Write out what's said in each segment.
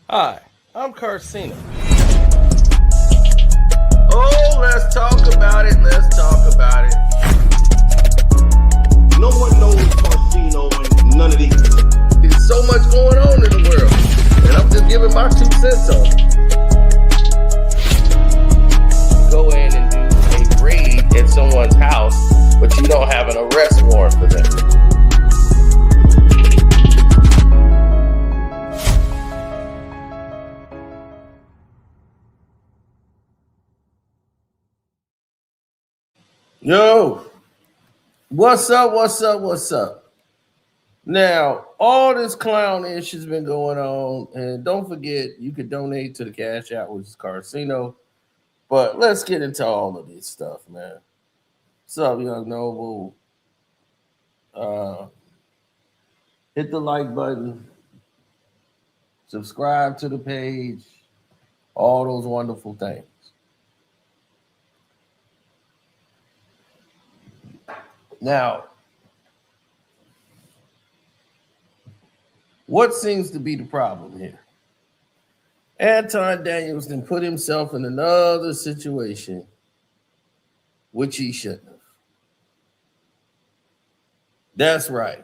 Hi, I'm Carcino. Oh, let's talk about it. Let's talk about it. No one knows Carcino and none of these. There's so much going on in the world, and I'm just giving my 2 cents on it. Go in and do a raid at someone's house, but you don't have an arrest warrant for them. Yo, what's up? What's up? What's up? Now, all this clownish has been going on, and don't forget you could donate to the Cash App, which is Carcino. But let's get into all of this stuff, man. What's up, Young Noble? Hit the like button, subscribe to the page, all those wonderful things. Now, what seems to be the problem here? Anton Daniels then put himself in another situation which he shouldn't have. That's right.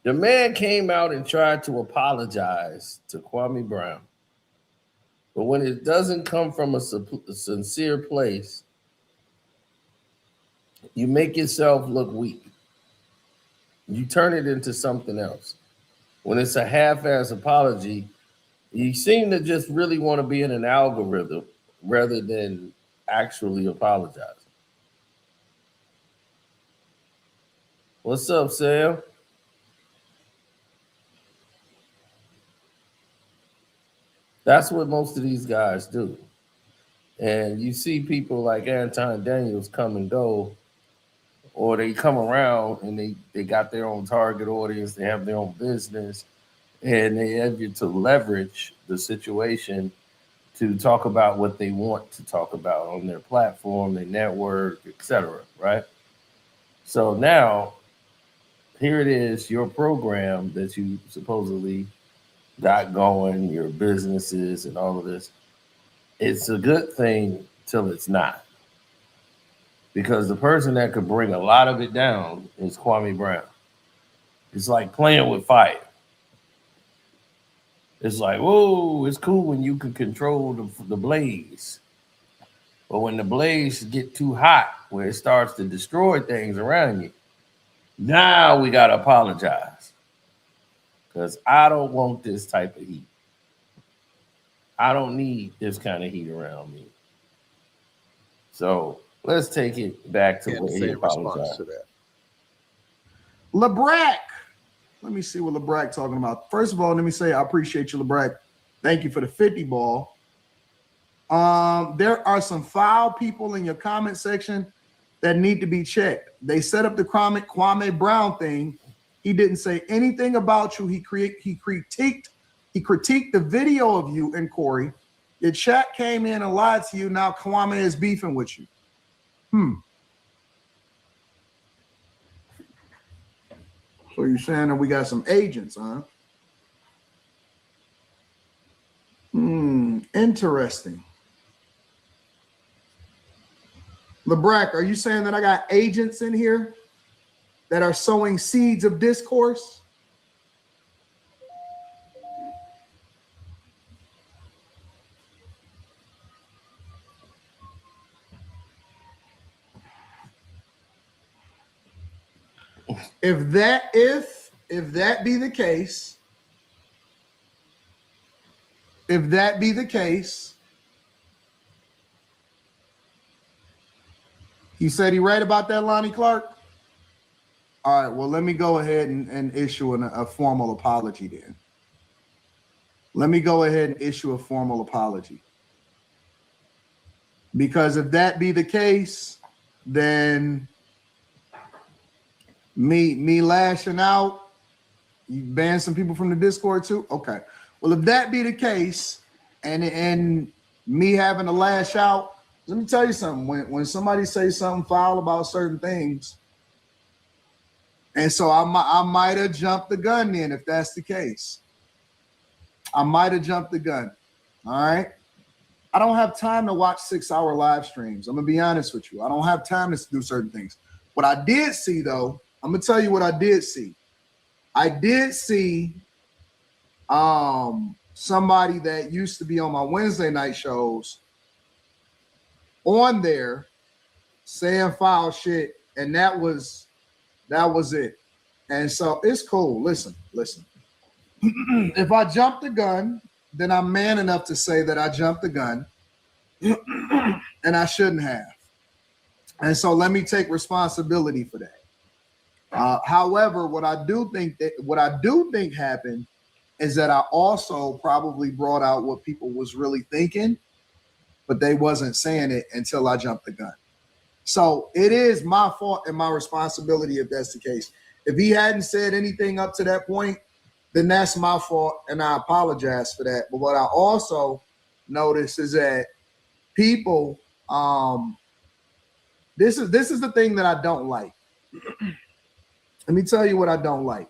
The man came out and tried to apologize to Kwame Brown. But when it doesn't come from a sincere place, you make yourself look weak. You turn it into something else. When it's a half-ass apology, you seem to just really want to be in an algorithm rather than actually apologizing. What's up, Sam? That's what most of these guys do. And you see people like Anton Daniels come and go, or they come around and they got their own target audience, they have their own business, and they have you to leverage the situation to talk about what they want to talk about on their platform, their network, etc. Right? So now, here it is, your program that you supposedly got going, your businesses and all of this. It's a good thing till it's not. Because the person that could bring a lot of it down is Kwame Brown. It's like playing with fire. It's like, whoa, it's cool when you can control the blaze. But when the blaze get too hot, where it starts to destroy things around you, now we got to apologize. Because I don't want this type of heat. I don't need this kind of heat around me. So let's take it back to where he apologized. To that. LeBrack. Let me see what LeBrack talking about. First of all, let me say I appreciate you, LeBrack. Thank you for the 50 ball. There are some foul people in your comment section that need to be checked. They set up the Kwame Brown thing. He didn't say anything about you. He critiqued the video of you and Corey. Your chat came in and lied to you. Now Kwame is beefing with you. So you're saying that we got some agents, huh? Interesting. LeBrack, are you saying that I got agents in here that are sowing seeds of discourse? If that be the case, he said he right about that, Lonnie Clark. All right, well, let me go ahead and issue a formal apology then. Let me go ahead and issue a formal apology. Because if that be the case, then me lashing out, you ban some people from the Discord too? Okay. Well, if that be the case, and me having to lash out, let me tell you something. When somebody says something foul about certain things, and so I might have jumped the gun then if that's the case. I might have jumped the gun. All right. I don't have time to watch 6-hour live streams. I'm gonna be honest with you. I don't have time to do certain things. What I did see, though, I'm gonna tell you what I did see. I did see somebody that used to be on my Wednesday night shows on there saying foul shit, and that was it. And so it's cool. Listen. If I jump the gun, then I'm man enough to say that I jumped the gun and I shouldn't have. And so let me take responsibility for that. However, what I do think happened is that I also probably brought out what people was really thinking, but they wasn't saying it until I jumped the gun. So it is my fault and my responsibility if that's the case. If he hadn't said anything up to that point, then that's my fault, and I apologize for that. But what I also noticed is that people, this is the thing that I don't like. Let me tell you what I don't like.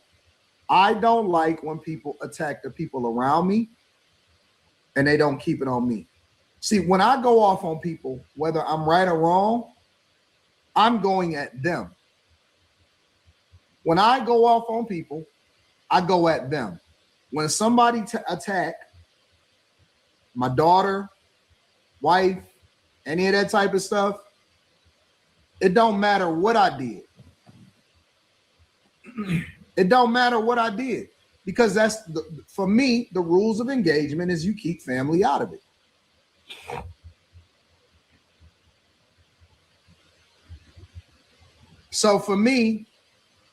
I don't like when people attack the people around me and they don't keep it on me. See, when I go off on people, whether I'm right or wrong, I'm going at them. When I go off on people, I go at them. When somebody attack my daughter, wife, any of that type of stuff, it don't matter what I did. It don't matter what I did, because that's for me, the rules of engagement is you keep family out of it. So for me,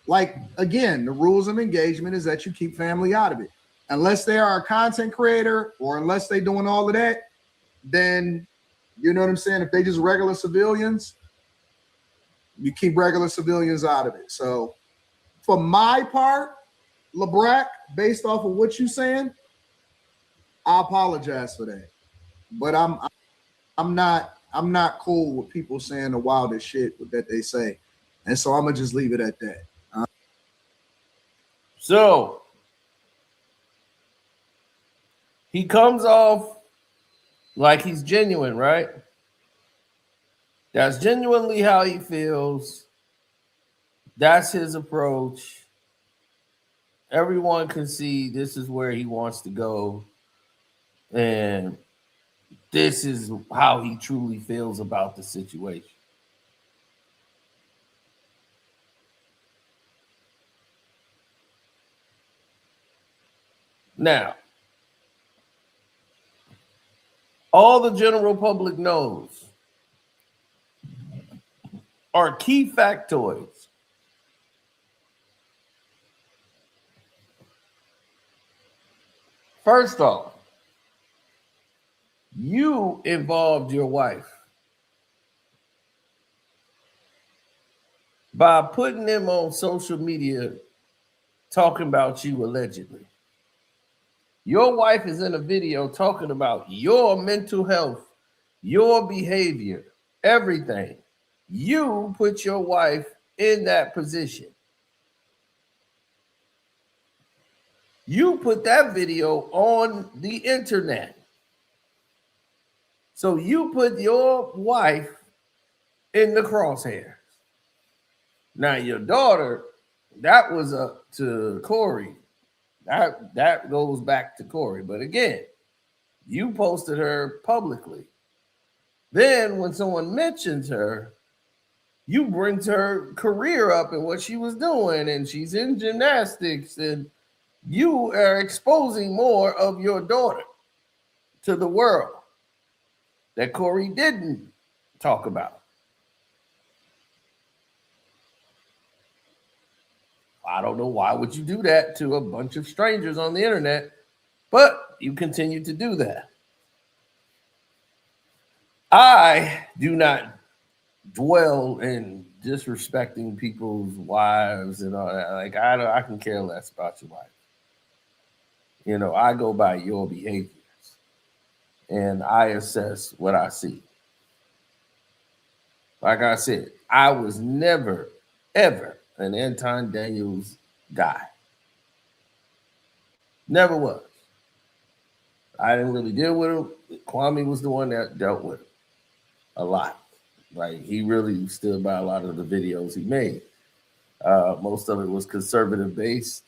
like, again, the rules of engagement is that you keep family out of it. Unless they are a content creator or unless they're doing all of that, then, you know what I'm saying? If they just regular civilians, you keep regular civilians out of it. So for my part, LeBrack, based off of what you're saying, I apologize for that. But I'm not cool with people saying the wildest shit that they say. And so I'm gonna just leave it at that. So he comes off like he's genuine, right? That's genuinely how he feels. That's his approach. Everyone can see this is where he wants to go. And this is how he truly feels about the situation. Now, all the general public knows are key factoids. First off, you involved your wife by putting them on social media talking about you allegedly. Your wife is in a video talking about your mental health, your behavior, everything. You put your wife in that position. You put that video on the internet. So you put your wife in the crosshairs. Now your daughter, that was up to Corey. That goes back to Corey. But again, you posted her publicly. Then when someone mentions her, you bring her career up and what she was doing, and she's in gymnastics, and you are exposing more of your daughter to the world that Corey didn't talk about. I don't know why would you do that to a bunch of strangers on the internet, but you continue to do that. I do not dwell in disrespecting people's wives and all that. Like, I can care less about your wife. You know, I go by your behaviors and I assess what I see. Like I said, I was never, ever an Anton Daniels guy. Never was. I didn't really deal with him. Kwame was the one that dealt with him a lot. Like he really stood by a lot of the videos he made. Most of it was conservative based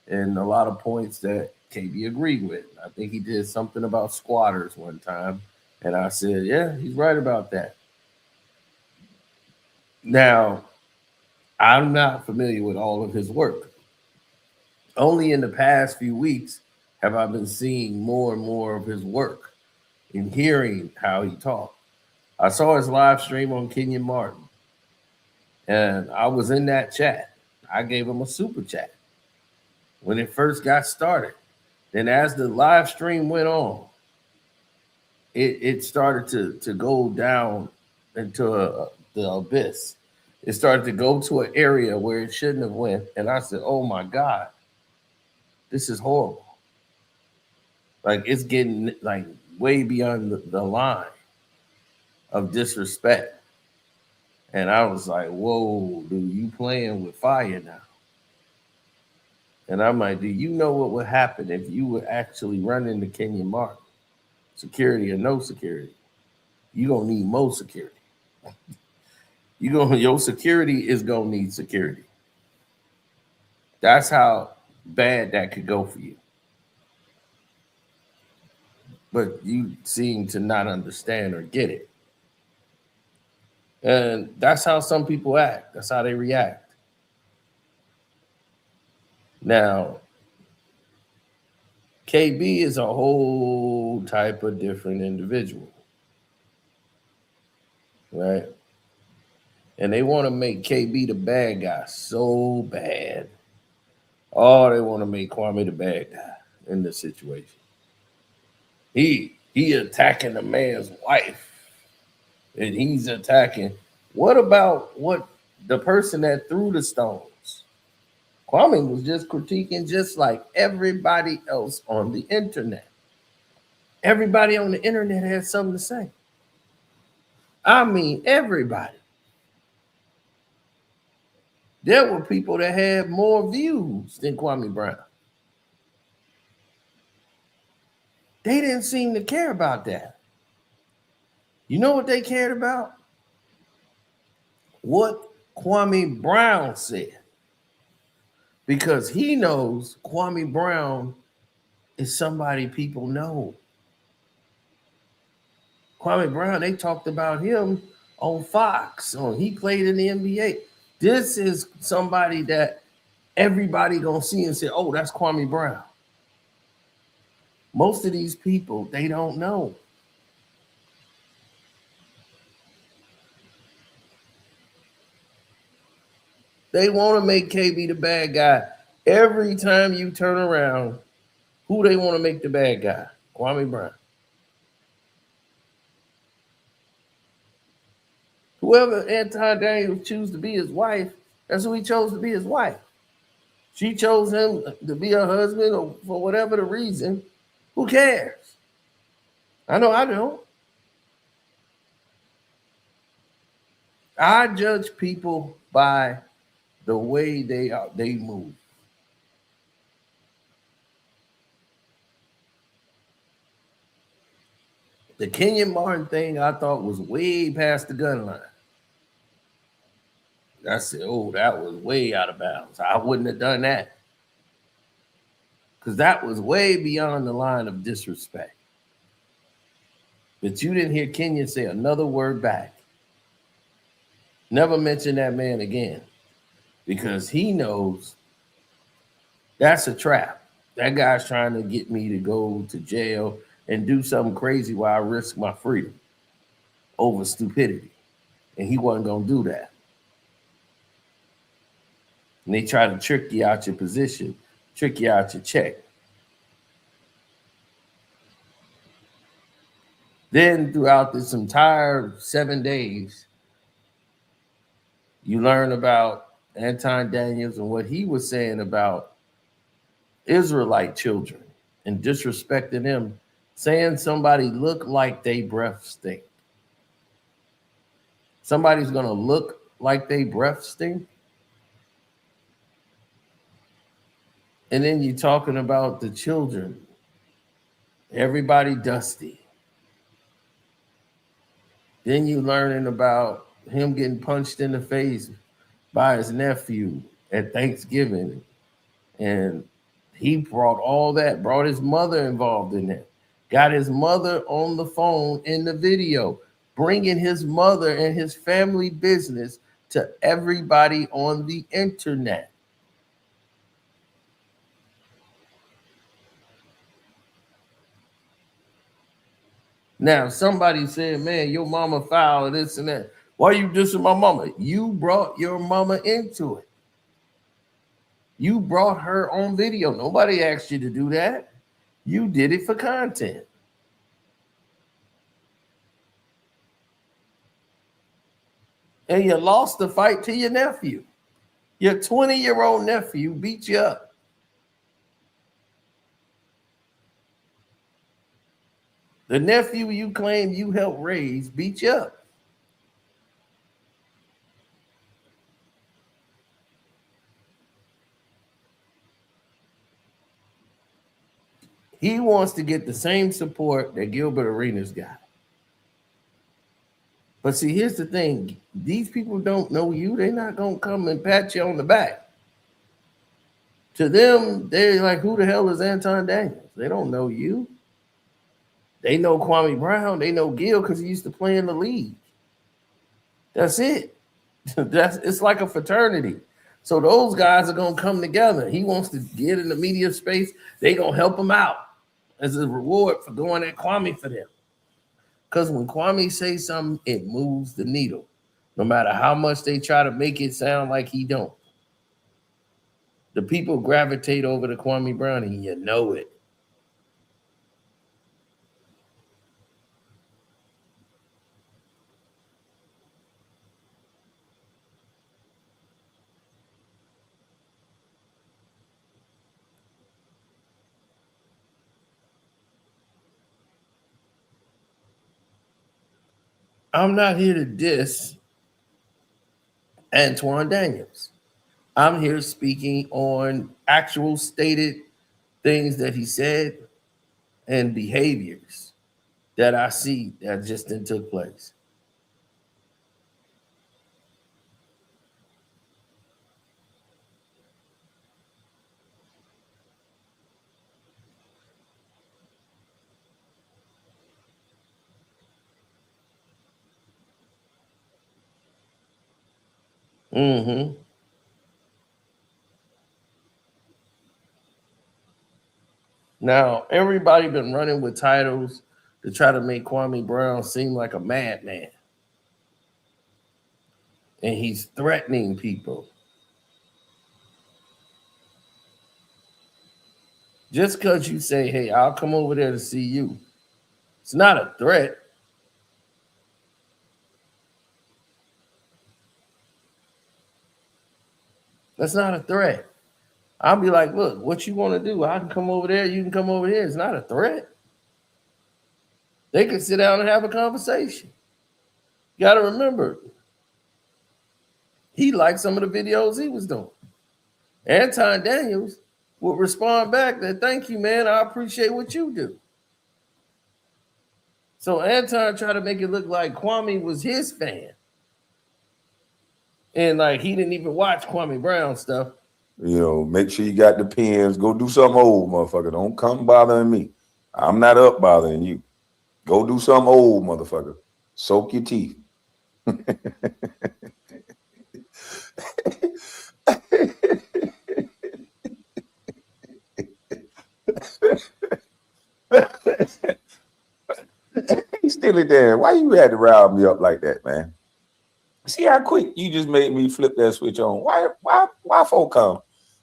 and a lot of points that KB agreed with. I think he did something about squatters one time. And I said, yeah, he's right about that. Now, I'm not familiar with all of his work. Only in the past few weeks have I been seeing more and more of his work and hearing how he talked. I saw his live stream on Kenyon Martin, and I was in that chat. I gave him a super chat when it first got started. Then as the live stream went on, it started to go down into the abyss. It started to go to an area where it shouldn't have went. And I said, oh my God, this is horrible. Like it's getting like way beyond the line of disrespect. And I was like, whoa, dude, you playing with fire now. And I'm like, do you know what would happen if you would actually run into Kenyon Martin? Security or no security? You're gonna need more security. Your security is gonna need security. That's how bad that could go for you. But you seem to not understand or get it. And that's how some people act. That's how they react. Now, KB is a whole type of different individual, right? And they want to make KB the bad guy so bad. Oh, they want to make Kwame the bad guy in this situation. He attacking the man's wife, and he's attacking. What about what the person that threw the stones? Kwame was just critiquing just like everybody else on the internet. Everybody on the internet had something to say. I mean, everybody. There were people that had more views than Kwame Brown. They didn't seem to care about that. You know what they cared about? What Kwame Brown said. Because he knows Kwame Brown is somebody people know. Kwame Brown, they talked about him on Fox. He played in the NBA. This is somebody that everybody gonna see and say, oh, that's Kwame Brown. Most of these people, they don't know. They want to make KB the bad guy. Every time you turn around, who they want to make the bad guy? Kwame Brown. Whoever Anton Daniels choose to be his wife, that's who he chose to be his wife. She chose him to be her husband or for whatever the reason. Who cares? I know I don't. I judge people by the way they move. The Kenyon Martin thing I thought was way past the gun line. I said, oh, that was way out of bounds. I wouldn't have done that. Because that was way beyond the line of disrespect. But you didn't hear Kenyon say another word back. Never mention that man again. Because he knows that's a trap. That guy's trying to get me to go to jail and do something crazy while I risk my freedom over stupidity. And he wasn't going to do that. And they try to trick you out your position, trick you out your check. Then throughout this entire 7 days, you learn about Anton Daniels and what he was saying about Israelite children and disrespecting them, saying somebody look like they breath stink. Somebody's going to look like they breath stink? And then you're talking about the children Everybody dusty. Then you learning about him getting punched in the face by his nephew at Thanksgiving. And he brought all that, brought his mother involved in it, got his mother on the phone in the video, bringing his mother and his family business to everybody on the internet. Now, somebody said, man, your mama foul, this and that. Why you dissing my mama? You brought your mama into it. You brought her on video. Nobody asked you to do that. You did it for content. And you lost the fight to your nephew. Your 20-year-old nephew beat you up. The nephew you claim you helped raise beat you up. He wants to get the same support that Gilbert Arenas got. But see, here's the thing. These people don't know you. They're not going to come and pat you on the back. To them, they're like, who the hell is Anton Daniels? They don't know you. They know Kwame Brown. They know Gil because he used to play in the league. That's it. It's like a fraternity. So those guys are going to come together. He wants to get in the media space. They're going to help him out as a reward for going at Kwame for them. Because when Kwame says something, it moves the needle. No matter how much they try to make it sound like he don't. The people gravitate over to Kwame Brown, and you know it. I'm not here to diss Anton Daniels. I'm here speaking on actual stated things that he said and behaviors that I see that just didn't took place. Mm-hmm. Now, everybody been running with titles to try to make Kwame Brown seem like a madman. And he's threatening people. Just because you say, hey, I'll come over there to see you, it's not a threat. That's not a threat. I'll be like, look, what you want to do? I can come over there. You can come over here. It's not a threat. They can sit down and have a conversation. You got to remember, he liked some of the videos he was doing. Anton Daniels would respond back that, thank you, man. I appreciate what you do. So Anton tried to make it look like Kwame was his fan. And like he didn't even watch Kwame Brown stuff. You know, make sure you got the pens. Go do something old, motherfucker. Don't come bothering me. I'm not up bothering you. Go do something old, motherfucker. Soak your teeth. He's still there. Why you had to rile me up like that, man? See how quick you just made me flip that switch on. Why folk come?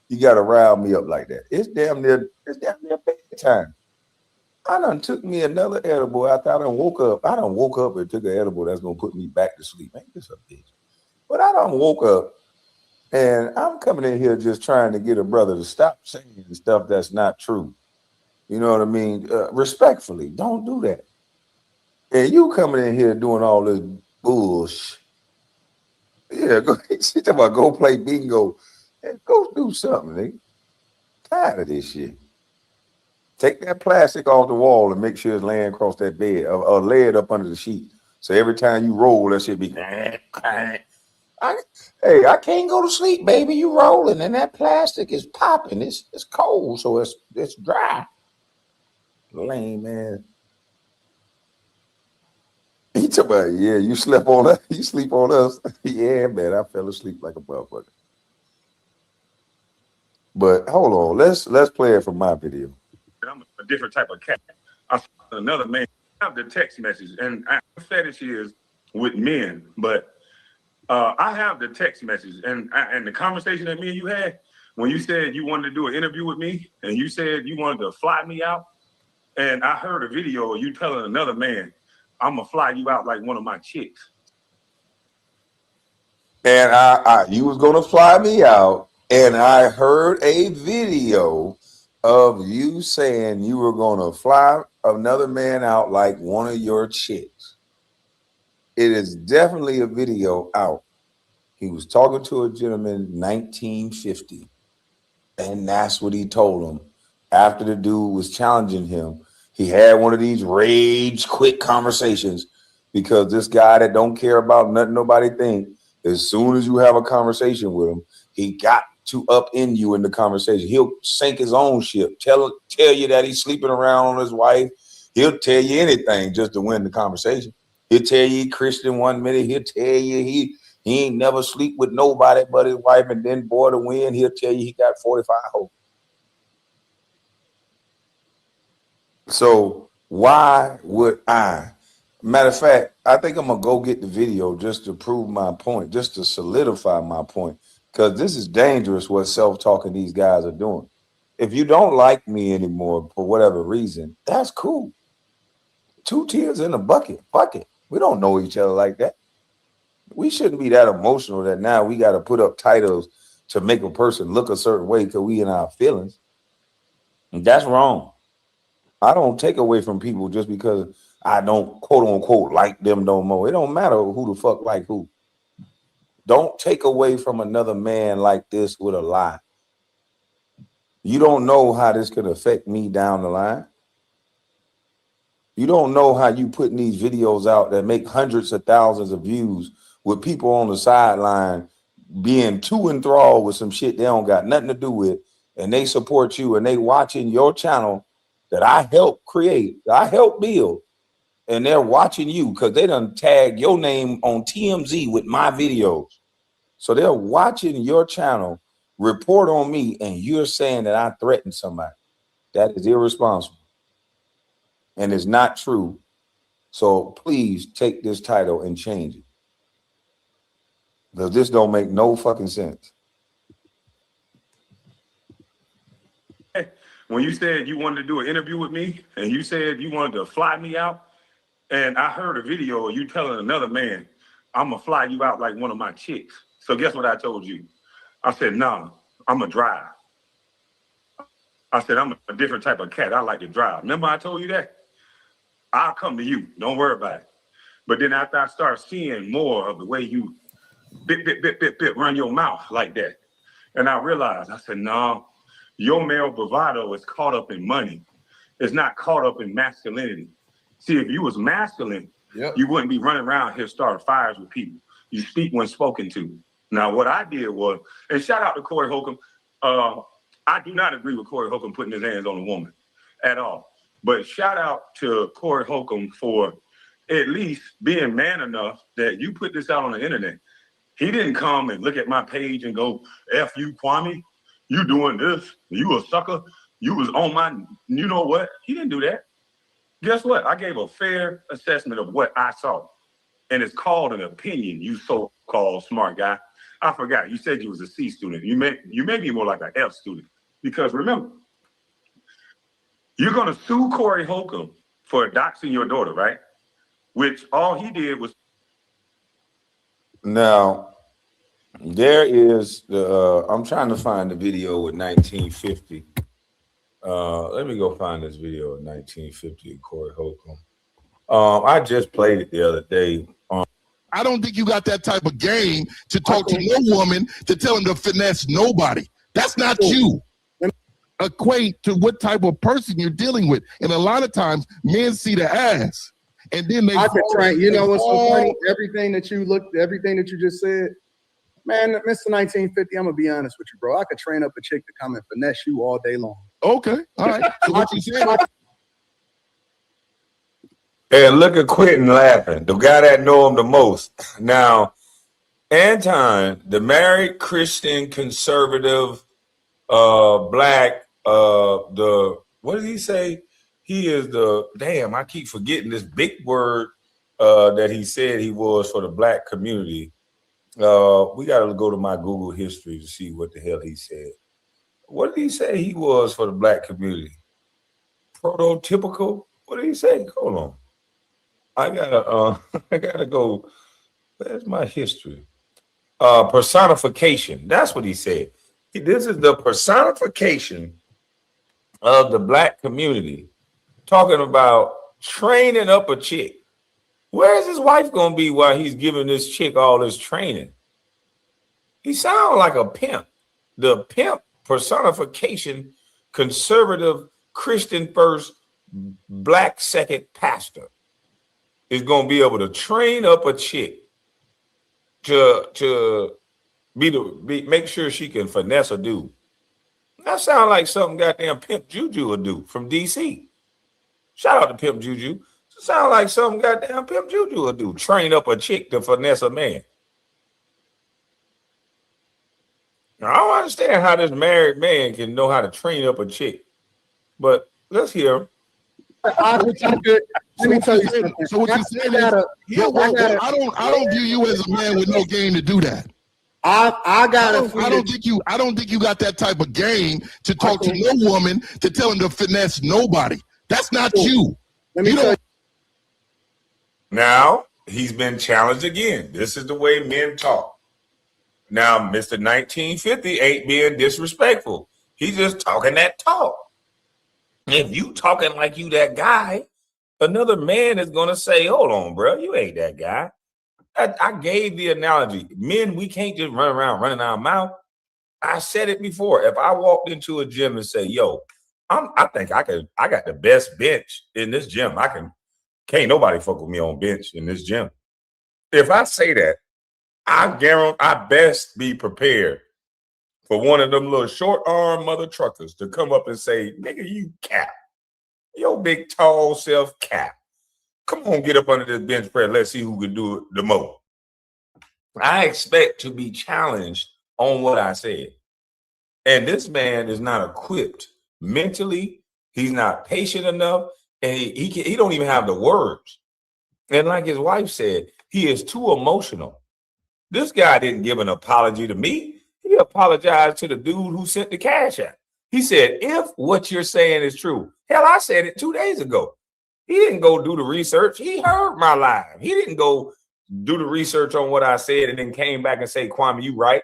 You gotta rile me up like that. It's damn near bedtime. I done took me another edible after I done woke up. I done woke up and took an edible that's gonna put me back to sleep. Ain't this a bitch? But I done woke up and I'm coming in here just trying to get a brother to stop saying stuff that's not true. You know what I mean? Respectfully, don't do that. And you coming in here doing all this bullshit. Yeah, she talking about go play bingo. Go do something, nigga. Tired of this shit. Take that plastic off the wall and make sure it's laying across that bed or lay it up under the sheet. So every time you roll, that should be. Hey, I can't go to sleep, baby. You rolling, and that plastic is popping. It's cold, so it's dry. Lame, man. He talk about, yeah, you slept on us. You sleep on us. Yeah, man, I fell asleep like a motherfucker. But hold on, let's play it from my video. I'm a different type of cat. I saw another man. I have the text message, and I fetish is with men, but I have the text message and the conversation that me and you had when you said you wanted to do an interview with me, and you said you wanted to fly me out, and I heard a video of you telling another man, "I'm gonna fly you out like one of my chicks." And you was gonna fly me out, and I heard a video of you saying you were gonna fly another man out like one of your chicks. It is definitely a video out. He was talking to a gentleman in 1950, and that's what he told him. After the dude was challenging him, he had one of these rage quit conversations, because this guy that don't care about nothing nobody think, as soon as you have a conversation with him, he got to upend you in the conversation. He'll sink his own ship, tell you that he's sleeping around on his wife. He'll tell you anything just to win the conversation. He'll tell you he Christian one minute. He'll tell you he ain't never sleep with nobody but his wife, and then boy to win, he'll tell you he got 45 hoes. So why would I? Matter of fact, I think I'm gonna go get the video just to prove my point, just to solidify my point, because this is dangerous what self-talking these guys are doing. If you don't like me anymore for whatever reason, that's cool. 2 tears in a bucket. Fuck it. We don't know each other like that. We shouldn't be that emotional that now we got to put up titles to make a person look a certain way because we in our feelings. And that's wrong. I don't take away from people just because I don't quote unquote like them no more. It don't matter who the fuck like who. Don't take away from another man like this with a lie. You don't know how this could affect me down the line. You don't know how you putting these videos out that make hundreds of thousands of views with people on the sideline being too enthralled with some shit they don't got nothing to do with, and they support you and they watching your channel that I helped create, I helped build, and they're watching you because they done tag your name on TMZ with my videos. So they're watching your channel, report on me, and you're saying that I threatened somebody. That is irresponsible. And it's not true. So please take this title and change it, because this don't make no fucking sense. When you said you wanted to do an interview with me, and you said you wanted to fly me out, and I heard a video of you telling another man, "I'm gonna fly you out like one of my chicks." So guess what I told you? I said, "No, I'm gonna drive." I said, "I'm a different type of cat. I like to drive." Remember I told you that? I'll come to you. Don't worry about it. But then after I start seeing more of the way you bit, run your mouth like that, and I realized, I said, no, your male bravado is caught up in money. It's not caught up in masculinity. See, if you was masculine, you wouldn't be running around here starting fires with people. You speak when spoken to. Now, what I did was, and shout out to Corey Holcomb. I do not agree with Corey Holcomb putting his hands on a woman at all. But shout out to Corey Holcomb for at least being man enough that you put this out on the internet. He didn't come and look at my page and go, "F you, Kwame, you doing this, you a sucker, you was on my," you know what? He didn't do that. Guess what? I gave a fair assessment of what I saw. And it's called an opinion, you so-called smart guy. I forgot, you said you was a C student. You may be more like an F student. Because remember, you're going to sue Corey Holcomb for doxing your daughter, right? Which all he did was. Now, there is the, I'm trying to find the video with 1950. Let me go find this video of 1950 of Corey Holcomb. I just played it the other day. I don't think you got that type of game to talk to no woman to tell him to finesse nobody. That's not you. equate to what type of person you're dealing with. And a lot of times men see the ass and then they I could train. You know what's so fall. funny? Everything that you just said, man, Mr. 1950. I'm gonna be honest with you, bro. I could train up a chick to come and finesse you all day long. Okay, all right. So what you saying? And look at Quentin laughing, the guy that know him the most. Now, Anton, the married Christian conservative, black, what did he say? He is I keep forgetting this big word that he said he was for the black community. We got to go to my Google history to see what the hell he said. What did he say he was for the black community? Prototypical? What did he say? Hold on. I gotta go. Where's my history? Personification. That's what he said. This is the personification of the black community, talking about training up a chick. Where is his wife gonna be while he's giving this chick all this training? He sounds like a pimp. The pimp personification, conservative, Christian first, black second pastor is gonna be able to train up a chick to make sure she can finesse a dude. That sounds like something goddamn Pimp Juju would do from DC. Shout out to Pimp Juju. Sound like something goddamn Pimp Juju would do. Train up a chick to finesse a man. Now, I don't understand how this married man can know how to train up a chick. But let's hear him. Let me tell you something. So what you saying is, I don't view you as a man with no game to do that. I don't think you got that type of game to talk to no woman to tell him to finesse nobody. That's not you. Let me tell you. Now he's been challenged again. This is the way men talk. Now, Mr. 1950 ain't being disrespectful. He's just talking that talk. If you talking like you that guy, another man is gonna say, "Hold on, bro, you ain't that guy." I gave the analogy. Men, we can't just run around running our mouth. I said it before. If I walked into a gym and say, "Yo, I think I got the best bench in this gym. Can't nobody fuck with me on bench in this gym." If I say that, I guarantee I best be prepared for one of them little short arm mother truckers to come up and say, "Nigga, you cap. Your big tall self cap. Come on, get up under this bench press. Let's see who can do it the most." I expect to be challenged on what I said. And this man is not equipped mentally. He's not patient enough. And he don't even have the words. And like his wife said, he is too emotional. This guy didn't give an apology to me. He apologized to the dude who sent the cash out. He said, "If what you're saying is true." Hell, I said it 2 days ago. He didn't go do the research. He heard my live. He didn't go do the research on what I said and then came back and say, "Kwame, you right.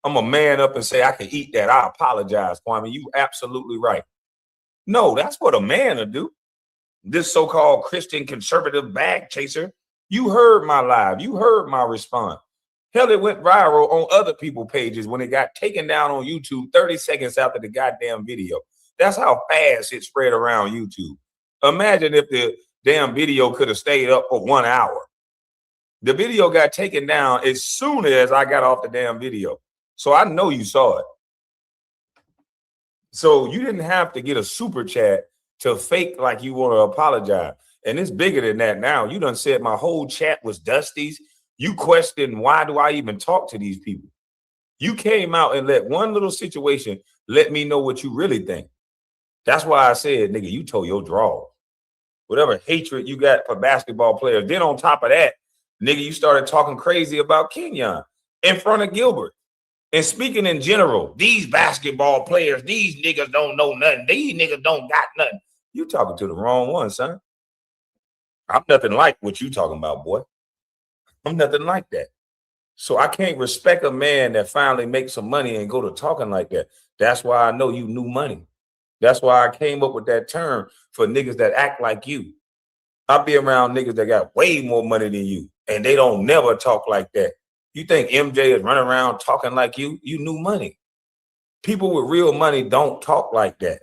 I'm a man up and say I can eat that. I apologize, Kwame. You absolutely right." No, that's what a man will do. This so-called Christian conservative bag chaser. You heard my live. You heard my response. Hell, it went viral on other people's pages when it got taken down on YouTube 30 seconds after the goddamn video. That's how fast it spread around YouTube. Imagine if the damn video could have stayed up for 1 hour. The video got taken down as soon as I got off the damn video. So I know you saw it. So you didn't have to get a super chat to fake like you want to apologize. And it's bigger than that now. You done said my whole chat was Dusty's. You question, why do I even talk to these people? You came out and let one little situation let me know what you really think. That's why I said, nigga, you told your draw. Whatever hatred you got for basketball players. Then on top of that, nigga, you started talking crazy about Kenyon in front of Gilbert. And speaking in general, these basketball players, these niggas don't know nothing. These niggas don't got nothing. You talking to the wrong one, son. I'm nothing like what you talking about, boy. I'm nothing like that. So I can't respect a man that finally makes some money and go to talking like that. That's why I know you knew money. That's why I came up with that term for niggas that act like you. I be around niggas that got way more money than you, and they don't never talk like that. You think MJ is running around talking like you? You knew money. People with real money don't talk like that.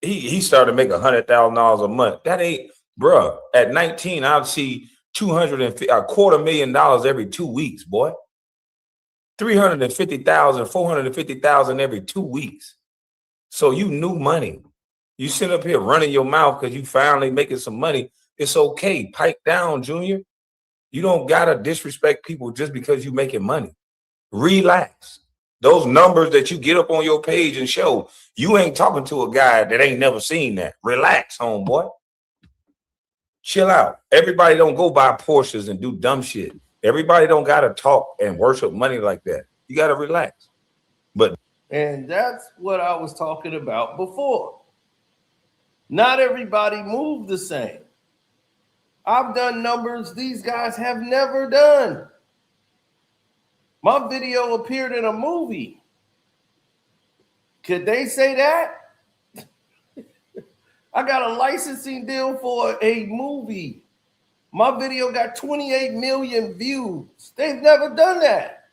He started making $100,000 a month. That ain't, bruh. At 19, I'd see $250,000 every 2 weeks, boy. 350,000, 450,000 every 2 weeks. So you knew money. You sit up here running your mouth because you finally making some money. It's okay. Pipe down, Junior. You don't gotta disrespect people just because you making money. Relax. Those numbers that you get up on your page and show, you ain't talking to a guy that ain't never seen that. Relax, homeboy. Chill out. Everybody don't go buy Porsches and do dumb shit. Everybody don't gotta talk and worship money like that. You gotta relax. And that's what I was talking about before. Not everybody moved the same. I've done numbers these guys have never done. My video appeared in a movie. Could they say that? I got a licensing deal for a movie. My video got 28 million views. They've never done that.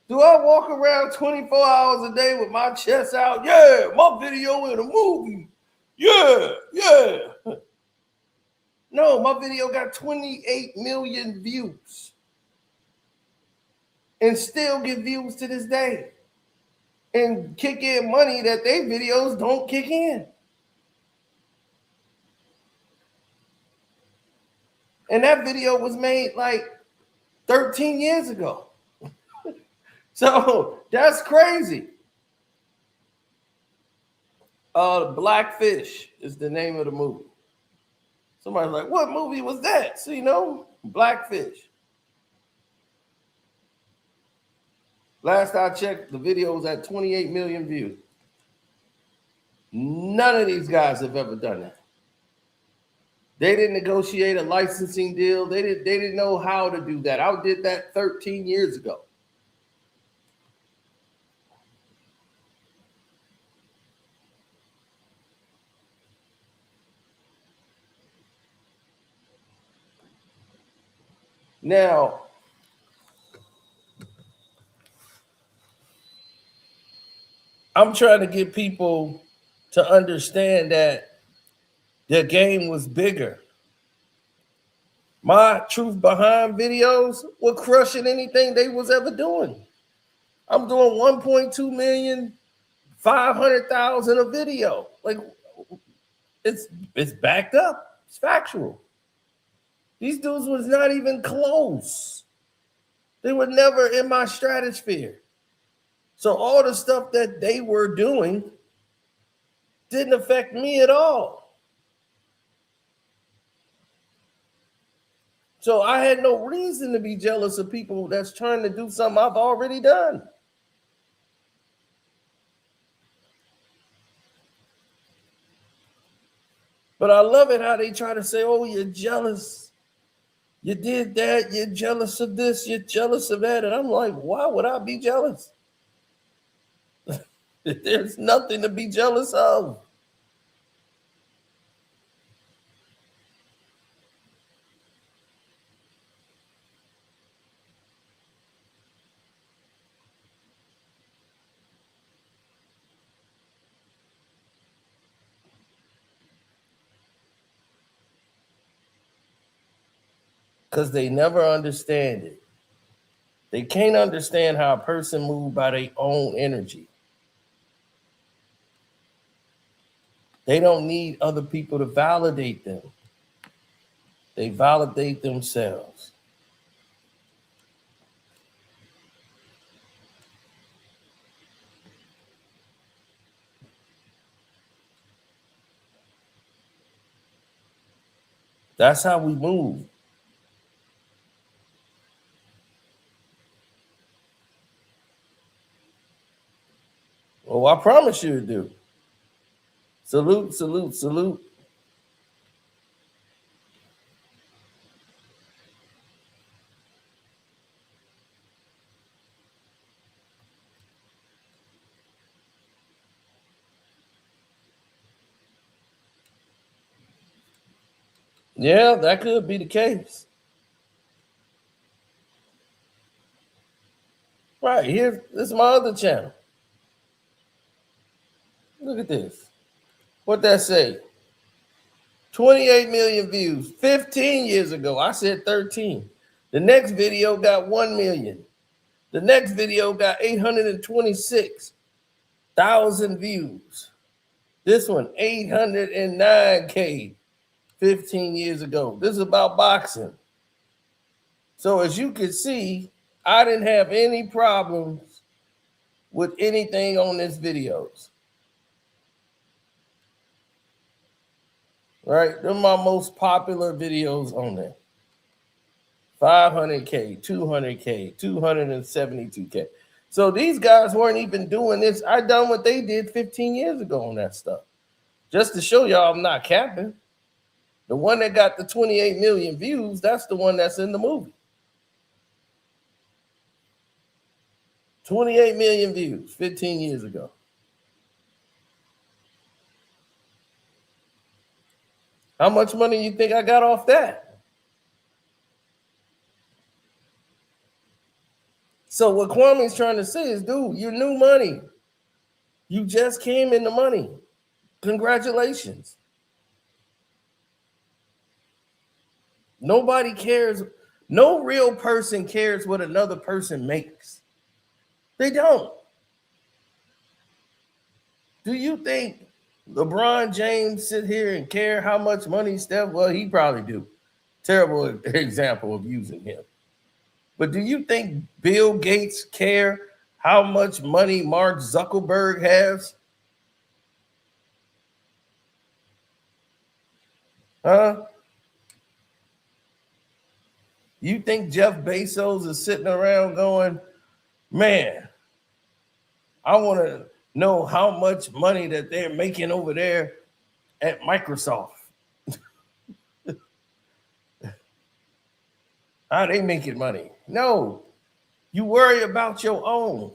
Do I walk around 24 hours a day with my chest out? Yeah, my video in a movie. Yeah. No, my video got 28 million views. And still get views to this day. And kick in money that their videos don't kick in. And that video was made like 13 years ago. So that's crazy. Blackfish is the name of the movie. Somebody's like, what movie was that? So, you know, Blackfish. Last I checked, the video was at 28 million views. None of these guys have ever done that. They didn't negotiate a licensing deal. They didn't know how to do that. I did that 13 years ago. Now, I'm trying to get people to understand that the game was bigger. My truth behind videos were crushing anything they was ever doing. I'm doing 1.2 million, 500,000 a video. Like, it's backed up. It's factual. These dudes was not even close. They were never in my stratosphere. So all the stuff that they were doing didn't affect me at all. So I had no reason to be jealous of people that's trying to do something I've already done. But I love it how they try to say, oh, you're jealous. You did that. You're jealous of this. You're jealous of that. And I'm like, why would I be jealous? There's nothing to be jealous of. Because they never understand it. They can't understand how a person moves by their own energy. They don't need other people to validate them. They validate themselves. That's how we move. Oh, I promise you to do. Salute, salute, salute. Yeah, that could be the case. Right here, this is my other channel. Look at this. What that say? 28 million views 15 years ago. I said 13. The next video got 1 million. The next video got 826,000 views. This one, 809K 15 years ago. This is about boxing. So as you can see, I didn't have any problems with anything on this videos. Right? They're my most popular videos on there. 500K, 200K, 272K. So these guys weren't even doing this. I done what they did 15 years ago on that stuff. Just to show y'all I'm not capping. The one that got the 28 million views, that's the one that's in the movie. 28 million views 15 years ago. How much money you think I got off that? So what Kwame's trying to say is, dude, you're new money. You just came in the money. Congratulations. Nobody cares. No real person cares what another person makes. They don't. Do you think LeBron James sit here and care how much money Steph? Well, he probably do. Terrible example of using him. But do you think Bill Gates care how much money Mark Zuckerberg has? Huh? You think Jeff Bezos is sitting around going, man, I want to know how much money that they're making over there at Microsoft? How they making money? No, you worry about your own.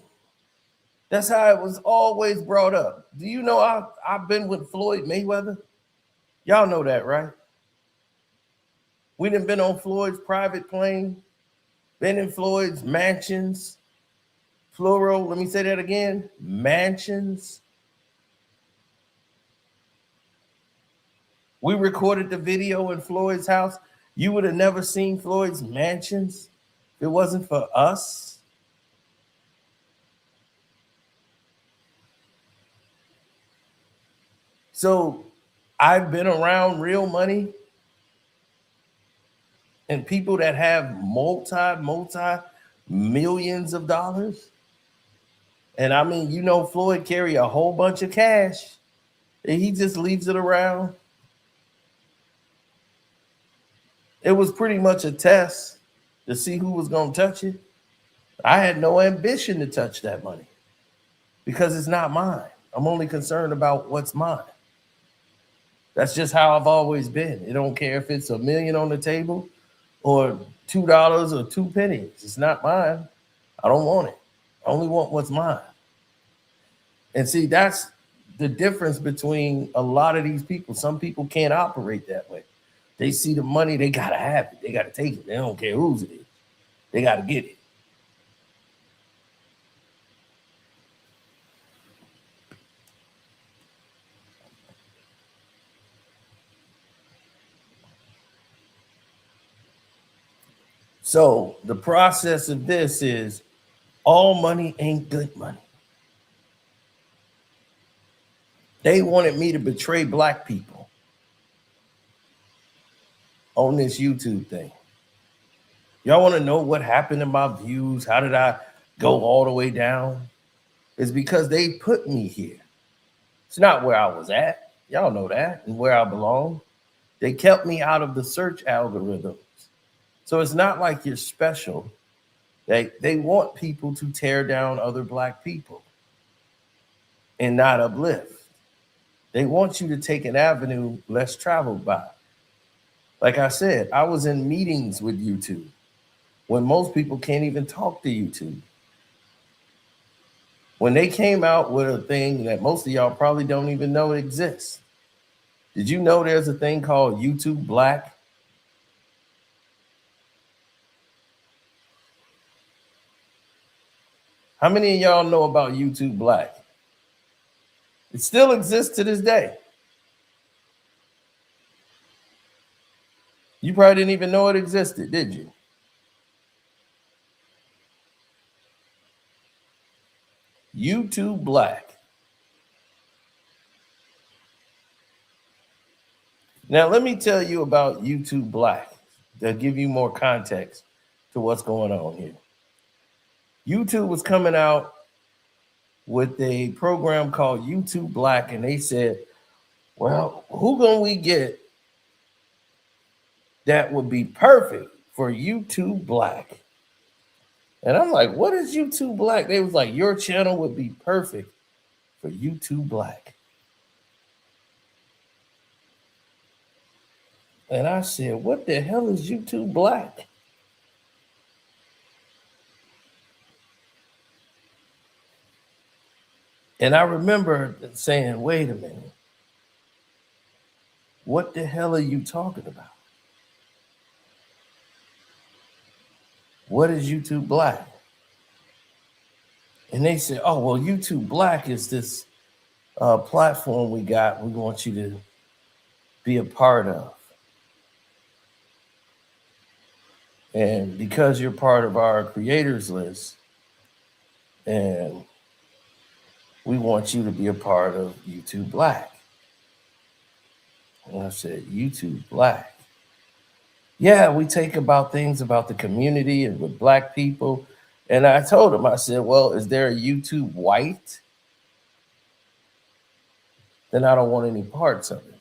That's how it was always brought up. Do you know I've been with Floyd Mayweather? Y'all know that, right? We done been on Floyd's private plane, been in Floyd's mansions, plural. Let me say that again, mansions. We recorded the video in Floyd's house. You would have never seen Floyd's mansions if it wasn't for us. So I've been around real money and people that have multi millions of dollars. And I mean, you know, Floyd carry a whole bunch of cash and he just leaves it around. It was pretty much a test to see who was going to touch it. I had no ambition to touch that money because it's not mine. I'm only concerned about what's mine. That's just how I've always been. I don't care if it's $1 million on the table or $2 or 2 pennies. It's not mine. I don't want it. I only want what's mine. And see, that's the difference between a lot of these people. Some people can't operate that way. They see the money, they got to have it. They got to take it. They don't care whose it is. They got to get it. So the process of this is all money ain't good money. They wanted me to betray black people on this YouTube thing. Y'all want to know what happened to my views? How did I go all the way down? It's because they put me here. It's not where I was at. Y'all know that, and where I belong. They kept me out of the search algorithms. So it's not like you're special. They want people to tear down other black people and not uplift. They want you to take an avenue less traveled by. Like I said, I was in meetings with YouTube when most people can't even talk to YouTube. When they came out with a thing that most of y'all probably don't even know exists. Did you know there's a thing called YouTube Black? How many of y'all know about YouTube Black? It still exists to this day. You probably didn't even know it existed, did you? YouTube Black. Now, let me tell you about YouTube Black to give you more context to what's going on here. YouTube was coming out with a program called YouTube Black, and they said, well, who gonna we get that would be perfect for YouTube Black? And I'm like, what is YouTube Black? They was like, your channel would be perfect for YouTube Black. And I said, what the hell is YouTube Black? And I remember saying, wait a minute. What the hell are you talking about? What is YouTube Black? And they said, oh, well, YouTube Black is this platform we want you to be a part of. And because you're part of our creators list, and we want you to be a part of YouTube Black. And I said, YouTube Black. Yeah, we take about things about the community and with Black people. And I told him, I said, well, is there a YouTube White? Then I don't want any parts of it.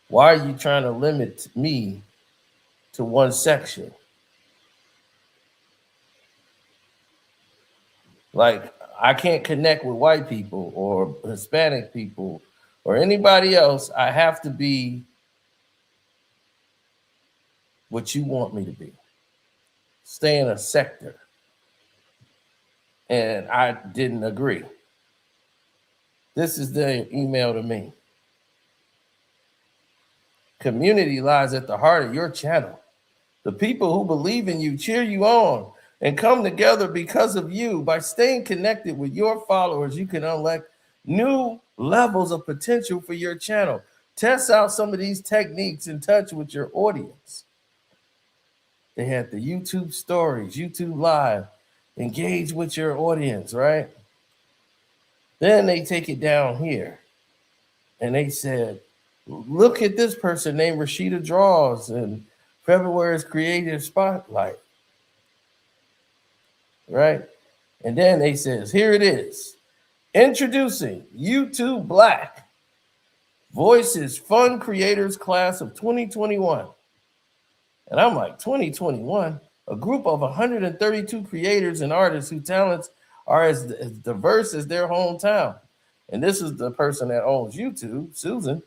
Why are you trying to limit me to one section? Like, I can't connect with white people or Hispanic people or anybody else. I have to be what you want me to be. Stay in a sector. And I didn't agree. This is the email to me. Community lies at the heart of your channel. The people who believe in you cheer you on and come together because of you. By staying connected with your followers, you can unlock new levels of potential for your channel. Test out some of these techniques in touch with your audience. They had the YouTube stories, YouTube Live, engage with your audience, right? Then they take it down here. And they said, look at this person named Rashida Draws and February's Creative Spotlight. Right? And then they says, here it is. Introducing YouTube Black Voices Fun Creators Class of 2021. And I'm like, 2021? A group of 132 creators and artists whose talents are as diverse as their hometown. And this is the person that owns YouTube, Susan,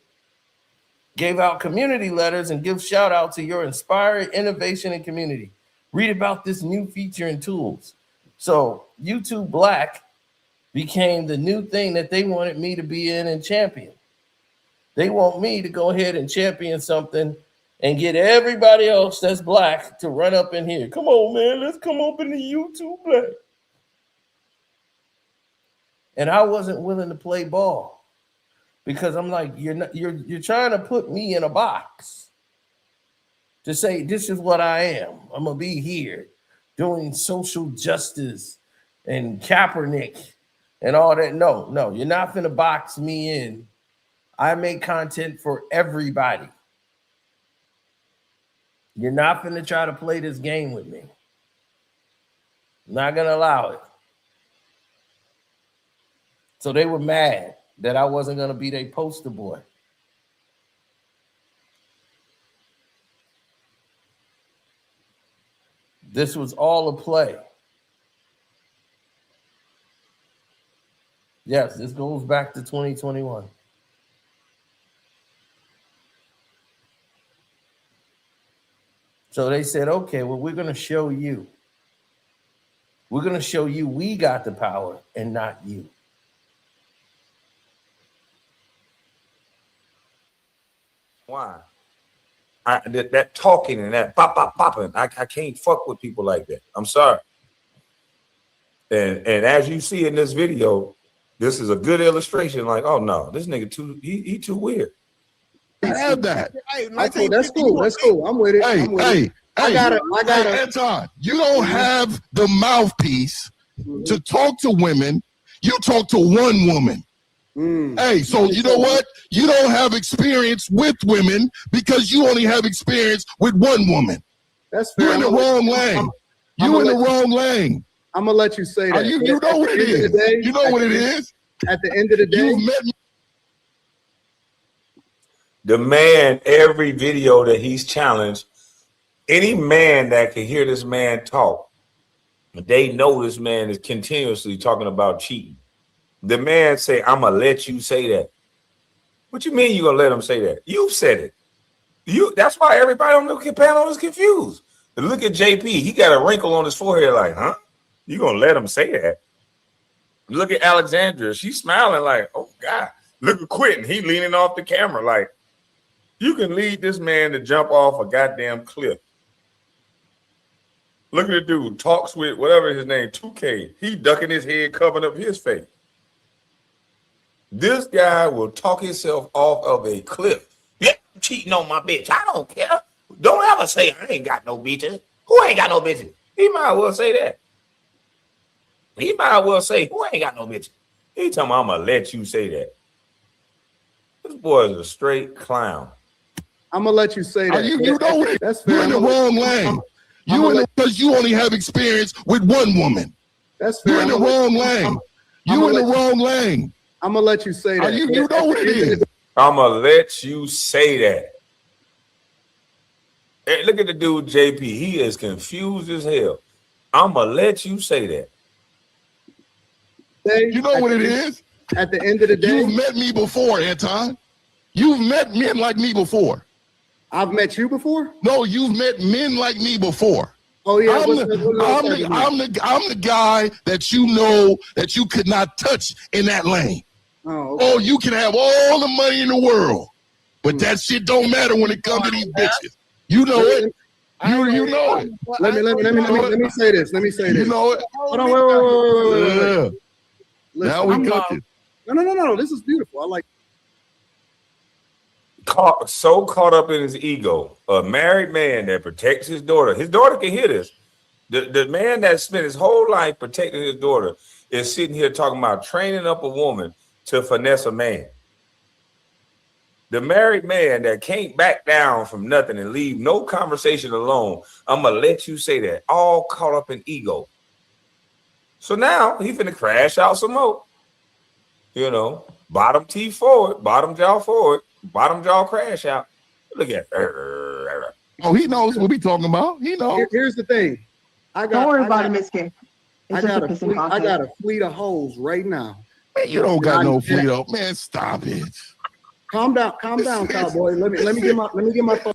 gave out community letters and give shout out to your inspired innovation and community. Read about this new feature and tools. So YouTube Black became the new thing that they wanted me to be in and champion. They want me to go ahead and champion something and get everybody else that's Black to run up in here. Come on, man, let's come up in the YouTube Black. And I wasn't willing to play ball because I'm like, you're trying to put me in a box to say this is what I am. I'm gonna be here doing social justice and Kaepernick and all that. No, you're not gonna box me in. I make content for everybody. You're not gonna try to play this game with me. I'm not gonna allow it. So they were mad that I wasn't going to be their poster boy. This was all a play. Yes, this goes back to 2021. So they said, okay, well, we're going to show you. We're going to show you we got the power and not you. Why? That talking and that popping, I can't fuck with people like that. I'm sorry. And as you see in this video, this is a good illustration. Like, oh no, this nigga he too weird. Have that. That's cool. That's cool. I'm with it. Hey, I got it. Anton, you don't have the mouthpiece to talk to women. You talk to one woman. Hey, so you know what? You don't have experience with women because you only have experience with one woman. That's fair. You're in the wrong lane. You in the wrong lane. I'm gonna let you say that. You know what it is. You know what it is. At the end of the day, You've met me. The man, every video that he's challenged, any man that can hear this man talk, they know this man is continuously talking about cheating. The man say, I'm gonna let you say that. What you mean you gonna let him say that? You said it. That's why everybody on the panel is confused. And look at JP, he got a wrinkle on his forehead like, huh? You gonna let him say that? Look at Alexandria, she's smiling like, oh God. Look at Quentin, he leaning off the camera like, you can lead this man to jump off a goddamn cliff. Look at the dude, talks with whatever his name, 2K. He ducking his head, covering up his face. This guy will talk himself off of a cliff. Yeah, I'm cheating on my bitch. I don't care. Don't ever say I ain't got no bitches. Who ain't got no bitches? He might well say that. He might well say, who ain't got no bitches? He talking about, I'm going to let you say that. This boy is a straight clown. I'm gonna let you say that. You know what it is. That's fair. You're in the wrong lane. Because you only have experience with one woman. That's fair. You're in the wrong lane. You're in the wrong lane. I'm gonna let you say that. You know what it is. I'm going to let you say that. Hey, look at the dude, JP. He is confused as hell. I'm going to let you say that. You know what it is. At the end of the day, you've met me before, Anton. You've met men like me before. I've met you before? No, you've met men like me before. Oh yeah, I'm the guy that you know that you could not touch in that lane. Oh, okay. Oh, you can have all the money in the world, but that shit don't matter when it comes to these bitches. You know it. You know it. Let me say this. Let me say this. You know it. Hold on, wait. Now we cooking. No. This is beautiful. I like. So caught up in his ego, a married man that protects his daughter. His daughter can hear this. The man that spent his whole life protecting his daughter is sitting here talking about training up a woman to finesse a man. The married man that can't back down from nothing and leave no conversation alone. I'm gonna let you say that. All caught up in ego. So now he finna crash out some more. You know, bottom teeth forward, bottom jaw forward. Bottom jaw crash out. Look at her. Oh, he knows what we talking about. He knows. Here's the thing. Don't worry about it, Miss K. I got a fleet of hoes right now. Man, you don't got no fleet of. Man, stop it. Calm down, cowboy. Let me get my phone.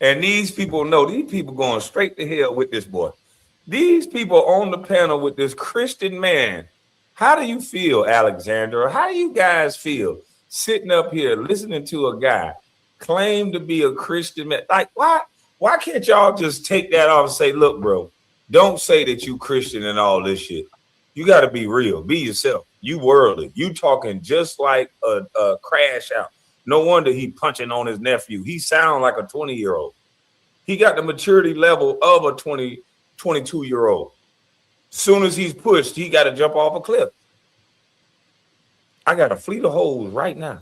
And these people know, these people going straight to hell with this boy. These people on the panel with this Christian man. How do you feel, Alexandra? How do you guys feel sitting up here listening to a guy claim to be a Christian man? Like, why can't y'all just take that off and say, look, bro, don't say that you Christian and all this shit. You got to be real. Be yourself. You worldly. You talking just like a crash out. No wonder he punching on his nephew. He sound like a 20-year-old. He got the maturity level of a 22-year-old. Soon as he's pushed, he got to jump off a cliff. I got a fleet of hoes right now.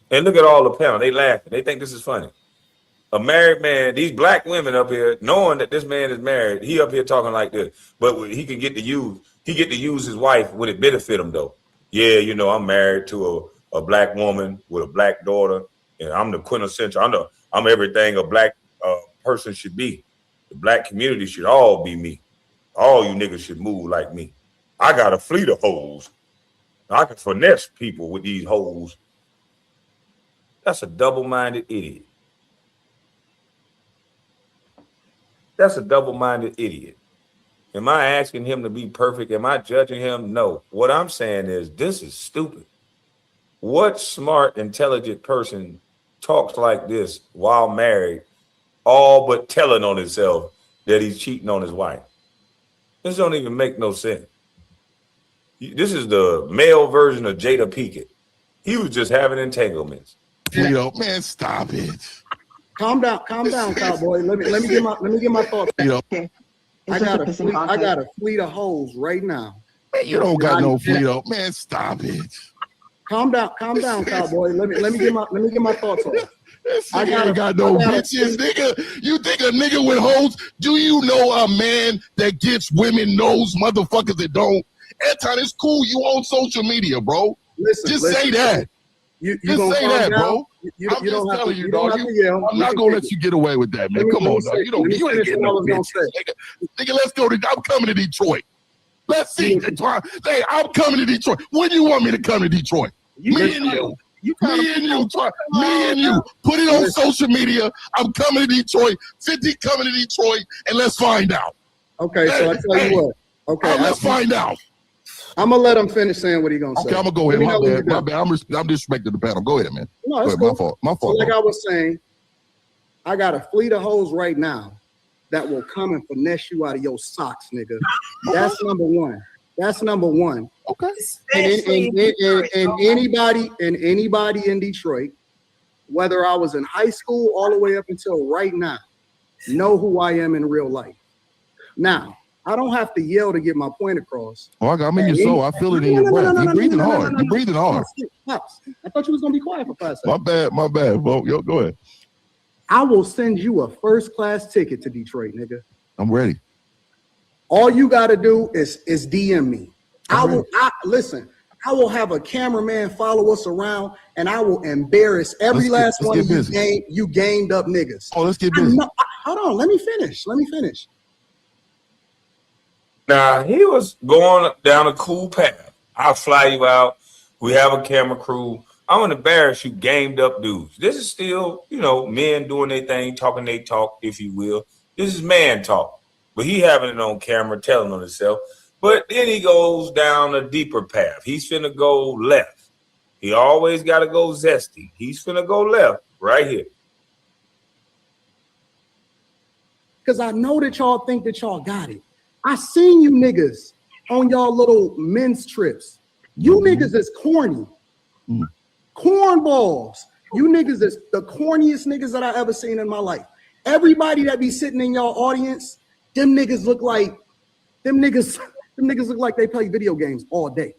And look at all the panel. They laughing. They think this is funny. A married man, these black women up here, knowing that this man is married, he up here talking like this. But he can get to use his wife when it benefit him, though. Yeah, you know, I'm married to a black woman with a black daughter, and I'm the quintessential. I'm everything a black person should be. The black community should all be me. All you niggas should move like me. I got a fleet of hoes. I can finesse people with these hoes. That's a double-minded idiot. That's a double-minded idiot. Am I asking him to be perfect? Am I judging him? No. What I'm saying is this is stupid. What smart, intelligent person talks like this while married, all but telling on himself that he's cheating on his wife? This don't even make no sense. This is the male version of Jada Pinkett. He was just having entanglements. Man, stop it. Calm down, cowboy. Let me get my thoughts. Okay. I got a fleet of hoes right now. Man, you don't got no fleet up. Man, stop it. Calm down, cowboy. Let me get my thoughts off. I got no bitches, nigga. You think a nigga with hoes? Do you know a man that gets women knows motherfuckers that don't? Anton, it's cool. You on social media, bro. Listen, say that. You just say that, bro. I'm just telling you, dog. I'm not gonna let you get away with that, man. Come on, dog. You ain't getting no bitches. Nigga, let's go to. I'm coming to Detroit. Let's see. Hey, I'm coming to Detroit. When do you want me to come to Detroit? Me and you. Me and you. Put it on social media. I'm coming to Detroit. 50 coming to Detroit, and let's find out. Okay, so I tell you what. Okay, let's find out. I'm gonna let him finish saying what he's gonna say. Okay, I'm gonna go ahead. My bad. I'm disrespecting the panel. Go ahead, man. No, it's cool. My fault. So like I was saying, I got a fleet of hoes right now that will come and finesse you out of your socks, nigga. That's number one. Okay. And anybody in Detroit, whether I was in high school all the way up until right now, know who I am in real life. Now, I don't have to yell to get my point across. Oh, I'm in your soul. I feel it in your breath. You're breathing hard. You're breathing hard. I thought you was gonna be quiet for 5 seconds. My bad. Well, yo, go ahead. I will send you a first-class ticket to Detroit, nigga. I'm ready. All you gotta do is DM me. Listen. I will have a cameraman follow us around, and I will embarrass every last one of you gamed up niggas. Oh, let's get busy. Hold on, let me finish. Nah, he was going down a cool path. I'll fly you out. We have a camera crew. I'm gonna embarrass you, gamed up dudes. This is still, men doing their thing, talking their talk, if you will. This is man talk. But he having it on camera, telling on himself. But then he goes down a deeper path. He's finna go left. He always gotta go zesty. He's finna go left right here. Because I know that y'all think that y'all got it. I seen you niggas on y'all little men's trips. You niggas is corny. Cornballs. You niggas is the corniest niggas that I ever seen in my life. Everybody that be sitting in y'all audience, them niggas look like they play video games all day.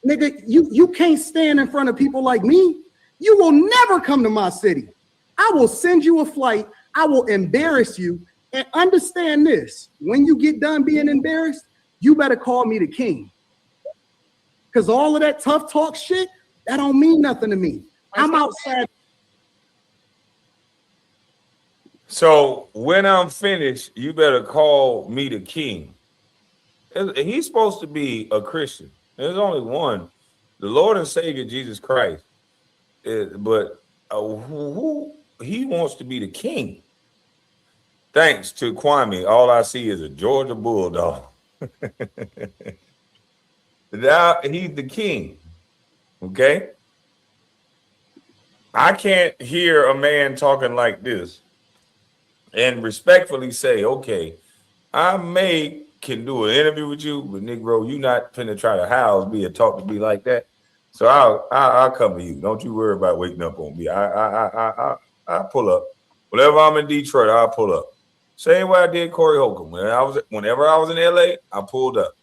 Nigga, you can't stand in front of people like me. You will never come to my city. I will send you a flight. I will embarrass you. And understand this, when you get done being embarrassed, you better call me the king. Because all of that tough talk shit, that don't mean nothing to me. I'm outside. So when I'm finished, you better call me the king. He's supposed to be a Christian. There's only one, the Lord and Savior Jesus Christ. But who he wants to be the king. Thanks to Kwame, all I see is a Georgia Bulldog. Now he's the king. Okay? I can't hear a man talking like this and respectfully say, okay, I can do an interview with you, but Negro, you not finna try to house me and talk to me like that. So I'll come to you. Don't you worry about waking up on me. I pull up. Whenever I'm in Detroit, I'll pull up. Same way I did Corey Holcomb. Whenever I was in LA, I pulled up.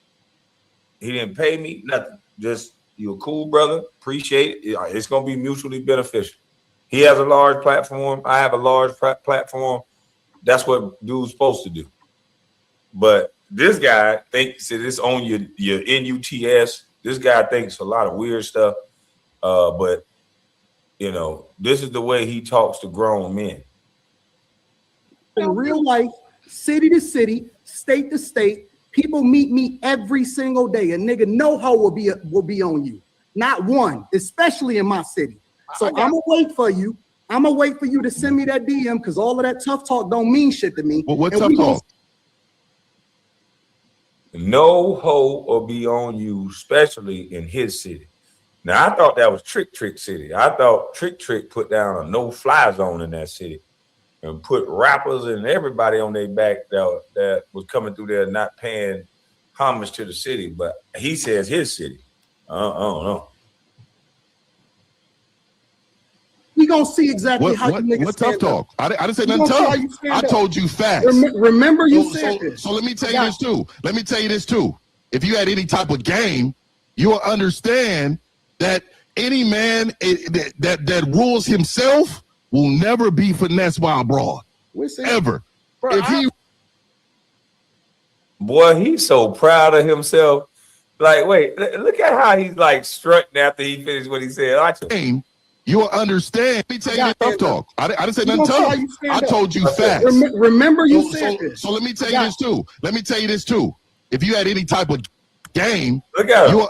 He didn't pay me nothing. Just, you're a cool brother. Appreciate it. It's gonna be mutually beneficial. He has a large platform. I have a large platform. That's what dude's supposed to do. But this guy thinks that it's on your NUTS. This guy thinks a lot of weird stuff. But this is the way he talks to grown men. In real life, city to city, state to state, people meet me every single day. A nigga no hoe will be on you. Not one, especially in my city. So I'm gonna wait for you. I'm gonna wait for you to send me that DM because all of that tough talk don't mean shit to me. Well, what tough talk? No hoe will be on you, especially in his city. Now, I thought that was Trick City. I thought Trick put down a no-fly zone in that city. and put rappers and everybody on their back that was coming through there not paying homage to the city. But he says his city. I don't know. We gonna see exactly how you niggas what tough stand talk? up. I didn't say nothing tough. I told you facts. Remember you said this. So let me tell you this too. Let me tell you this too. If you had any type of game, you'll understand that any man that rules himself will never be finessed by a broad. Ever. Bro, Boy, he's so proud of himself. Like, wait, look at how he's like strutting after he finished what he said. You'll understand. Let me tell you this tough talk. I didn't say nothing tough. I told you facts. Remember you said this. So let me tell you this too. Let me tell you this too. If you had any type of game, look at him. You'll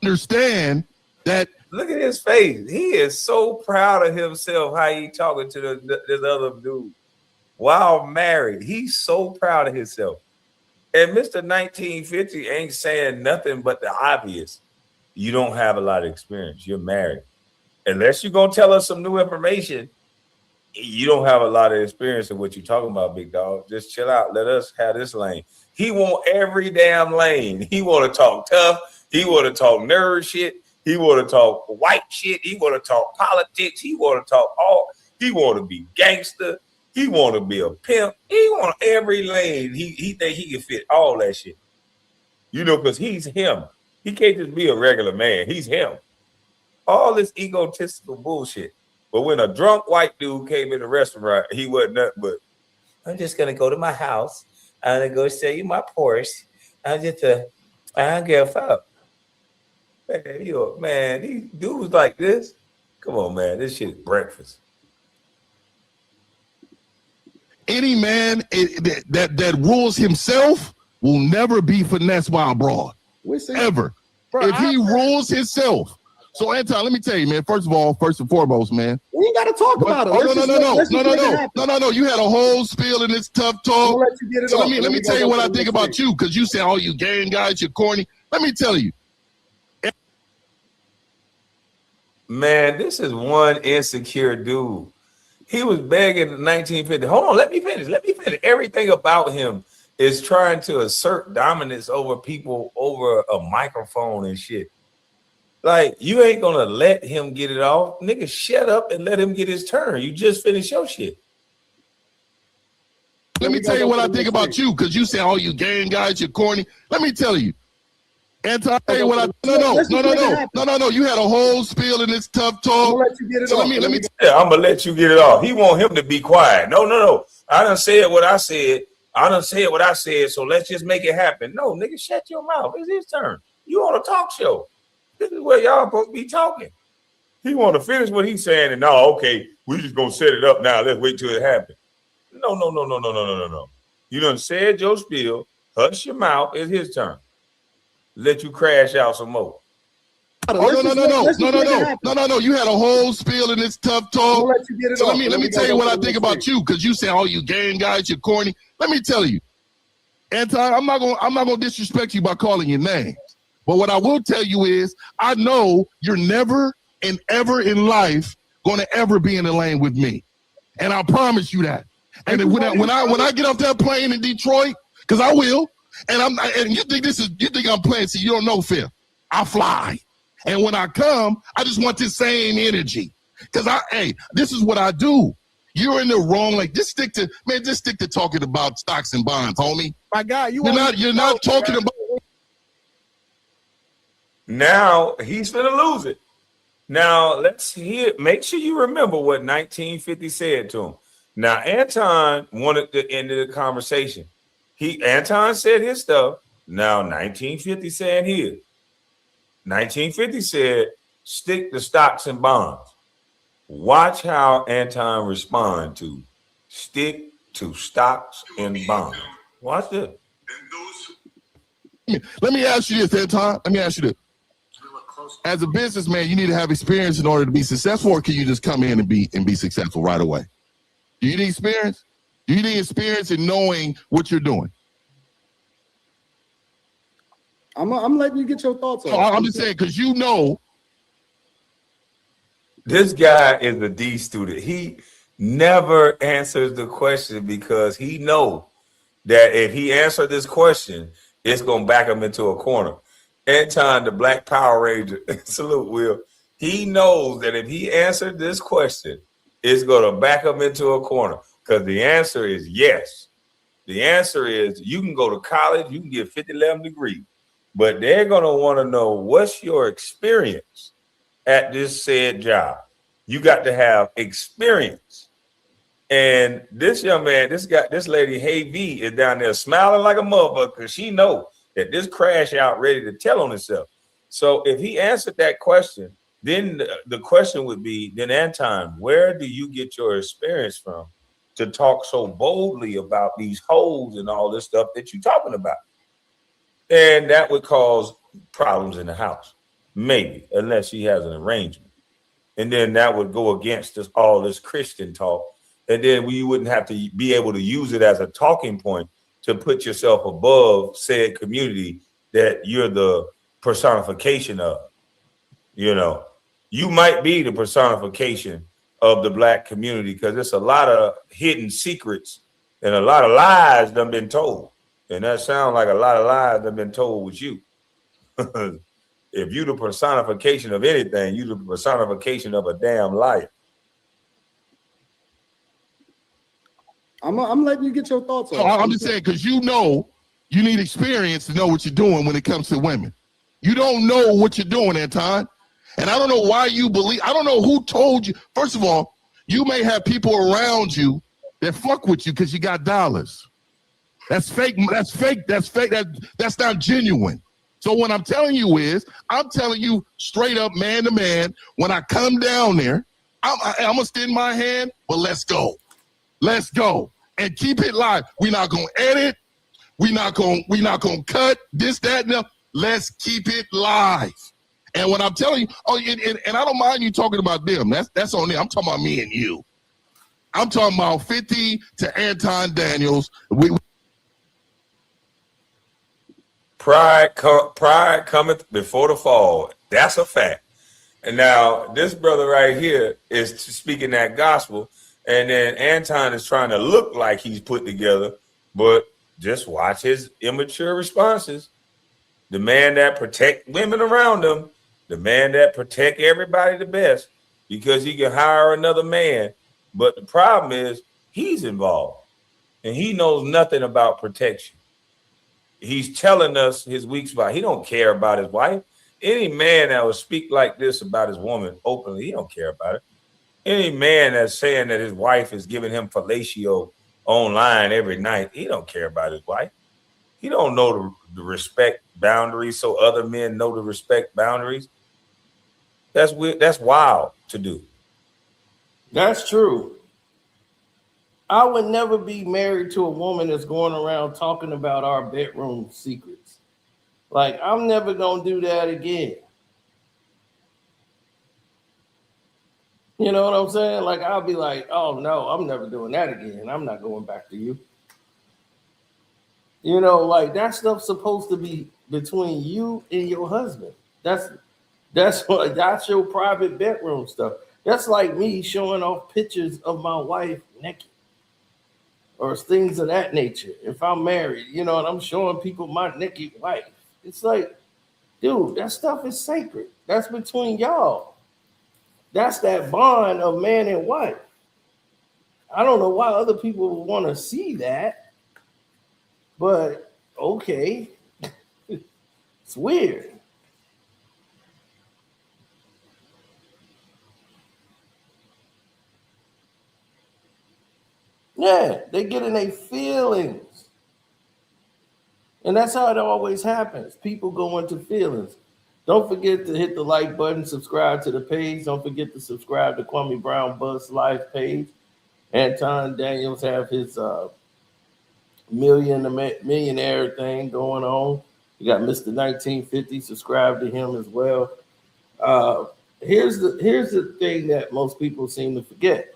understand that. Look at his face. He is so proud of himself. How he talking to this other dude while married. He's so proud of himself. And Mr. 1950 ain't saying nothing but the obvious. You don't have a lot of experience. You're married. Unless you're going to tell us some new information, you don't have a lot of experience in what you're talking about, big dog. Just chill out. Let us have this lane. He want every damn lane. He want to talk tough. He want to talk nerd shit. He want to talk white shit. He want to talk politics. He want to talk all. He want to be gangster. He want to be a pimp. He want every lane. He think he can fit all that shit. You know, because he's him. He can't just be a regular man. He's him. All this egotistical bullshit. But when a drunk white dude came in the restaurant, he wasn't nothing but, I'm just going to go to my house. I'm going to go show you my Porsche. I don't give a fuck. Man, these dudes like this. Come on, man. This shit is breakfast. Any man that rules himself will never be finessed by a broad. Ever. Bro, if he rules himself. So, Anton, let me tell you, man, first and foremost, man. We ain't got to talk about it. No. You had a whole spiel in this tough talk. Let me tell you what I think about you, because you say, oh, you gay guys, you're corny. Let me tell you. Man, this is one insecure dude. He was begging in 1950. Hold on, let me finish. Everything about him is trying to assert dominance over people over a microphone and shit. Like, you ain't gonna let him get it off. Nigga, shut up and let him get his turn. You just finished your shit. Let me tell you what I think about you, because you say, oh, you gay guys, you're corny. Let me tell you. Anton, tell you what I no. You had a whole spiel in this tough talk. Let me yeah, I'm gonna let you get it off. He want him to be quiet. No. I done said what I said. So let's just make it happen. No, nigga, shut your mouth. It's his turn. You on a talk show. This is where y'all supposed to be talking. He want to finish what he's saying, and no, okay, we just gonna set it up now. Let's wait till it happens. No. You done said your spiel. Hush your mouth. It's his turn. Let you crash out some more. No. You had a whole spiel in this tough talk. Let me tell you what I think about you, because you say, oh, you gay guys, you're corny. Let me tell you, Anton, I'm not gonna disrespect you by calling your name. But what I will tell you is, I know you're never and ever in life going to ever be in the lane with me, and I promise you that. And when I get off that plane in Detroit, because I will, and you think I'm playing? See, you don't know, Phil. I fly, and when I come, I just want this same energy. Because this is what I do. You're in the wrong. Like, just stick to talking about stocks and bonds, homie. My God, you're not talking about. Now he's gonna lose it. Now let's hear. Make sure you remember what 1950 said to him. Now Anton wanted to end the conversation. Anton said his stuff. Now 1950 saying his. 1950 said, stick to stocks and bonds. Watch how Anton respond to stick to stocks and bonds. Watch this. Let me ask you this, Anton. Let me ask you this. As a businessman, you need to have experience in order to be successful, or can you just come in and be successful right away? Do you need experience? Do you need experience in knowing what you're doing? I'm letting you get your thoughts on. I'm just saying, because you know. This guy is a D student. never answers the question because he know that if he answered this question, it's gonna back him into a corner. Anton, the Black Power Ranger, salute Will. He knows that if he answered this question, it's gonna back him into a corner because the answer is yes. The answer is you can go to college, you can get 50-11 degrees, but they're gonna want to know what's your experience at this said job. You got to have experience. And this young man, this lady, Hey V, is down there smiling like a motherfucker because she knows that this crash out ready to tell on itself. So if he answered that question, then the question would be, then Anton, where do you get your experience from to talk so boldly about these hoes and all this stuff that you're talking about? And that would cause problems in the house, maybe, unless she has an arrangement. And then that would go against all this Christian talk. And then we wouldn't have to be able to use it as a talking point to put yourself above said community that you're the personification of. You know, you might be the personification of the Black community because there's a lot of hidden secrets and a lot of lies that have been told. And that sounds like a lot of lies that have been told with you. If you the personification of anything, you the personification of a damn liar. I'm letting you get your thoughts on. I'm just saying, because you know you need experience to know what you're doing when it comes to women. You don't know what you're doing, Anton. And I don't know why you believe, I don't know who told you. First of all, you may have people around you that fuck with you because you got dollars. That's fake. That's fake. That's fake. That's not genuine. So what I'm telling you is, I'm telling you straight up, man to man, when I come down there, I'm gonna extend my hand, but let's go. Let's go and keep it live. We're not gonna edit. We're not gonna cut this, that, and that. Let's keep it live. And when I'm telling you, and I don't mind you talking about them. That's on them. I'm talking about me and you. I'm talking about 50 to Anton Daniels. Pride cometh before the fall. That's a fact. And now this brother right here is speaking that gospel. And then Anton is trying to look like he's put together, but just watch his immature responses. The man that protect women around him, the man that protect everybody the best, because he can hire another man. But the problem is he's involved and he knows nothing about protection. He's telling us his weak spot. He don't care about his wife. Any man that would speak like this about his woman openly, he don't care about it. Any man that's saying that his wife is giving him fellatio online every night, he don't care about his wife. He don't know the respect boundaries, so other men know the respect boundaries. That's weird. That's wild to do. That's true. I would never be married to a woman that's going around talking about our bedroom secrets. Like, I'm never gonna do that again. You know what I'm saying? Like, I'll be like, oh no, I'm never doing that again. I'm not going back to you. You know, like that stuff's supposed to be between you and your husband. That's your private bedroom stuff. That's like me showing off pictures of my wife naked or things of that nature. If I'm married, you know, and I'm showing people my naked wife. It's like, dude, that stuff is sacred. That's between y'all. That's that bond of man and wife. I don't know why other people would want to see that, but okay. It's weird. Yeah, they get in their feelings. And that's how it always happens. People go into feelings. Don't forget to hit the like button, subscribe to the page. Don't forget to subscribe to Kwame Brown Buzz Live page. Anton Daniels have his millionaire thing going on. You got Mr. 1950, subscribe to him as well. Here's the thing that most people seem to forget.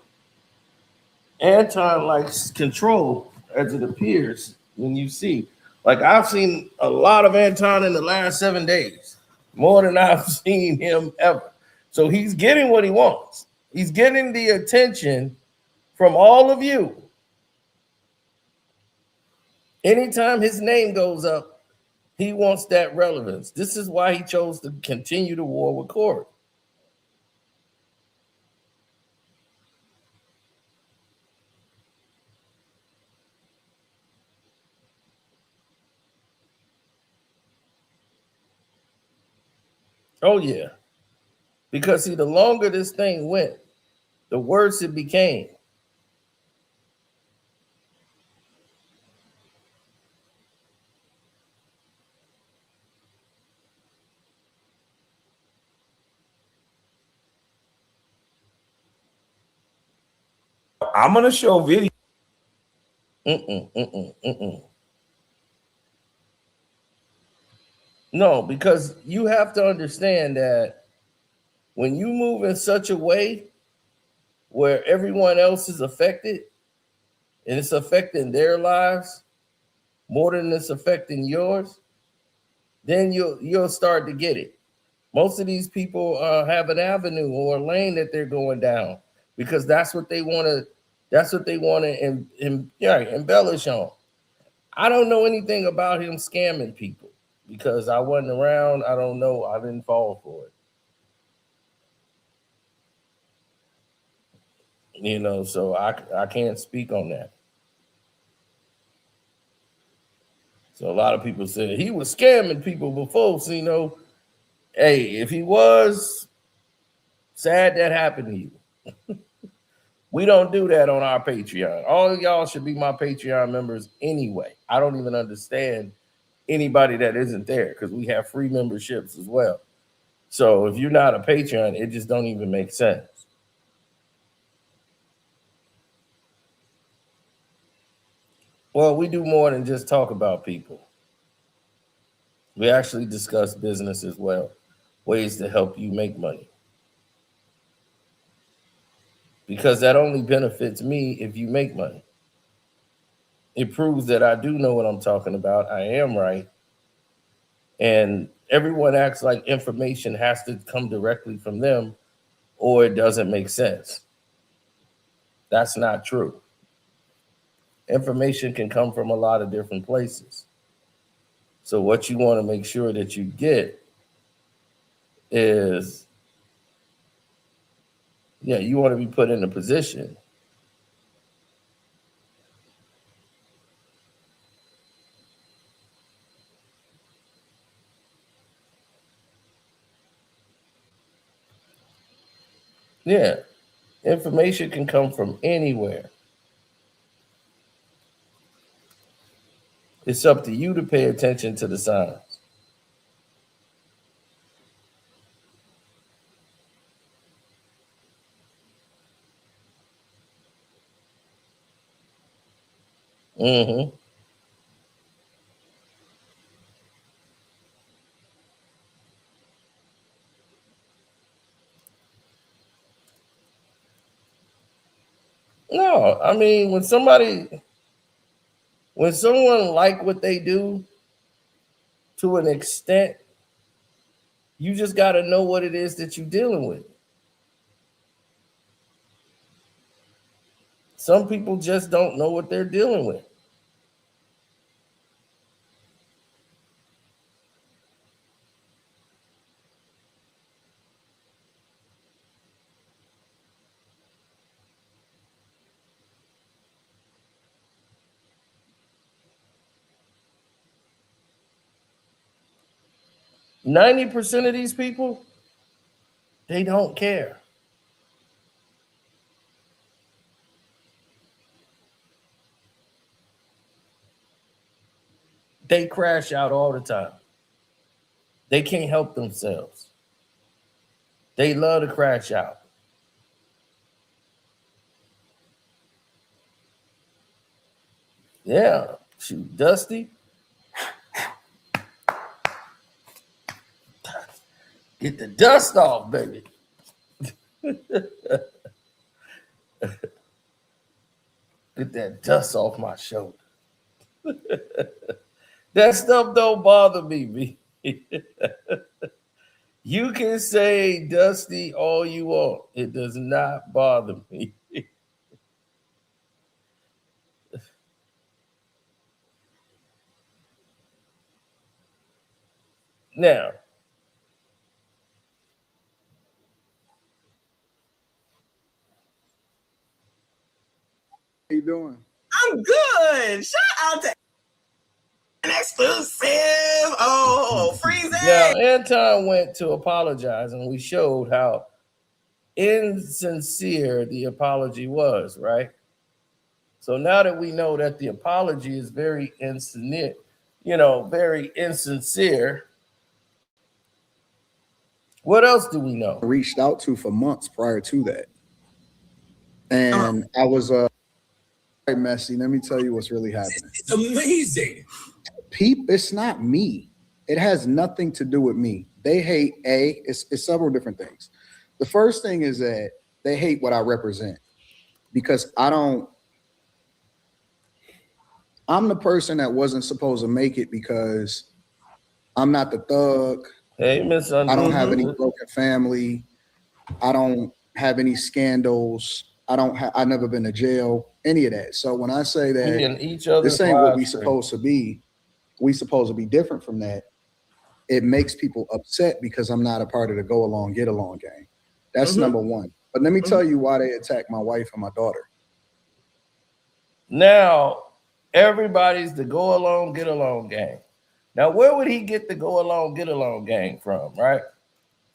Anton likes control, as it appears when you see. Like, I've seen a lot of Anton in the last 7 days, more than I've seen him ever. So he's getting what he wants. He's getting the attention from all of you. Anytime his name goes up, he wants that relevance. This is why he chose to continue the war with Corey. Oh, yeah. Because, see, the longer this thing went, the worse it became. I'm gonna show video. No, because you have to understand that when you move in such a way where everyone else is affected and it's affecting their lives more than it's affecting yours, then you'll start to get it. Most of these people have an avenue or a lane that they're going down because that's what they want to. That's what they want to embellish on. I don't know anything about him scamming people because I wasn't around. I don't know. I didn't fall for it. So I can't speak on that. So a lot of people said he was scamming people before. So, hey, if he was, sad that happened to you. We don't do that on our Patreon. All of y'all should be my Patreon members anyway. I don't even understand anybody that isn't there because we have free memberships as well. So if you're not a Patreon, it just don't even make sense. Well, we do more than just talk about people. We actually discuss business as well, ways to help you make money. Because that only benefits me if you make money. It proves that I do know what I'm talking about. I am right. And everyone acts like information has to come directly from them or it doesn't make sense. That's not true. Information can come from a lot of different places. So what you want to make sure that you get is, you want to be put in a position information can come from anywhere. It's up to you to pay attention to the signs. Mm-hmm. No, I mean, when someone like what they do to an extent, you just got to know what it is that you're dealing with. Some people just don't know what they're dealing with. %90 of these people, they don't care. They crash out all the time. They can't help themselves. They love to crash out. Yeah, shoot, Dusty. Get the dust off, baby. Get that dust off my shoulder. That stuff don't bother me. You can say Dusty all you want. It does not bother me. Now, How you doing? I'm good. Shout out to an exclusive. Oh, freeze now it. Anton went to apologize, and we showed how insincere the apology was, right? So now that we know that the apology is very insincere, very insincere, what else do we know? Reached out to for months prior to that. And I was very messy. Let me tell you what's really happening. It's amazing. It's not me. It has nothing to do with me. They hate it's several different things. The first thing is that they hate what I represent because I'm the person that wasn't supposed to make it because I'm not the thug. Hey, Miss I don't have any broken family. I don't have any scandals. I've never been to jail, any of that. So when I say that this ain't what we supposed to be, we supposed to be different from that. It makes people upset because I'm not a part of the go along, get along gang. That's number one. But let me tell you why they attacked my wife and my daughter. Now, everybody's the go along, get along gang. Now, where would he get the go along, get along gang from, right?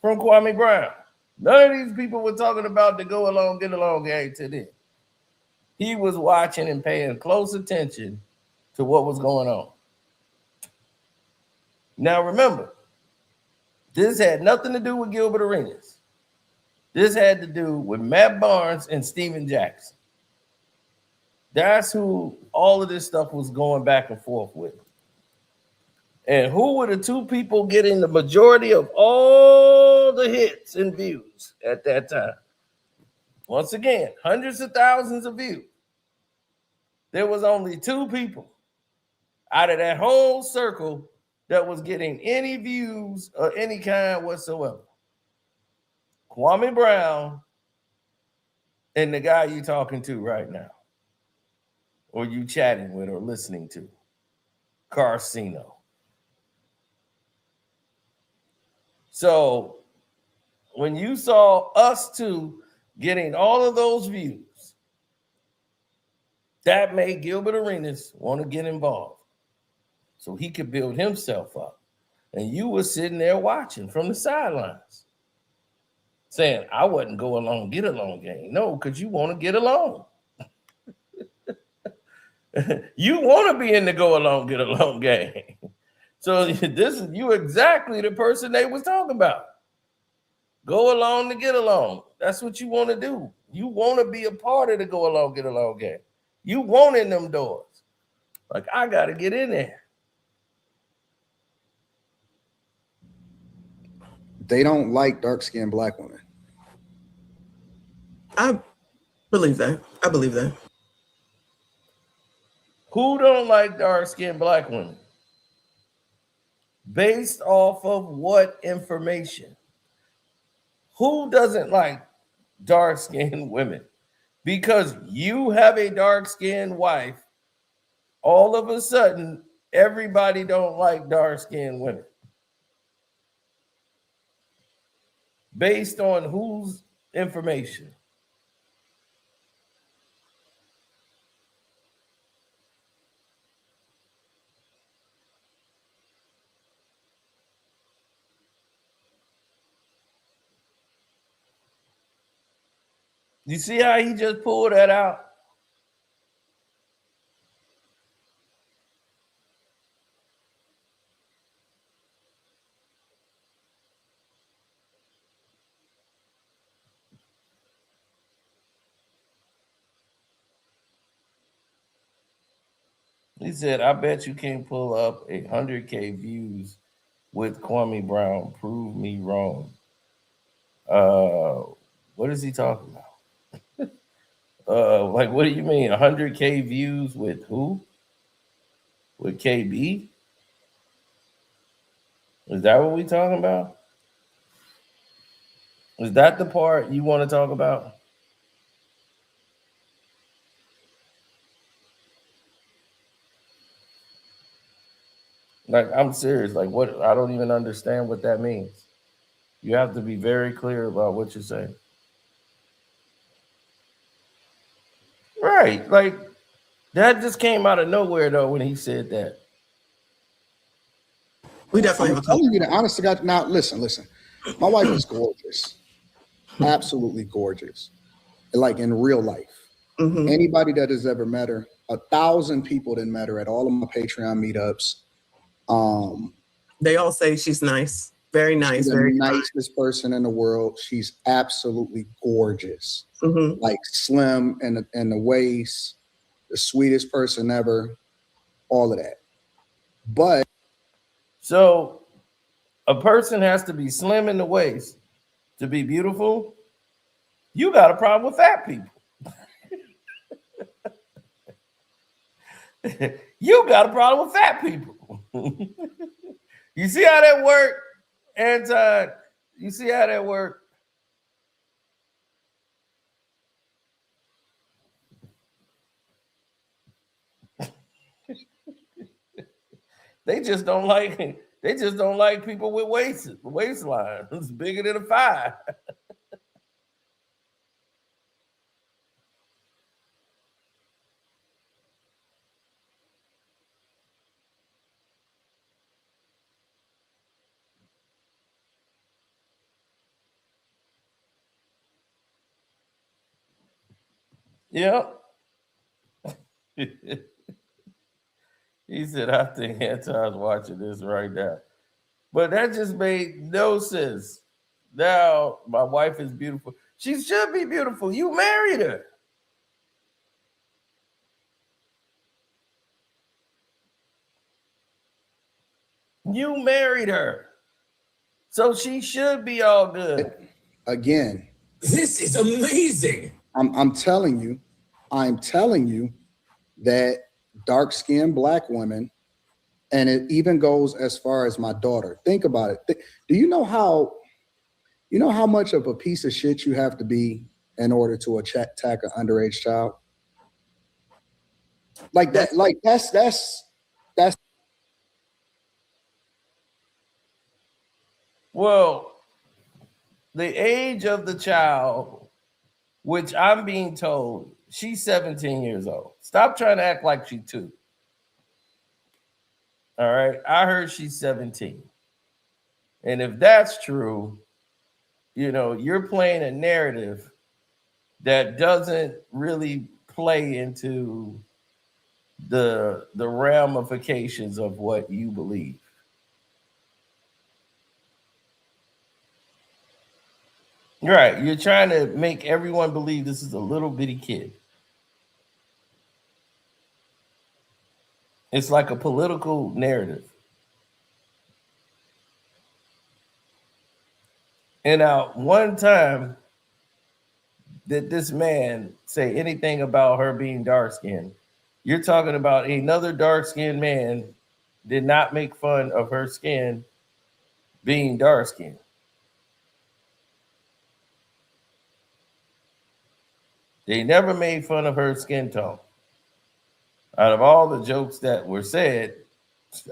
From Kwame Brown. None of these people were talking about the go along, get along gang today. He was watching and paying close attention to what was going on. Now, remember, this had nothing to do with Gilbert Arenas. This had to do with Matt Barnes and Steven Jackson. That's who all of this stuff was going back and forth with. And who were the two people getting the majority of all the hits and views at that time? Once again, hundreds of thousands of views. There was only two people out of that whole circle that was getting any views of any kind whatsoever. Kwame Brown and the guy you talking to right now, or you chatting with or listening to, Carcino. So when you saw us two getting all of those views, that made Gilbert Arenas want to get involved so he could build himself up. And you were sitting there watching from the sidelines saying, I wasn't go along, get along gang. No, because you want to get along. You want to be in the go along, get along gang. So this is you exactly the person they was talking about. Go along to get along. That's what you want to do. You want to be a part of the go along, get along gang. You want in them doors. Like, I got to get in there. They don't like dark-skinned black women. I believe that. I believe that. Who don't like dark-skinned black women? Based off of what information? Who doesn't like dark-skinned women? Because you have a dark-skinned wife, all of a sudden, everybody don't like dark-skinned women. Based on whose information? You see how he just pulled that out? He said, I bet you can't pull up 100K views with Kwame Brown. Prove me wrong. What is he talking about? Like, what do you mean? 100K views with who? With KB? Is that what we talking about? Is that the part you want to talk about? Like, I'm serious. Like, what? I don't even understand what that means. You have to be very clear about what you're saying. Right. Like, that just came out of nowhere, though, when he said that. We definitely have I'm a couple. telling you the honest to God. Now, listen. My wife is gorgeous. Absolutely gorgeous. Like in real life. Mm-hmm. Anybody that has ever met her, 1,000 people didn't met her at all of my Patreon meetups. They all say she's nice. Very nice. She's Very the nicest person in the world. She's absolutely gorgeous. Mm-hmm. Like slim and the waist, the sweetest person ever, all of that. But So, a person has to be slim in the waist to be beautiful. You got a problem with fat people. You got a problem with fat people. You see how that worked, Anton? You see how that worked? They just don't like people with waistlines bigger than a 5. Yep. He said, I think Anton's watching this right now. But that just made no sense. Now, my wife is beautiful. She should be beautiful. You married her. You married her. So she should be all good. again, This is amazing. I'm telling you that dark-skinned black women, and it even goes as far as my daughter. Think about it. Do you know how much of a piece of shit you have to be in order to attack an underage child? Like that, that's Well, the age of the child, which I'm being told, she's 17 years old. Stop trying to act like she's 2. All right. I heard she's 17. And if that's true, you're playing a narrative that doesn't really play into the ramifications of what you believe. Right. You're trying to make everyone believe this is a little bitty kid. It's like a political narrative. And now, one time that this man say anything about her being dark-skinned, you're talking about another dark-skinned man did not make fun of her skin being dark-skinned. They never made fun of her skin tone. Out of all the jokes that were said,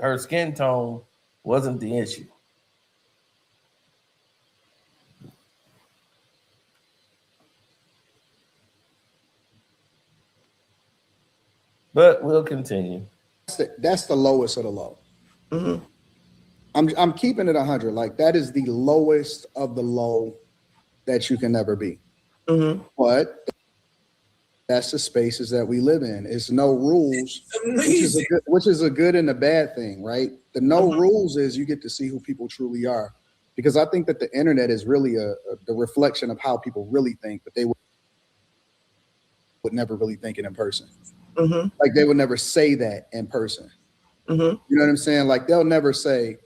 her skin tone wasn't the issue. But we'll continue. That's the lowest of the low. Mm-hmm. I'm keeping it 100. Like that is the lowest of the low that you can ever be. Mm-hmm. But that's the spaces that we live in. It's no rules, which is a good and a bad thing, right? The no rules is you get to see who people truly are, because I think that the internet is really the reflection of how people really think, but they would never really think it in person. Mm-hmm. Like they would never say that in person. Mm-hmm. You know what I'm saying? Like they'll never say,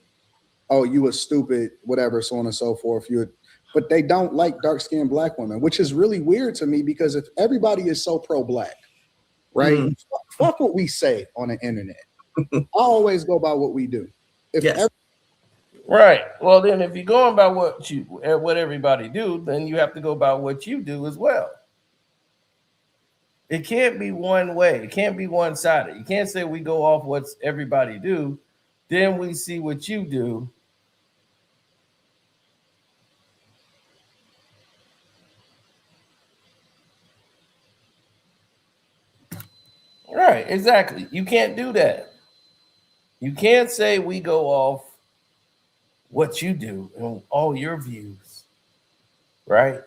"Oh, you were stupid," whatever, so on and so forth. But they don't like dark-skinned black women, which is really weird to me, because if everybody is so pro-black, right? Fuck what we say on the internet. I always go by what we do. Right. Well, then if you're going by what everybody do, then you have to go by what you do as well. It can't be one way. It can't be one-sided. You can't say we go off what everybody do Then we see what you do. Right, exactly. You can't do that. You can't say we go off what you do and all your views, right?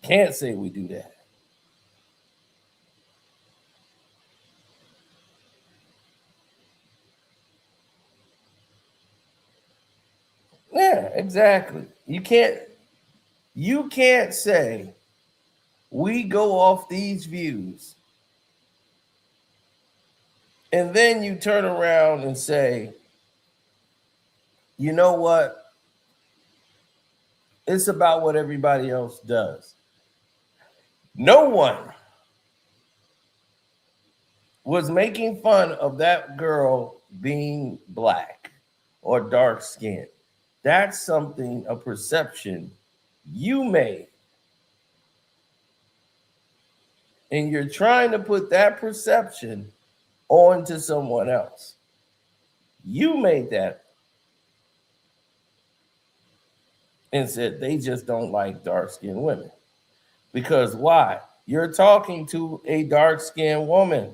Can't say we do that. Yeah, exactly. You can't say we go off these views and then you turn around and say, you know what? It's about what everybody else does. No one was making fun of that girl being black or dark skinned. That's something, a perception you made. And you're trying to put that perception onto someone else. You made that and said they just don't like dark-skinned women. Because why? You're talking to a dark-skinned woman.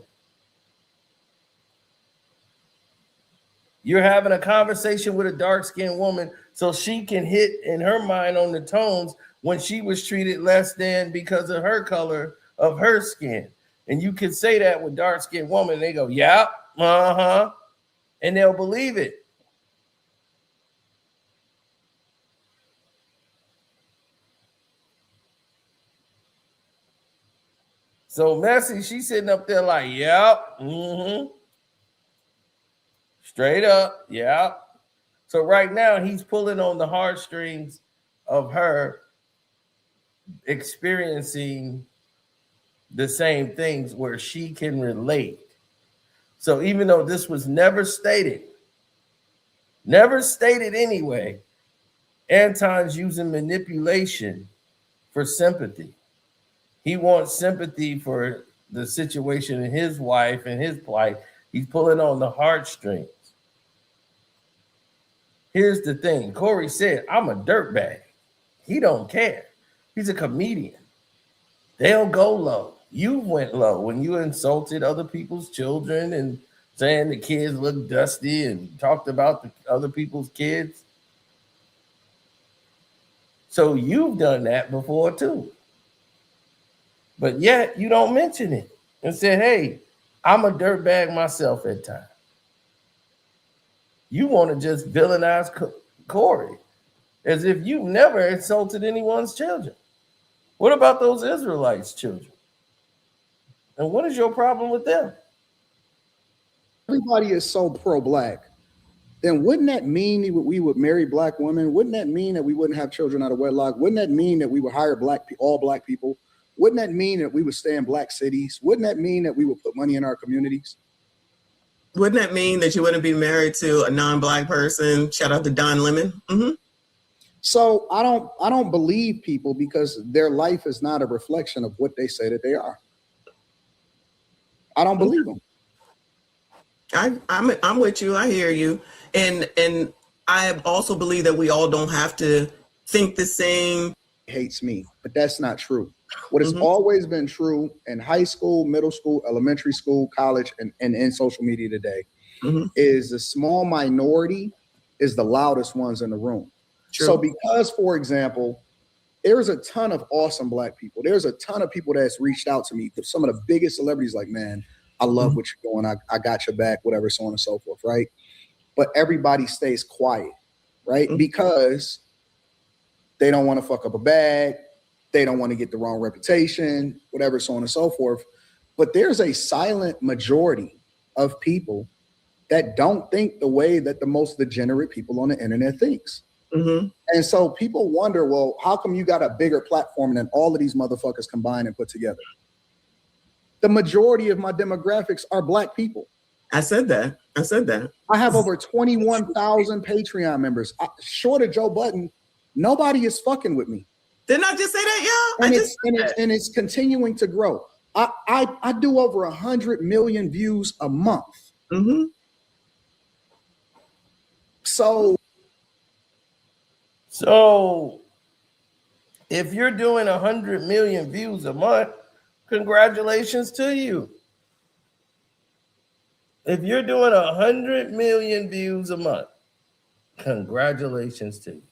You're having a conversation with a dark-skinned woman so she can hit in her mind on the tones when she was treated less than because of her color of her skin. And you can say that with dark-skinned woman, and they go, yeah, uh-huh, and they'll believe it. So Messy, she's sitting up there like, yep, straight up, yep. So right now he's pulling on the heartstrings of her experiencing the same things where she can relate. So even though this was never stated anyway, Anton's using manipulation for sympathy. He wants sympathy for the situation in his wife and his plight. He's pulling on the heartstrings. Here's the thing. Corey said, I'm a dirtbag. He don't care. He's a comedian. They'll go low. You went low when you insulted other people's children and saying the kids look dusty and talked about the other people's kids. So you've done that before too. But yet you don't mention it and say, hey, I'm a dirtbag myself at times. You want to just villainize Corey as if you've never insulted anyone's children. What about those Israelites' children? And what is your problem with them? Everybody is so pro-black. Then wouldn't that mean we would marry black women? Wouldn't that mean that we wouldn't have children out of wedlock? Wouldn't that mean that we would hire all black people? Wouldn't that mean that we would stay in black cities? Wouldn't that mean that we would put money in our communities? Wouldn't that mean that you wouldn't be married to a non-black person? Shout out to Don Lemon. So I don't believe people because their life is not a reflection of what they say that they are. I don't believe them. I'm with you. I hear you. And I also believe that we all don't have to think the same. Hates me, but that's not true. What has always been true in high school, middle school, elementary school, college, and in social media today is the small minority is the loudest ones in the room. True. So because, for example, there's a ton of awesome black people. There's a ton of people that's reached out to me. Some of the biggest celebrities like, man, I love what you're doing. I got your back, whatever, so on and so forth, right? But everybody stays quiet, right? Because they don't want to fuck up a bag. They don't want to get the wrong reputation, whatever, so on and so forth. But there's a silent majority of people that don't think the way that the most degenerate people on the internet thinks. And so people wonder, well, how come you got a bigger platform than all of these motherfuckers combined and put together? The majority of my demographics are black people. I said that. I have over 21,000 Patreon members. Short of Joe Budden, nobody is fucking with me. Didn't I just say that, y'all? And it's continuing to grow. I do over 100 million views a month. So if you're doing 100 million views a month, congratulations to you. If you're doing 100 million views a month, congratulations to you.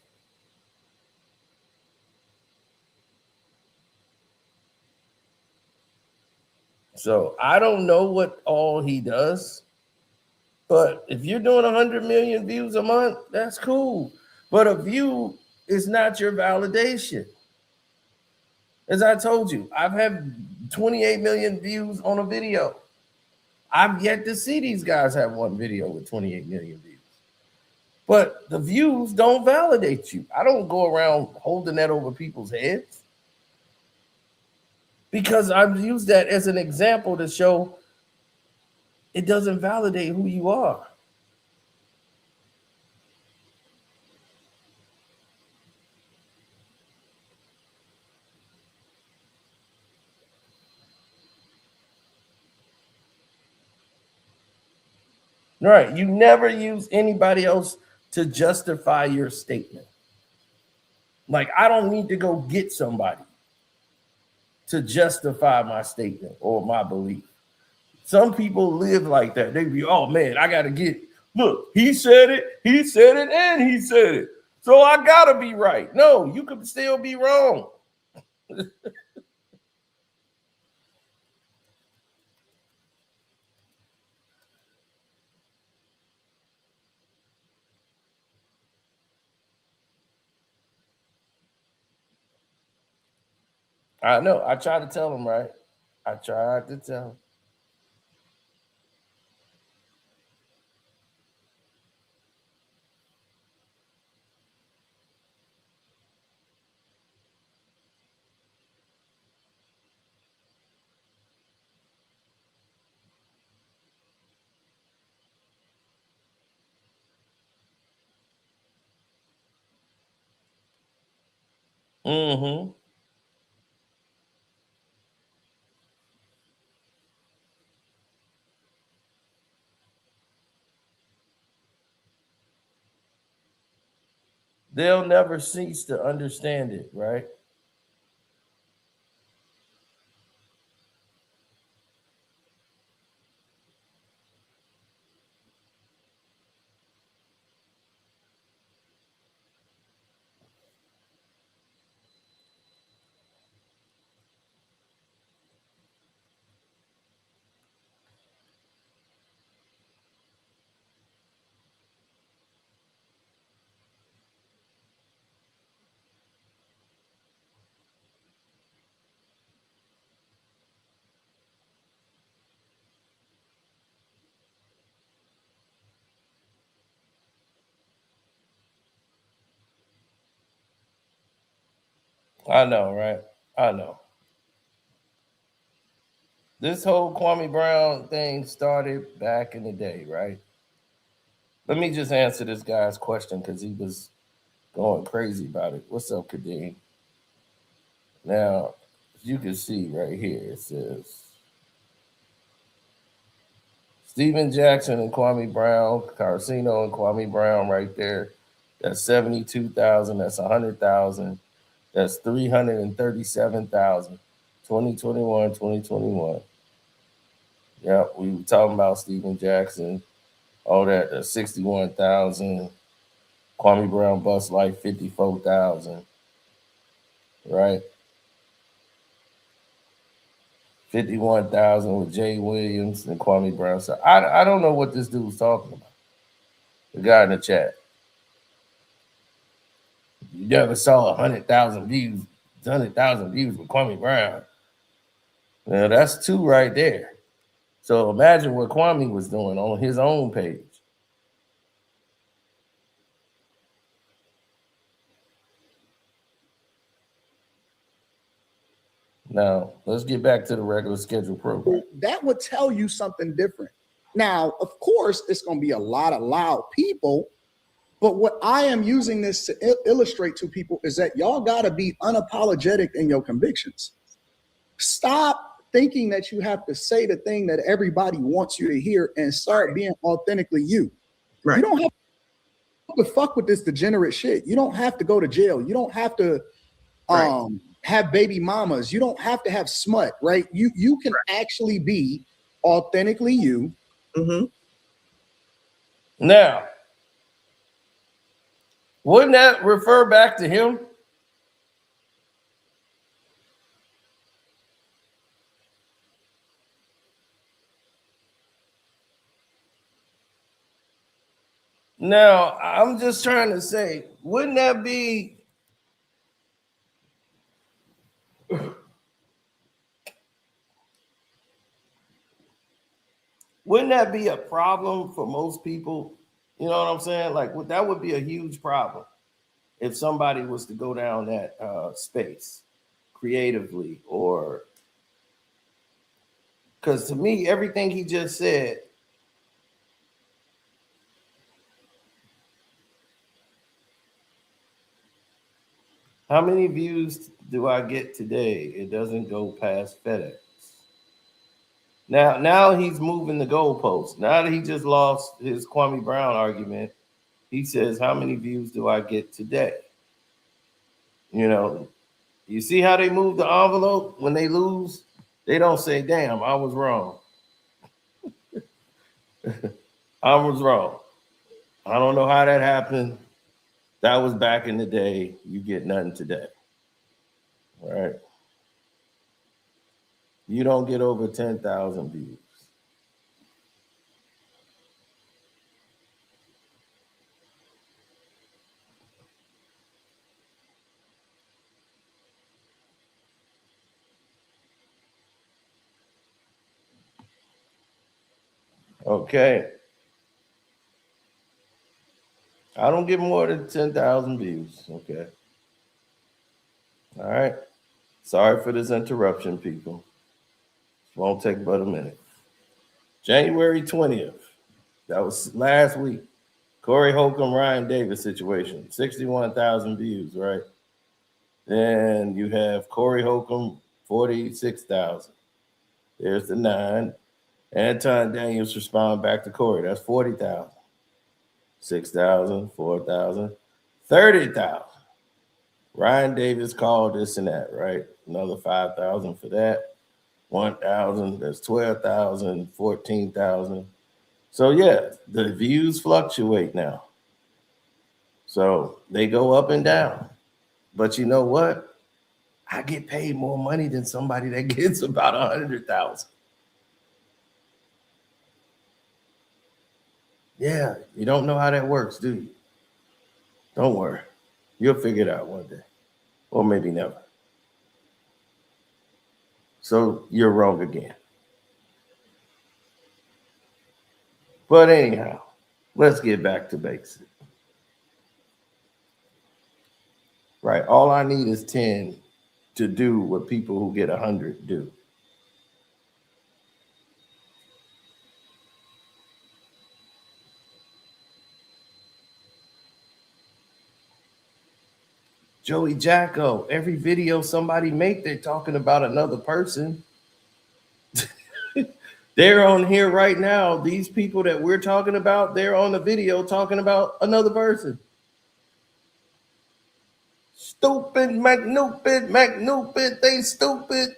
So I don't know what all he does, but if you're doing 100 million views a month, that's cool. But a view is not your validation. As I told you, I've had 28 million views on a video. I've yet to see these guys have one video with 28 million views. But the views don't validate you. I don't go around holding that over people's heads, because I've used that as an example to show it doesn't validate who you are. Right. You never use anybody else to justify your statement. Like, I don't need to go get somebody to justify my statement or my belief. Some people live like that. They be, oh man, I got to get, look, he said it, and he said it. So I got to be right. No, you could still be wrong. I know. I tried to tell him, right? I tried to tell him. Mm-hmm. They'll never cease to understand it, right? I know, right? I know. This whole Kwame Brown thing started back in the day, right? Let me just answer this guy's question because he was going crazy about it. What's up, Kadeem? Now, you can see right here, it says Stephen Jackson and Kwame Brown, Carcino and Kwame Brown right there. That's 72,000. That's 100,000. That's 337,000. 2021, 2021. Yeah, we were talking about Stephen Jackson. All that, 61,000. Kwame Brown Bust Life, 54,000. Right? 51,000 with Jay Williams and Kwame Brown. So I don't know what this dude's talking about. The guy in the chat. You never saw 100,000 views, 100,000 views with Kwame Brown. Now that's two right there. So imagine what Kwame was doing on his own page. Now, let's get back to the regular scheduled program. that would tell you something different. Now, of course, it's going to be a lot of loud people, but what I am using this to illustrate to people is that y'all got to be unapologetic in your convictions. Stop thinking that you have to say the thing that everybody wants you to hear and start being authentically you. Right. You don't have have to fuck with this degenerate shit. You don't have to go to jail. You don't have to have baby mamas. You don't have to have smut, right? You can actually be authentically you. Mm-hmm. Now, wouldn't that refer back to him? Now, I'm just trying to say, wouldn't that be a problem for most people? You know what I'm saying? Like, that would be a huge problem if somebody was to go down that space creatively, or because to me, everything he just said, how many views do I get today? It doesn't go past FedEx. Now he's moving the goalposts. Now that he just lost his Kwame Brown argument, he says, how many views do I get today? You know, you see how they move the envelope when they lose? They don't say, damn, I was wrong. I was wrong. I don't know how that happened. That was back in the day. You get nothing today. All right. You don't get over 10,000 views. Okay. I don't get more than 10,000 views. Okay. All right. Sorry for this interruption, people. Won't take but a minute. January 20th. That was last week. Corey Holcomb, Ryan Davis situation. 61,000 views, right? Then you have Corey Holcomb, 46,000. There's the 9. Anton Daniels respond back to Corey. That's 40,000. 6,000, 4,000, 30,000. Ryan Davis called this and that, right? Another 5,000 for that. 1,000, that's 12,000, 14,000. So yeah, the views fluctuate now. So they go up and down. But you know what? I get paid more money than somebody that gets about 100,000. Yeah, you don't know how that works, do you? Don't worry. You'll figure it out one day. Or maybe never. So you're wrong again. But anyhow, let's get back to basics. Right. All I need is 10 to do what people who get 100 do. Joey Jacko, every video somebody make, they're talking about another person. They're on here right now. These people that we're talking about, they're on the video talking about another person. Stupid, McNupid, they stupid.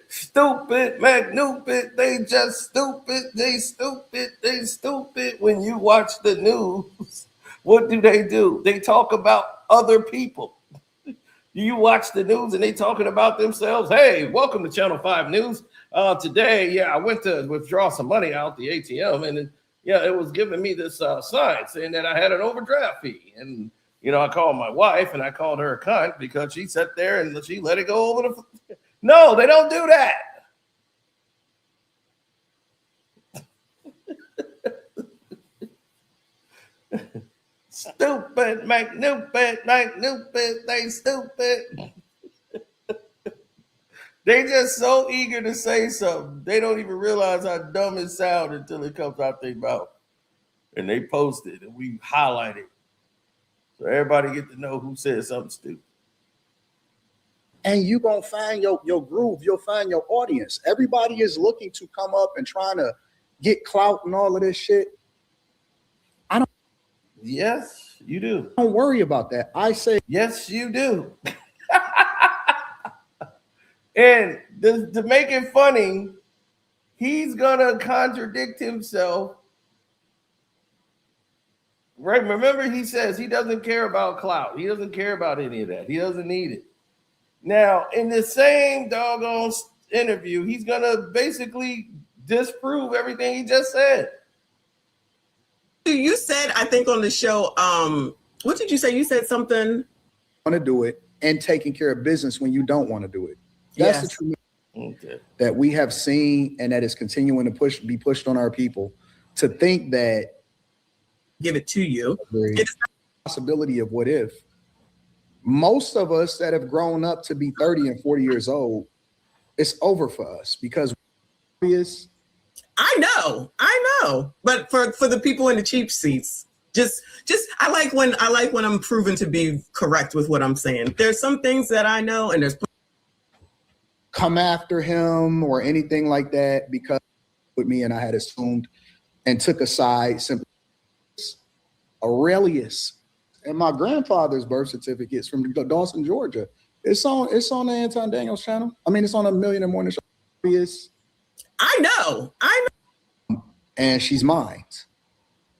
Stupid, McNupid, they just stupid, they stupid. When you watch the news, what do? They talk about other people. You watch the news and they talking about themselves. Hey, welcome to Channel 5 News. Today, I went to withdraw some money out the ATM, and it was giving me this sign saying that I had an overdraft fee. And, I called my wife and I called her a cunt because she sat there and she let it go over the... No, they don't do that. Stupid, McNupid, they stupid. They just so eager to say something. They don't even realize how dumb it sounds until it comes out their mouth. And they post it and we highlight it. So everybody get to know who said something stupid. And you're going to find your groove. You'll find your audience. Everybody is looking to come up and trying to get clout and all of this shit. Yes, you do. Don't worry about that. I say, yes, you do. And to make it funny, he's gonna contradict himself. Right? Remember, he says he doesn't care about clout. He doesn't care about any of that. He doesn't need it. Now, in the same doggone interview, he's gonna basically disprove everything he just said. You said, I think on the show, what did you say? You said something. Want to do it and taking care of business when you don't want to do it. That's the truth that we have seen, and that is continuing to be pushed on our people to think that give it to you. It's a possibility of what if. Most of us that have grown up to be 30 and 40 years old, it's over for us because I know. But for the people in the cheap seats, just I like when I'm proven to be correct with what I'm saying. There's some things that I know, and there's come after him or anything like that because with me, and I had assumed and took a side simply. Aurelius and my grandfather's birth certificates from Dawson, Georgia. It's on the Anton Daniels channel. I mean, it's on a Millionaire Morning Show. I know. And she's mine.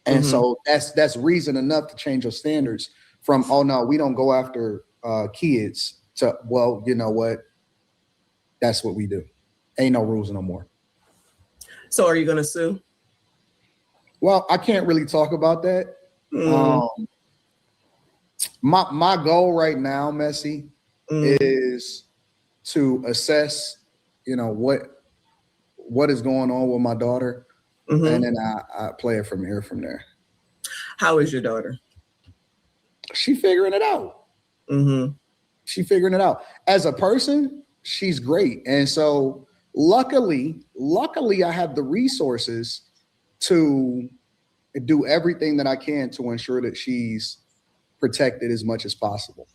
And so that's reason enough to change your standards from, oh no, we don't go after kids to, well, you know what? That's what we do. Ain't no rules no more. So are you going to sue? Well, I can't really talk about that. My goal right now, Messi, is to assess, what is going on with my daughter, and then I play it from there. How is your daughter? She figuring it out. She figuring it out. As a person, she's great, and so luckily, I have the resources to do everything that I can to ensure that she's protected as much as possible.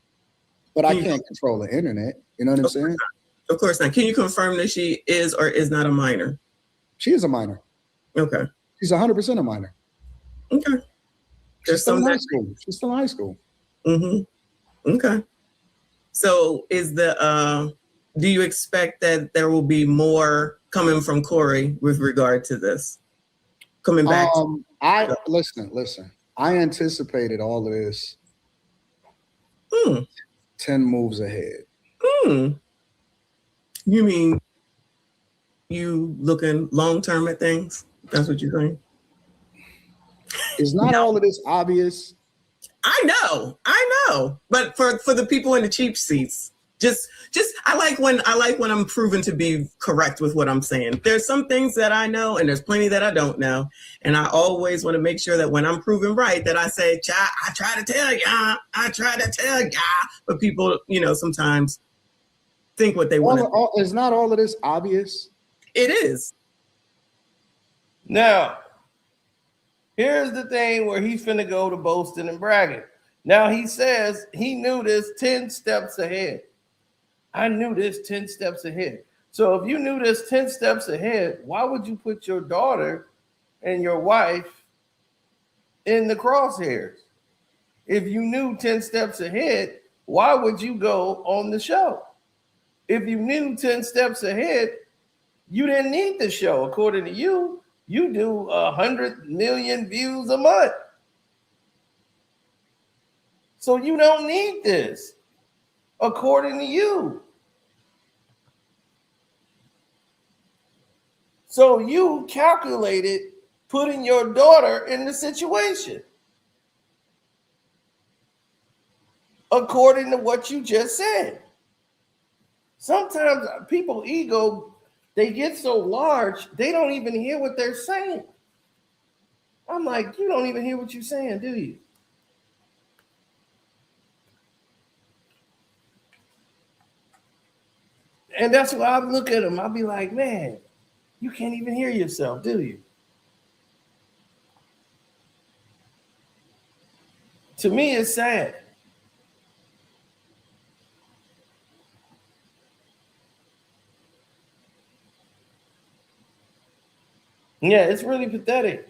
But I can't control the internet. You know what I'm saying? Of course not. Can you confirm that she is or is not a minor? She is a minor. Okay. She's 100% a minor. Okay. She's still in high school. She's still in high school. Okay. So do you expect that there will be more coming from Corey with regard to this? Coming back. Listen. I anticipated all of this 10 moves ahead. You mean you looking long-term at things? That's what you're saying? Is not all of this obvious? I know. But for the people in the cheap seats, just I like when I'm proven to be correct with what I'm saying. There's some things that I know, and there's plenty that I don't know. And I always want to make sure that when I'm proven right, that I say, I try to tell y'all. But people, sometimes think what they want. Is not all of this obvious? It is. Now, here's the thing where he's finna go to boasting and bragging. Now he says he knew this 10 steps ahead. I knew this 10 steps ahead. So if you knew this 10 steps ahead, why would you put your daughter and your wife in the crosshairs? If you knew 10 steps ahead, why would you go on the show? If you knew 10 steps ahead, you didn't need the show. According to you, you do 100 million views a month. So you don't need this, according to you. So you calculated putting your daughter in the situation, according to what you just said. Sometimes people's ego, they get so large, they don't even hear what they're saying. I'm like, you don't even hear what you're saying, do you? And that's why I look at them. I'll be like, man, you can't even hear yourself, do you? To me, it's sad. Yeah, it's really pathetic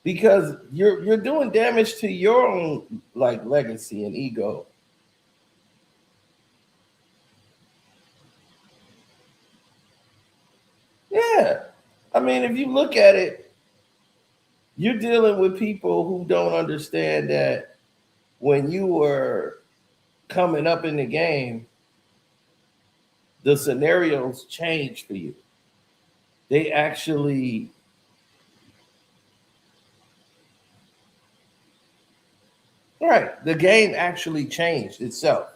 because you're doing damage to your own like legacy and ego. Yeah. I mean, if you look at it, you're dealing with people who don't understand that when you were coming up in the game, the scenarios changed for you. They actually right, the game actually changed itself.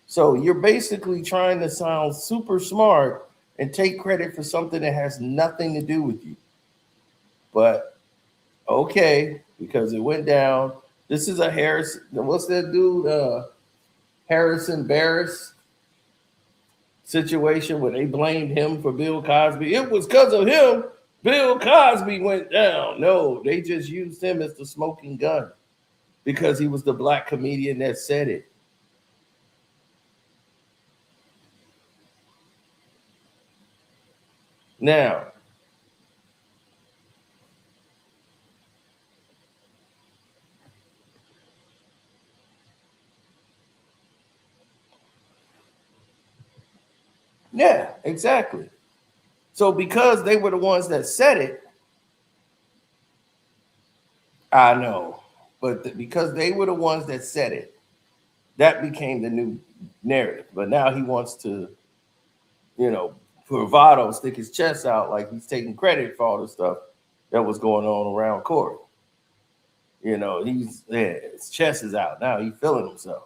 So you're basically trying to sound super smart and take credit for something that has nothing to do with you. But okay, because it went down. This is a Harris. What's that dude? Harrison Barris situation where they blamed him for Bill Cosby. It was because of him Bill Cosby went down. No, they just used him as the smoking gun because he was the black comedian that said it. Now, yeah, exactly. So because they were the ones that said it, I know, but because they were the ones that said it, that became the new narrative. But now he wants to, bravado, stick his chest out like he's taking credit for all the stuff that was going on around court. His chest is out now. He's feeling himself.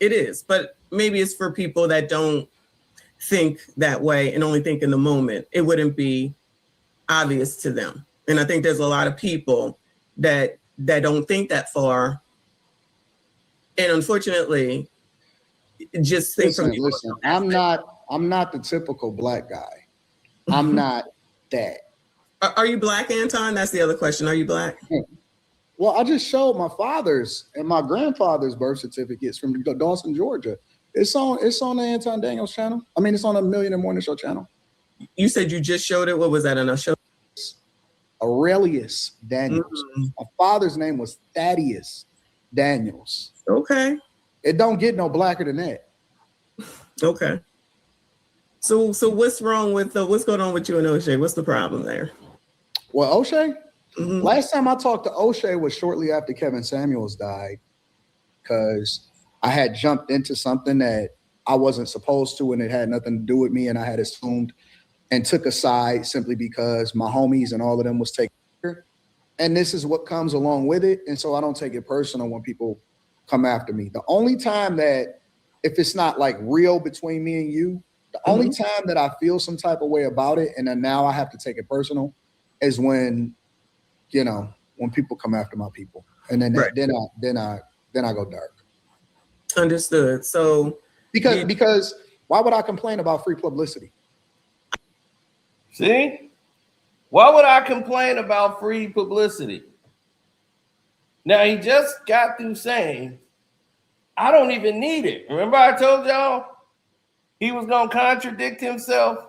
It is, but maybe it's for people that don't think that way and only think in the moment. It wouldn't be obvious to them. And I think there's a lot of people that don't think that far. And unfortunately, just think listen, I'm not the typical black guy. I'm not that. Are you black, Anton? That's the other question. Are you black? Well, I just showed my father's and my grandfather's birth certificates from Dawson, Georgia. It's on the Anton Daniels channel. I mean, it's on a Millionaire Morning Show channel. You said you just showed it. What was that on a show? Aurelius Daniels. My father's name was Thaddeus Daniels. Okay. It don't get no blacker than that. Okay. So what's wrong with what's going on with you and O'Shea? What's the problem there? Well, O'Shea, last time I talked to O'Shea was shortly after Kevin Samuels died, because I had jumped into something that I wasn't supposed to, and it had nothing to do with me, and I had assumed and took a side simply because my homies and all of them was taking care. And this is what comes along with it. And so I don't take it personal when people come after me. The only time that, if it's not like real between me and you, the only time that I feel some type of way about it, and then now I have to take it personal, is when, when people come after my people. And then then I go dark. Understood. So because why would I complain about free publicity? See? Why would I complain about free publicity? Now, he just got through saying, I don't even need it. Remember I told y'all he was going to contradict himself?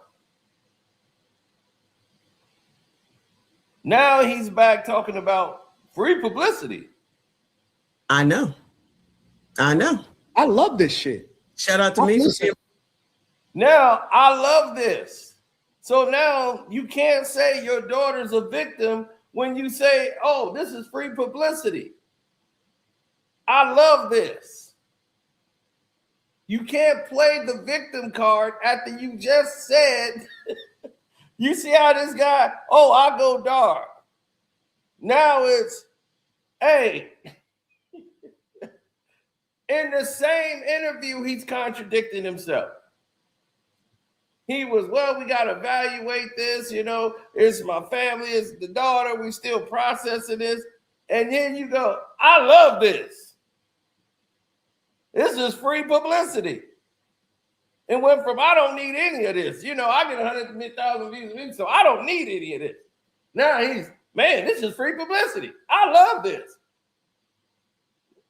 Now he's back talking about free publicity. I know. I love this shit. Shout out to me. Now, I love this. So now you can't say your daughter's a victim when you say, oh, this is free publicity. I love this. You can't play the victim card after you just said, you see how this guy, oh, I go dark. Now it's, hey, in the same interview, he's contradicting himself. He was, well, we got to evaluate this, it's my family, it's the daughter, we still processing this. And then you go, I love this. This is free publicity. It went from, I don't need any of this. I get 100,000 views a week, so I don't need any of this. Now he's, man, this is free publicity. I love this.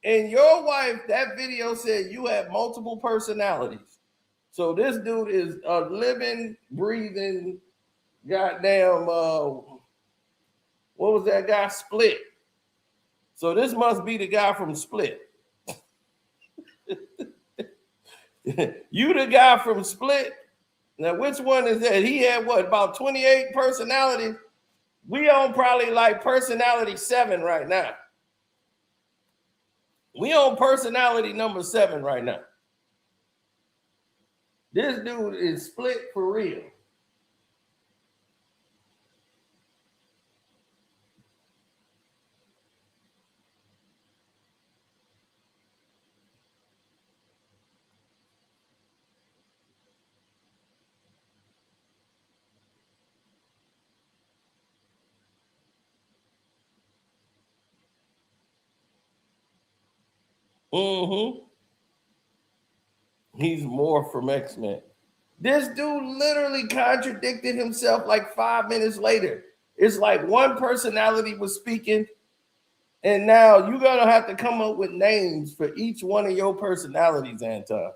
And your wife, that video said you have multiple personalities. So this dude is a living, breathing goddamn, what was that guy? Split. So this must be the guy from Split. You the guy from Split? Now, which one is that? He had what, about 28 personalities? We on probably like personality 7 right now. We on personality number 7 right now. This dude is split for real. Mm-hmm. He's more from X-Men. This dude literally contradicted himself like 5 minutes later. It's like one personality was speaking, and now you're gonna have to come up with names for each one of your personalities, Anton.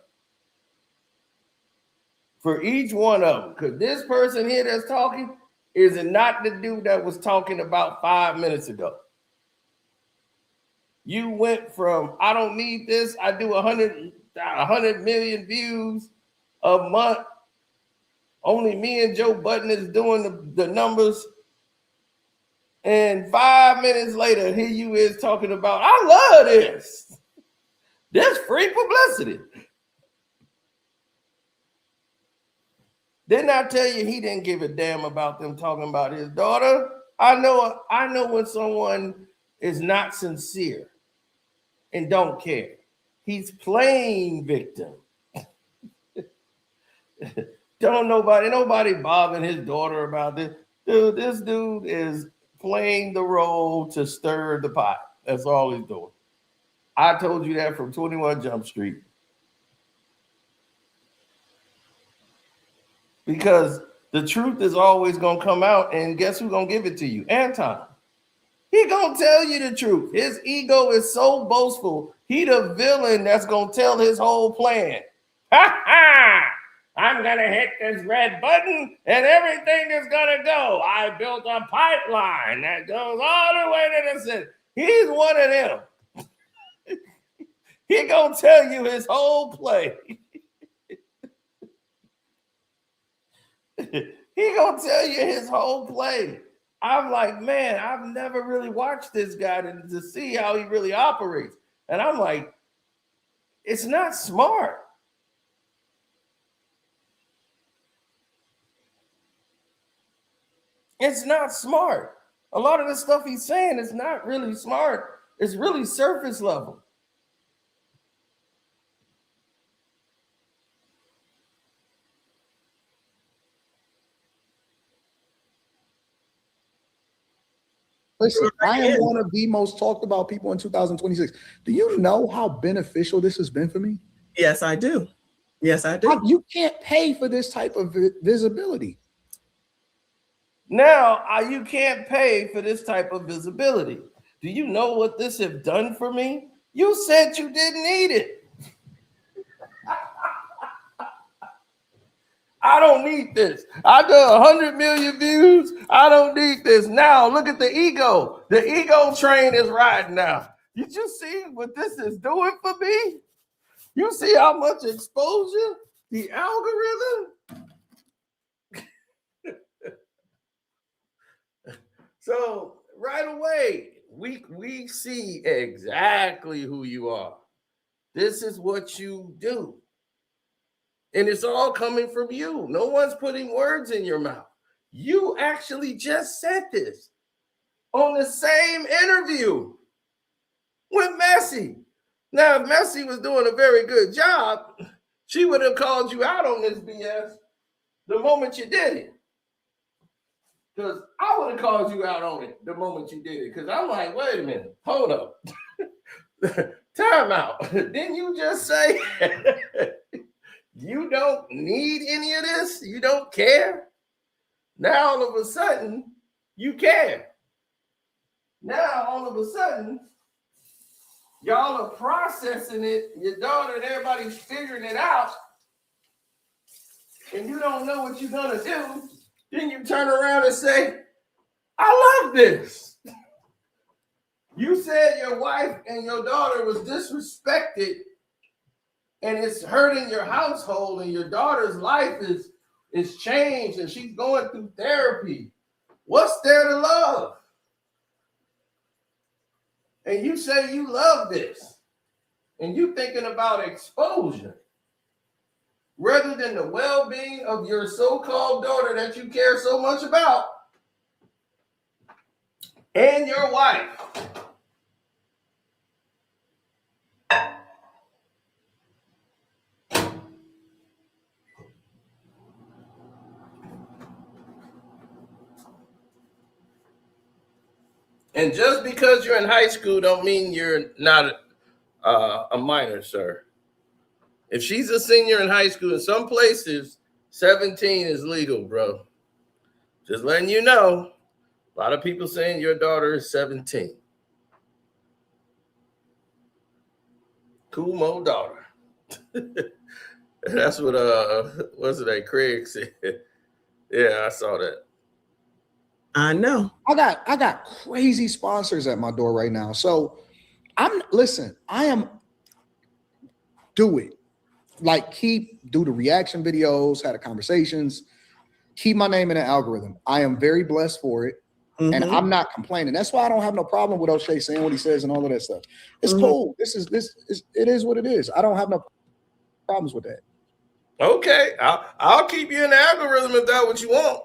For each one of them. Because this person here that's talking is not the dude that was talking about 5 minutes ago. You went from, I don't need this, I do 100 million views a month. Only me and Joe Budden is doing the numbers. And 5 minutes later, here you is talking about, I love this. This free publicity. Didn't I tell you he didn't give a damn about them talking about his daughter? I know when someone is not sincere and don't care. He's playing victim. Don't nobody bothering his daughter about this. Dude, this dude is playing the role to stir the pot. That's all he's doing. I told you that from 21 Jump Street. Because the truth is always going to come out, and guess who's going to give it to you? Anton. He going to tell you the truth. His ego is so boastful. He the villain that's going to tell his whole plan. Ha ha! I'm going to hit this red button, and everything is going to go. I built a pipeline that goes all the way to the city. He's one of them. He going to tell you his whole play. He gonna tell you his whole play. I'm like, man, I've never really watched this guy to see how he really operates. And I'm like, it's not smart. It's not smart. A lot of the stuff he's saying is not really smart. It's really surface level. Listen, I am one of the most talked about people in 2026. Do you know how beneficial this has been for me? Yes, I do. Yes, I do. You can't pay for this type of visibility. Now, you can't pay for this type of visibility. Do you know what this has done for me? You said you didn't need it. I don't need this. I do 100 million views. I don't need this. Now, look at the ego. The ego train is riding now. Did you see what this is doing for me? You see how much exposure? The algorithm? So right away, we see exactly who you are. This is what you do. And it's all coming from you. No one's putting words in your mouth. You actually just said this on the same interview with Messi. Now, if Messi was doing a very good job, she would have called you out on this BS the moment you did it. Because I would have called you out on it the moment you did it. Because I'm like, wait a minute, hold up. Time out. Didn't you just say you don't need any of this? You don't care? Now all of a sudden, you care. Now all of a sudden, y'all are processing it. Your daughter and everybody's figuring it out. And you don't know what you're going to do then you turn around and say, I love this. You said your wife and your daughter was disrespected and it's hurting your household and your daughter's life is changed and she's going through therapy. What's there to love? And you say you love this and you thinking about exposure rather than the well-being of your so-called daughter that you care so much about and your wife. And just because you're in high school don't mean you're not a minor, sir. If she's a senior in high school, in some places, 17 is legal, bro. Just letting you know. A lot of people saying your daughter is 17. Cool mo daughter. That's what what's it that Craig said. Yeah, I saw that. I know. I got crazy sponsors at my door right now. So I am do it. Like do the reaction videos, had the conversations, keep my name in the algorithm. I am very blessed for it. Mm-hmm. And I'm not complaining. That's why I don't have no problem with O'Shea saying what he says and all of that stuff. It's cool. It is what it is. I don't have no problems with that. Okay, I'll keep you in the algorithm if that's what you want.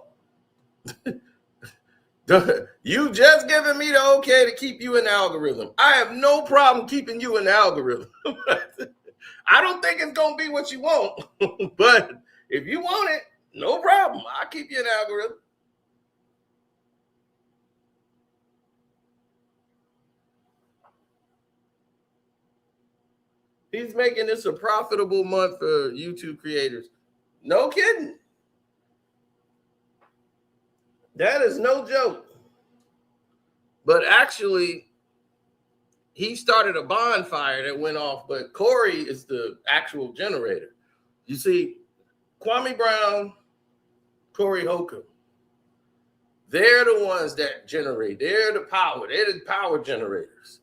You just giving me the okay to keep you in the algorithm. I have no problem keeping you in the algorithm. I don't think it's gonna be what you want, but if you want it, no problem. I'll keep you in the algorithm. He's making this a profitable month for YouTube creators. No kidding. That is no joke. But actually, he started a bonfire that went off, but Corey is the actual generator. You see, Kwame Brown, Corey Holcomb, they're the ones that generate. They're the power. They're the power generators.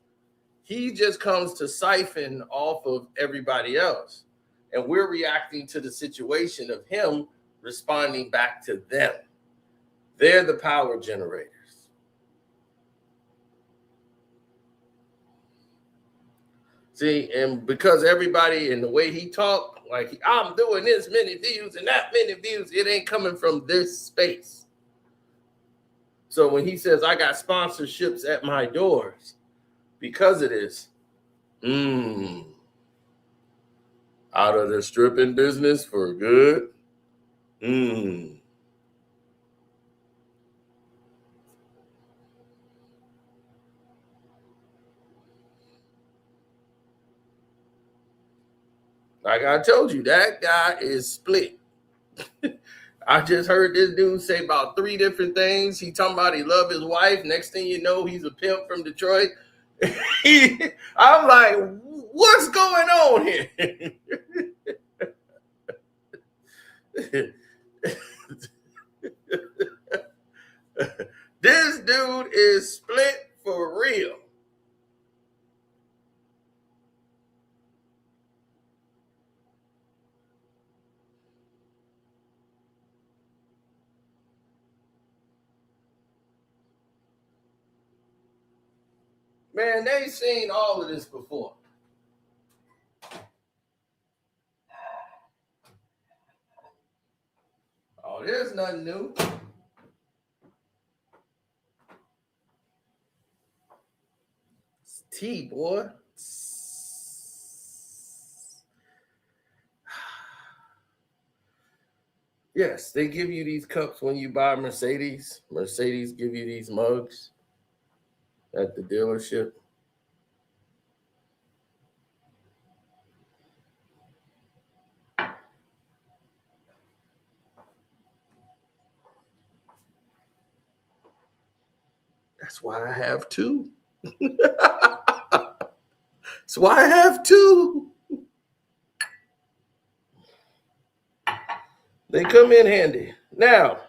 He just comes to siphon off of everybody else. And we're reacting to the situation of him responding back to them. They're the power generators. See, and because everybody and the way he talked, like I'm doing this many views and that many views, it ain't coming from this space. So when he says, I got sponsorships at my doors because of this, out of the stripping business for good, Like I told you, that guy is split. I just heard this dude say about 3 different things. He talking about he love his wife. Next thing you know, he's a pimp from Detroit. I'm like, what's going on here? This dude is split for real. Man, they've seen all of this before. Oh, there's nothing new. It's tea, boy. Yes, they give you these cups when you buy Mercedes. Mercedes give you these mugs at the dealership. That's why I have 2. That's why I have 2. They come in handy. Now,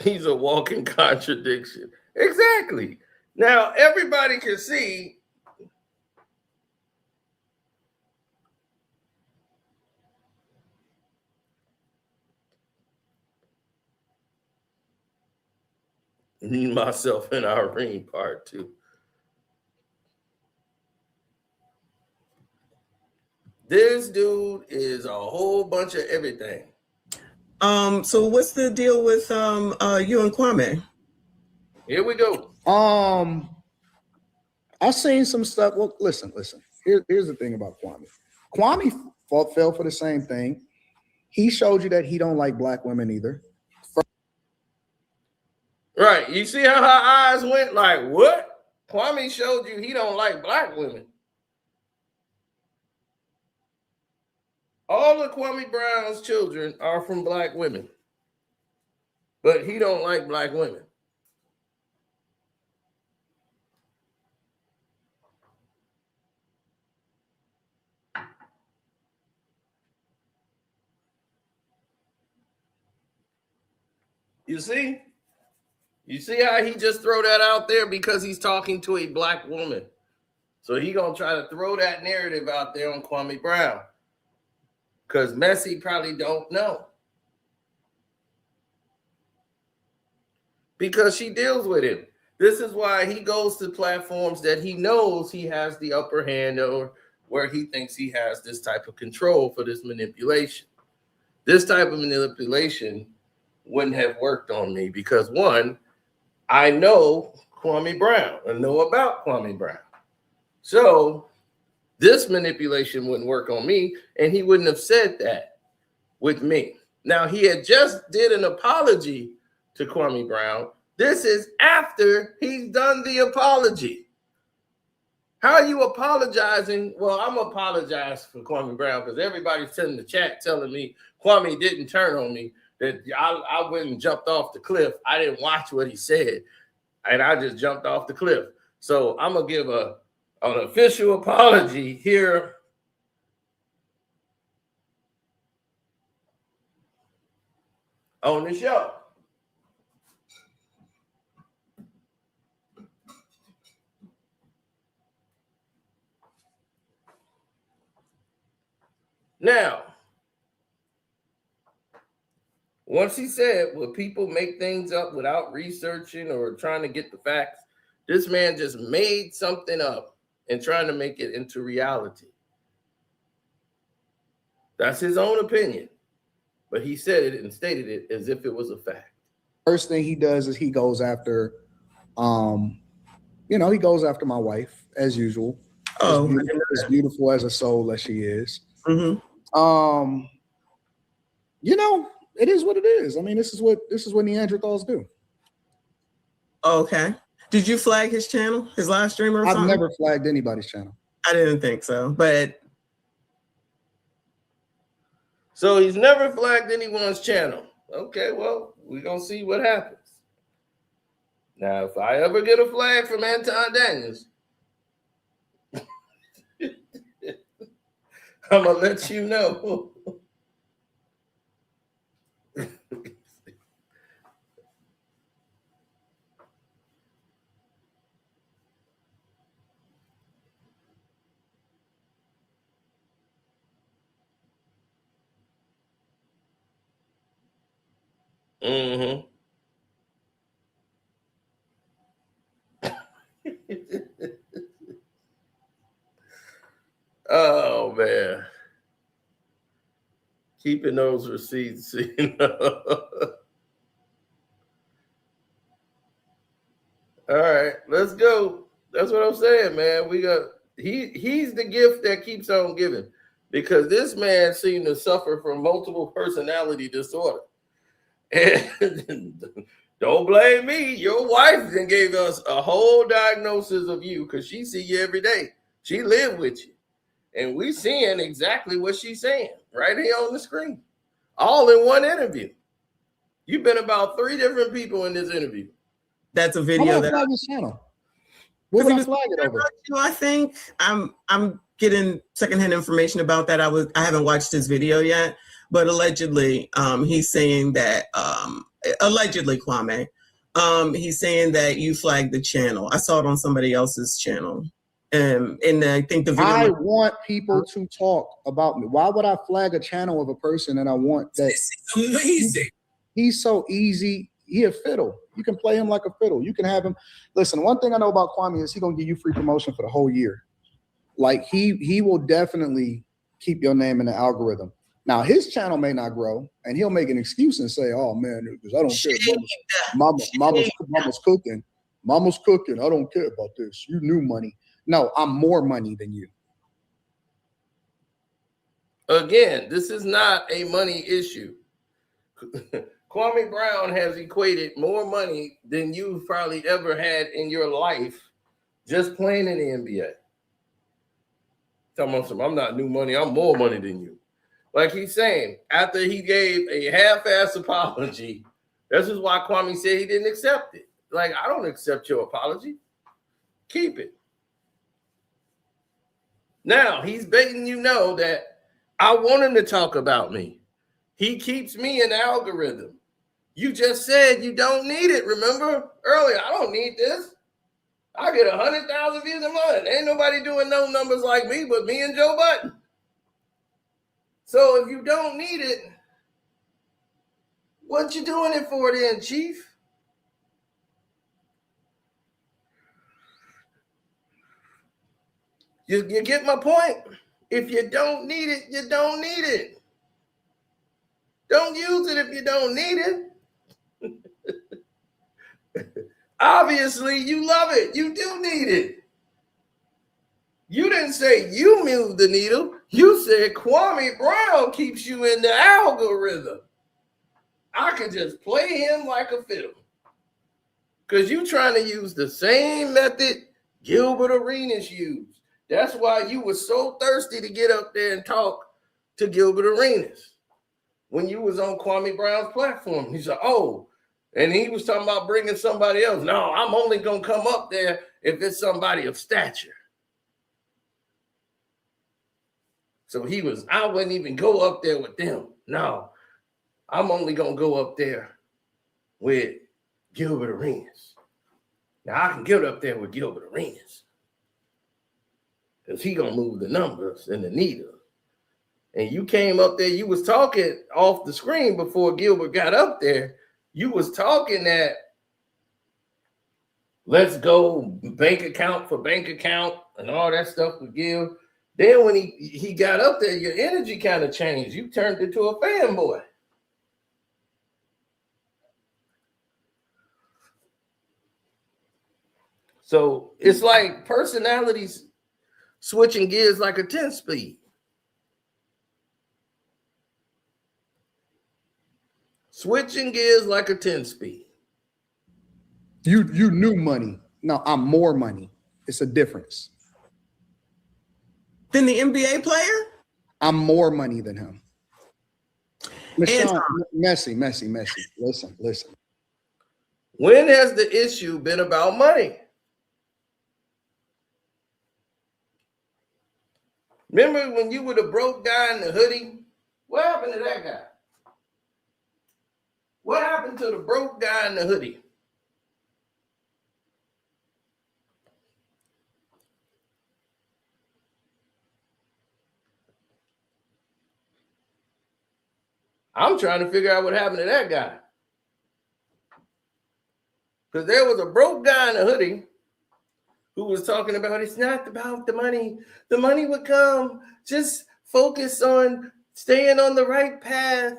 He's a walking contradiction. Exactly. Now, everybody can see me, myself, and Irene part 2. This dude is a whole bunch of everything. So what's the deal with you and Kwame? Here we go. I've seen some stuff. Well, listen. Here's the thing about Kwame. Kwame fell for the same thing. He showed you that he don't like black women either. Right. You see how her eyes went like, what? Kwame showed you he don't like black women. All of Kwame Brown's children are from black women. But he don't like black women. You see? You see how he just throw that out there because he's talking to a black woman. So he gonna try to throw that narrative out there on Kwame Brown. Because Messi probably don't know. Because she deals with him. This is why he goes to platforms that he knows he has the upper hand or where he thinks he has this type of control for this manipulation. This type of manipulation wouldn't have worked on me because, one, I know Kwame Brown. I know about Kwame Brown. So this manipulation wouldn't work on me, and he wouldn't have said that with me. Now, he had just did an apology to Kwame Brown. This is after he's done the apology. How are you apologizing? Well, I'm apologizing for Kwame Brown because everybody's in the chat telling me Kwame didn't turn on me, that I went and jumped off the cliff. I didn't watch what he said, and I just jumped off the cliff. So I'm going to give an official apology here. On the show. Now, once he said, well, people make things up without researching or trying to get the facts, this man just made something up and trying to make it into reality. That's his own opinion, but he said it and stated it as if it was a fact. First thing he does is he goes after, he goes after my wife as usual. Oh, as beautiful as a soul as she is. Mm-hmm. It is what it is. I mean, this is what Neanderthals do. Okay. Did you flag his channel, his live stream or something? I've never flagged anybody's channel. I didn't think so, but. So he's never flagged anyone's channel. Okay, well, we're going to see what happens. Now, if I ever get a flag from Anton Daniels, I'm going to let you know. Mm-hmm. Oh, man. Keeping those receipts, All right, let's go. That's what I'm saying, man. He's the gift that keeps on giving because this man seemed to suffer from multiple personality disorder. And don't blame me. Your wife then gave us a whole diagnosis of you because she see you every day. She live with you. And we seeing exactly what she's saying right here on the screen. All in one interview. You've been about 3 different people in this interview. That's a video that his channel. We're gonna flag it over. I think I'm getting secondhand information about that. I haven't watched his video yet, but allegedly he's saying that allegedly, Kwame. He's saying that you flagged the channel. I saw it on somebody else's channel. And I think the video. I want people to talk about me. Why would I flag a channel of a person and I want that? This is amazing. He's so easy. He a fiddle. You can play him like a fiddle. You can have him. Listen, one thing I know about Kwame is he gonna give you free promotion for the whole year. Like he will definitely keep your name in the algorithm. Now his channel may not grow, and he'll make an excuse and say, "Oh man, because I don't care. Mama's cooking. Mama's cooking. I don't care about this. You new money. No, I'm more money than you." Again, this is not a money issue. Kwame Brown has equated more money than you've probably ever had in your life just playing in the NBA. I'm not new money. I'm more money than you. Like he's saying, after he gave a half-ass apology, this is why Kwame said he didn't accept it. Like, I don't accept your apology. Keep it. Now, he's betting you know that I want him to talk about me. He keeps me in the algorithm. You just said you don't need it. Remember earlier, I don't need this. I get 100,000 views a month. Ain't nobody doing no numbers like me but me and Joe Budden. So if you don't need it, what you doing it for then, Chief? You get my point? If you don't need it, you don't need it. Don't use it if you don't need it. Obviously, you love it. You do need it. You didn't say you moved the needle. You said Kwame Brown keeps you in the algorithm. I could just play him like a fiddle. Because you trying to use the same method Gilbert Arenas used. That's why you were so thirsty to get up there and talk to Gilbert Arenas when you was on Kwame Brown's platform. He said, oh, and he was talking about bringing somebody else. No, I'm only going to come up there if it's somebody of stature. So I wouldn't even go up there with them. No, I'm only going to go up there with Gilbert Arenas. Now, I can get up there with Gilbert Arenas because he going to move the numbers and the needle. And you came up there, you was talking off the screen before Gilbert got up there. You was talking that let's go bank account for bank account and all that stuff with Gil. Then when he got up there, your energy kind of changed. You turned into a fanboy. So it's like personalities switching gears like a 10-speed. Switching gears like a 10-speed. You new money. No, I'm more money. It's a difference. Than the NBA player? I'm more money than him. Messy. Listen. When has the issue been about money? Remember when you were the broke guy in the hoodie? What happened to that guy? What happened to the broke guy in the hoodie? I'm trying to figure out what happened to that guy. Because there was a broke guy in a hoodie who was talking about it's not about the money. The money would come. Just focus on staying on the right path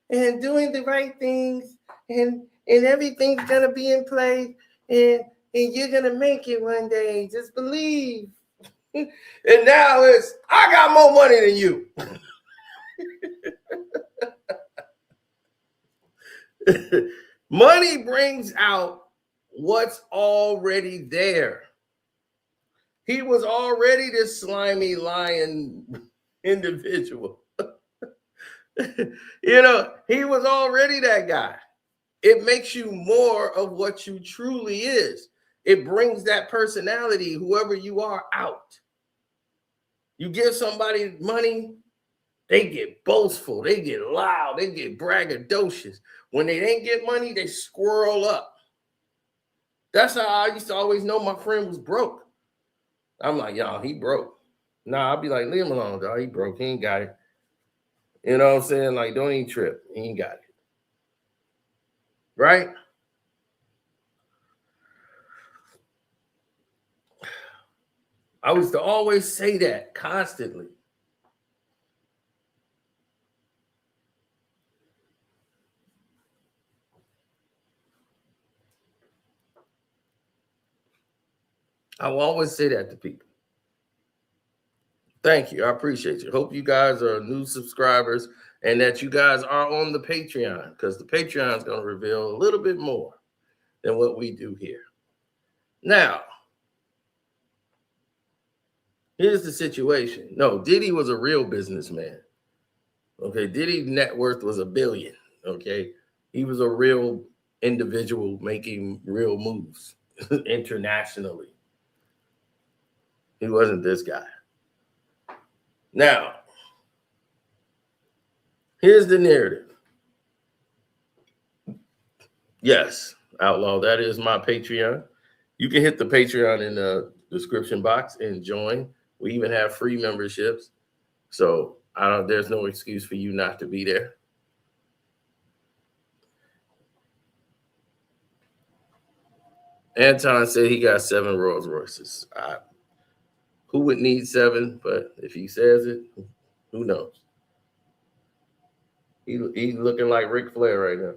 and doing the right things, and everything's gonna be in place, and you're gonna make it one day. Just believe. And now it's I got more money than you. Money brings out what's already there. He was already this slimy, lying individual. He was already that guy. It makes you more of what you truly is. It brings that personality, whoever you are, out. You give somebody money, They get boastful, they get loud, they get braggadocious. When they ain't get money, they squirrel up. That's how I used to always know my friend was broke. I'm like, y'all, he broke. Nah, I'll be like, leave him alone, dog. He broke. He ain't got it. You know what I'm saying? Like, don't even trip. He ain't got it. Right? I used to always say that constantly. I will always say that to people. Thank you. I appreciate you. Hope you guys are new subscribers and that you guys are on the Patreon, because the Patreon is going to reveal a little bit more than what we do here. Now, here's the situation. No, Diddy was a real businessman. Okay, Diddy's net worth was $1 billion. Okay, he was a real individual making real moves internationally. He wasn't this guy. Now, here's the narrative. Yes, Outlaw, that is my Patreon. You can hit the Patreon in the description box and join. We even have free memberships. So there's no excuse for you not to be there. Anton said he got 7 Rolls Royces. Who would need 7? But if he says it, who knows? He's looking like Ric Flair right now.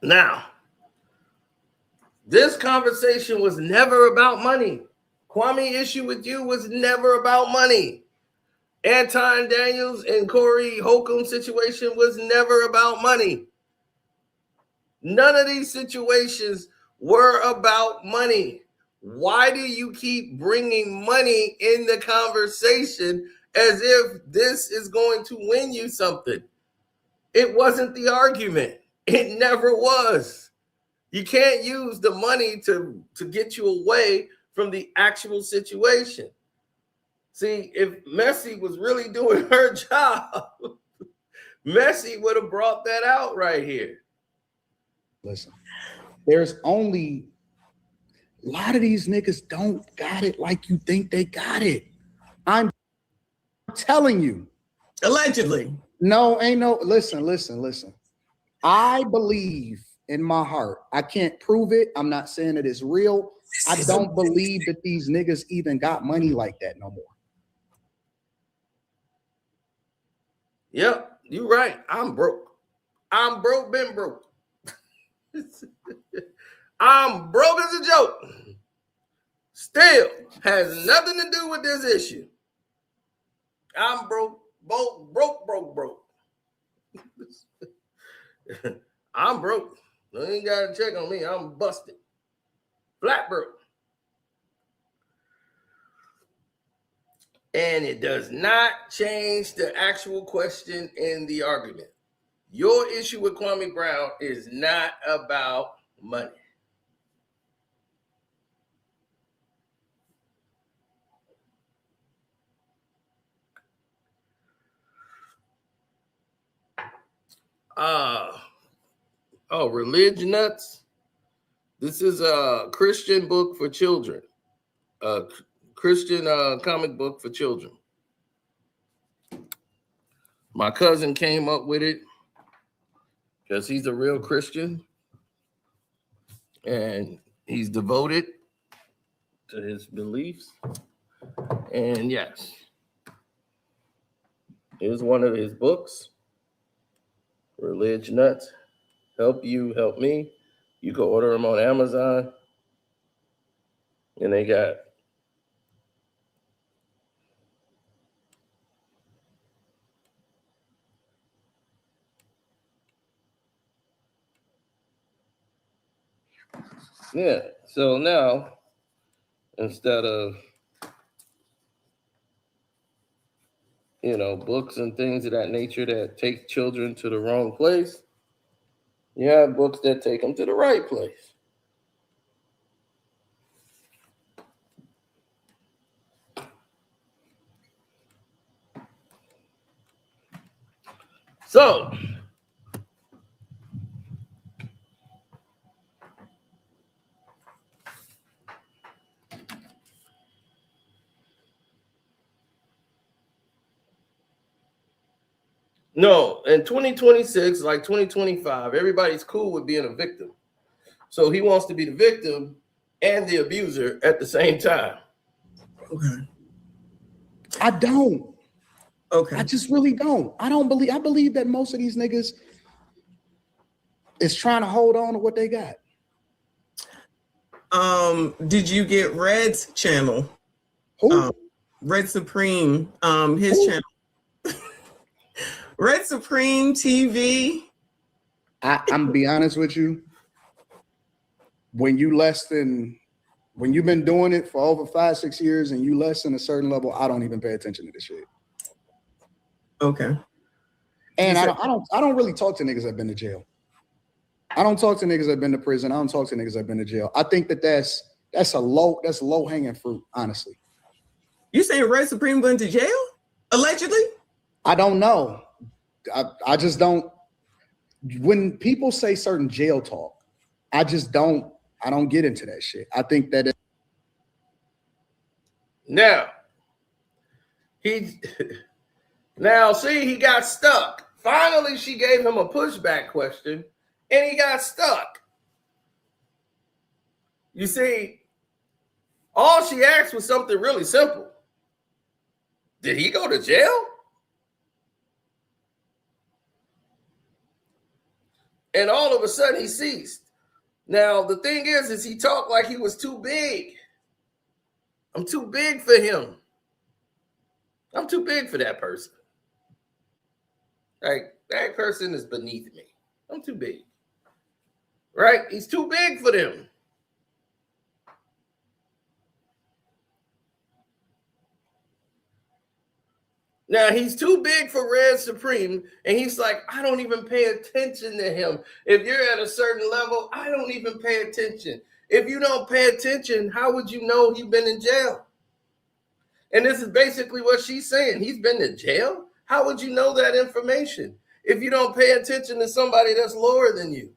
Now, this conversation was never about money. Kwame issue with you was never about money. Anton Daniels and Corey Holcomb situation was never about money. None of these situations were about money. Why do you keep bringing money in the conversation as if this is going to win you something? It wasn't the argument. It never was. You can't use the money to get you away from the actual situation. See, if Messi was really doing her job, Messi would have brought that out right here. Listen, there's only a lot of these niggas don't got it like you think they got it. I'm telling you. Allegedly. No, ain't no. Listen. I believe in my heart. I can't prove it. I'm not saying it is real. I don't believe that these niggas even got money like that no more. Yep, you're right. I'm broke. I'm broke, been broke. I'm broke as a joke. Still has nothing to do with this issue. I'm broke. I'm broke. You ain't got to check on me. I'm busted. Flat broke. And it does not change the actual question in the argument. Your issue with Kwame Brown is not about money. Religion nuts. This is a Christian book for children. A Christian comic book for children. My cousin came up with it because he's a real Christian and he's devoted to his beliefs. And yes, here's one of his books, Religion Nuts. Help you, help me. You can order them on Amazon. And they got so now instead of books and things of that nature that take children to the wrong place, you have books that take them to the right place. So no, in 2026, like 2025, everybody's cool with being a victim. So he wants to be the victim and the abuser at the same time. Okay. I don't. Okay. I just really don't. I believe that most of these niggas is trying to hold on to what they got. Did you get Red's channel? Who? Red Supreme, his channel. Red Supreme TV. I'm gonna be honest with you. When you've been doing it for over 5-6 years and you less than a certain level, I don't even pay attention to this shit. Okay. And I don't really talk to niggas that been to jail. I don't talk to niggas that been to prison. I don't talk to niggas that been to jail. I think that's low hanging fruit, honestly. You saying Red Supreme went to jail? Allegedly? I don't know. I just don't. When people say certain jail talk, I don't get into that shit. I think that Now, he got stuck. Finally, she gave him a pushback question, and he got stuck. You see, all she asked was something really simple. Did he go to jail? And all of a sudden, he ceased. Now, the thing is he talked like he was too big. I'm too big for him. I'm too big for that person. Like, that person is beneath me. I'm too big. Right? He's too big for them. Now, he's too big for Red Supreme, and he's like, I don't even pay attention to him. If you're at a certain level, I don't even pay attention. If you don't pay attention, how would you know he's been in jail? And this is basically what she's saying. He's been to jail? How would you know that information if you don't pay attention to somebody that's lower than you?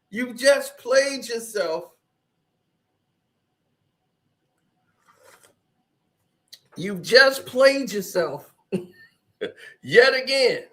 You just played yourself. You've just played yourself yet again.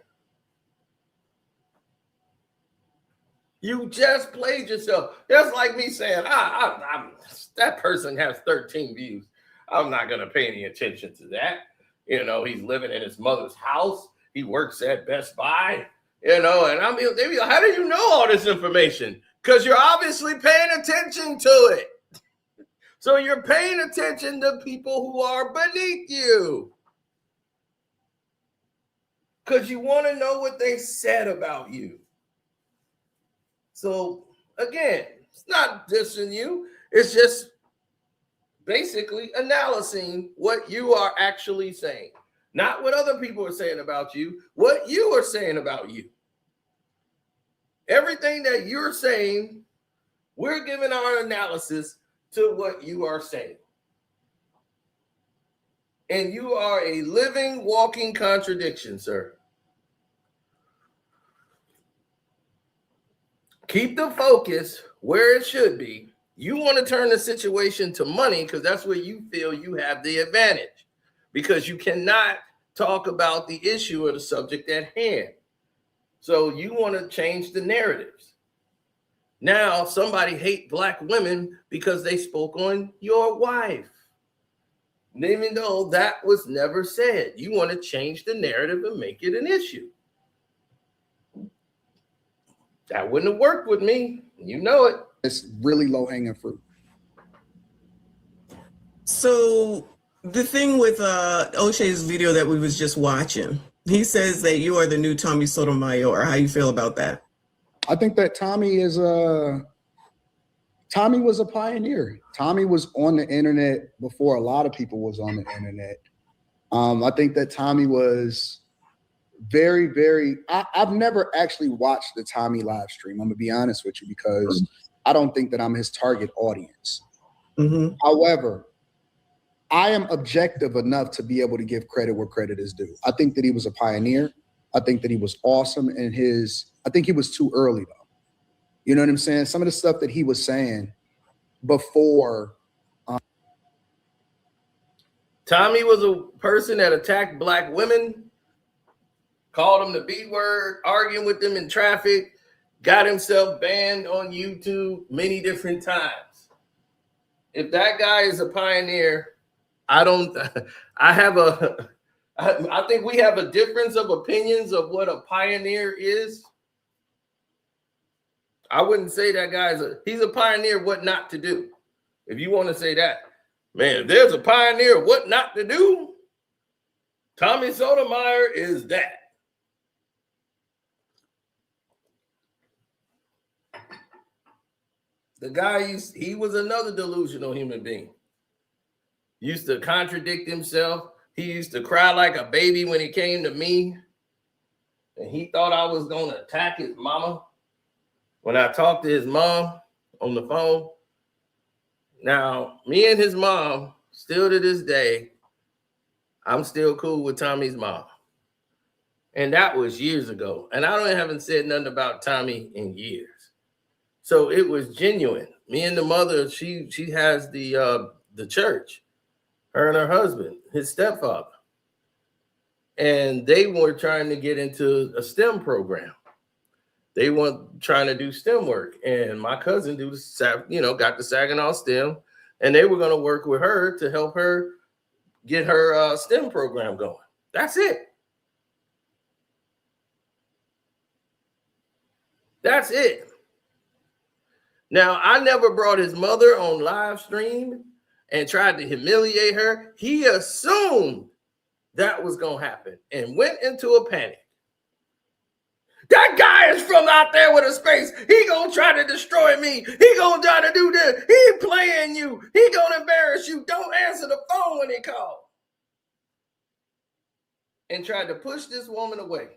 You just played yourself. That's like me saying, that person has 13 views. I'm not going to pay any attention to that. You know, he's living in his mother's house. He works at Best Buy, you know, and they be like, how do you know all this information? Because you're obviously paying attention to it. So you're paying attention to people who are beneath you. Because you want to know what they said about you. So, again, it's not dissing you. It's just basically analyzing what you are actually saying. Not what other people are saying about you, what you are saying about you. Everything that you're saying, we're giving our analysis to what you are saying. And you are a living, walking contradiction, sir. Keep the focus where it should be. You want to turn the situation to money because that's where you feel you have the advantage. Because you cannot talk about the issue or the subject at hand. So you want to change the narratives. Now somebody hate black women because they spoke on your wife. Even though that was never said. You want to change the narrative and make it an issue. That wouldn't have worked with me. You know it. It's really low hanging fruit. So the thing with O'Shea's video that we was just watching, he says that you are the new Tommy Sotomayor. How you feel about that? I think that Tommy was a pioneer. Tommy was on the internet before a lot of people was on the internet. I think that Tommy was very, very, I've never actually watched the Tommy live stream. I'm gonna be honest with you because I don't think that I'm his target audience. Mm-hmm. However, I am objective enough to be able to give credit where credit is due. I think that he was a pioneer. I think that he was awesome in I think he was too early though. You know what I'm saying? Some of the stuff that he was saying before. Tommy was a person that attacked black women, called them the B word, arguing with them in traffic, got himself banned on YouTube many different times. If that guy is a pioneer, I think we have a difference of opinions of what a pioneer is. I wouldn't say that he's a pioneer of what not to do. If you want to say that, man, if there's a pioneer of what not to do, Tommy Sotomayor is that. The guy, he was another delusional human being. Used to contradict himself. He used to cry like a baby when he came to me. And he thought I was going to attack his mama when I talked to his mom on the phone. Now, me and his mom, still to this day, I'm still cool with Tommy's mom. And that was years ago. And I haven't said nothing about Tommy in years. So it was genuine. Me and the mother, she has the church, her and her husband, his stepfather. And they were trying to get into a STEM program. They weren't trying to do STEM work. And my cousin got the Saginaw STEM, and they were going to work with her to help her get her STEM program going. That's it. That's it. Now, I never brought his mother on live stream and tried to humiliate her. He assumed that was going to happen and went into a panic. That guy is from out there with a space. He going to try to destroy me. He going to try to do this. He playing you. He going to embarrass you. Don't answer the phone when he calls. And tried to push this woman away.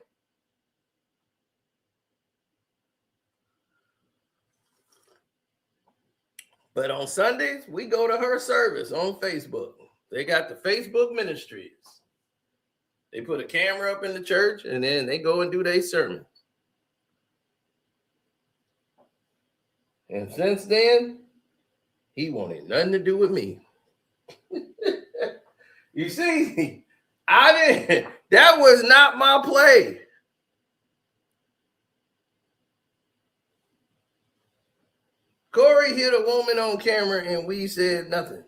But on Sundays, we go to her service on Facebook. They got the Facebook ministries. They put a camera up in the church, and then they go and do their sermon. And since then, he wanted nothing to do with me. You see, that was not my play. Corey hit a woman on camera and we said nothing.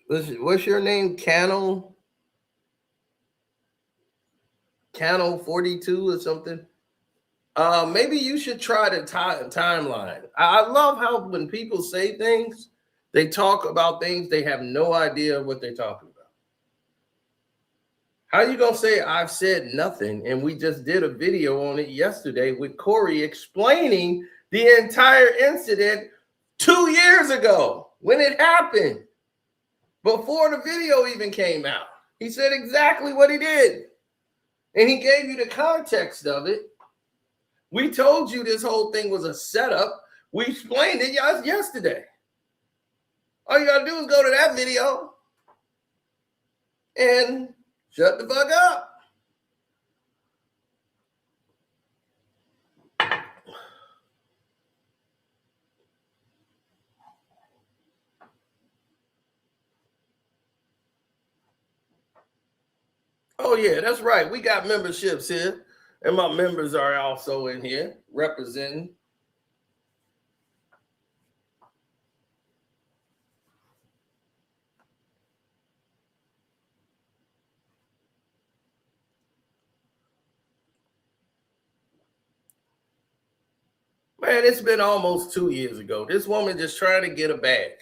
What's your name? Cano 42 or something? Maybe you should try the timeline. I love how when people say things, they talk about things they have no idea what they're talking about. How you gonna say I've said nothing? And we just did a video on it yesterday with Corey explaining the entire incident 2 years ago when it happened, before the video even came out. He said exactly what he did. And he gave you the context of it. We told you this whole thing was a setup. We explained it yesterday. All you gotta do is go to that video and shut the fuck up. Oh, yeah, that's right. We got memberships here, and my members are also in here representing. Man, it's been almost 2 years ago. This woman just trying to get a bag.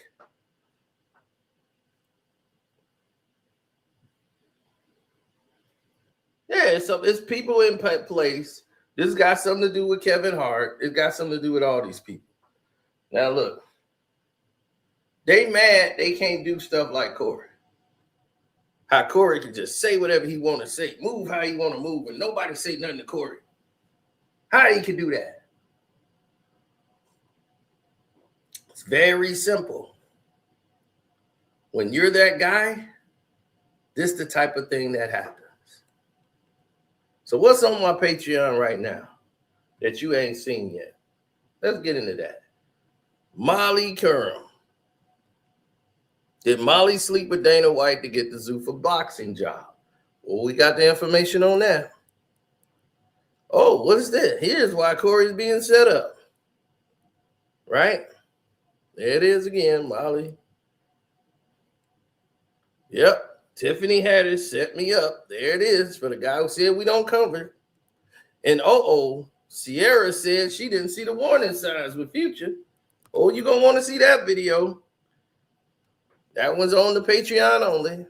Yeah, so it's people in place. This got something to do with Kevin Hart. It's got something to do with all these people. Now, look. They mad they can't do stuff like Corey. How Corey can just say whatever he want to say, move how he want to move, and nobody say nothing to Corey. How he can do that? It's very simple. When you're that guy, This the type of thing that happens. So what's on my Patreon right now that you ain't seen yet? Let's get into that. Molly Curran. Did Molly sleep with Dana White to get the Zuffa boxing job? Well, we got the information on that. Oh, what is this? Here's why Corey's being set up. Right? There it is again, Molly. Yep. Tiffany Haddish set me up. There it is for the guy who said we don't cover. And Sierra said she didn't see the warning signs with Future. Oh, you're going to want to see that video. That one's on the Patreon only.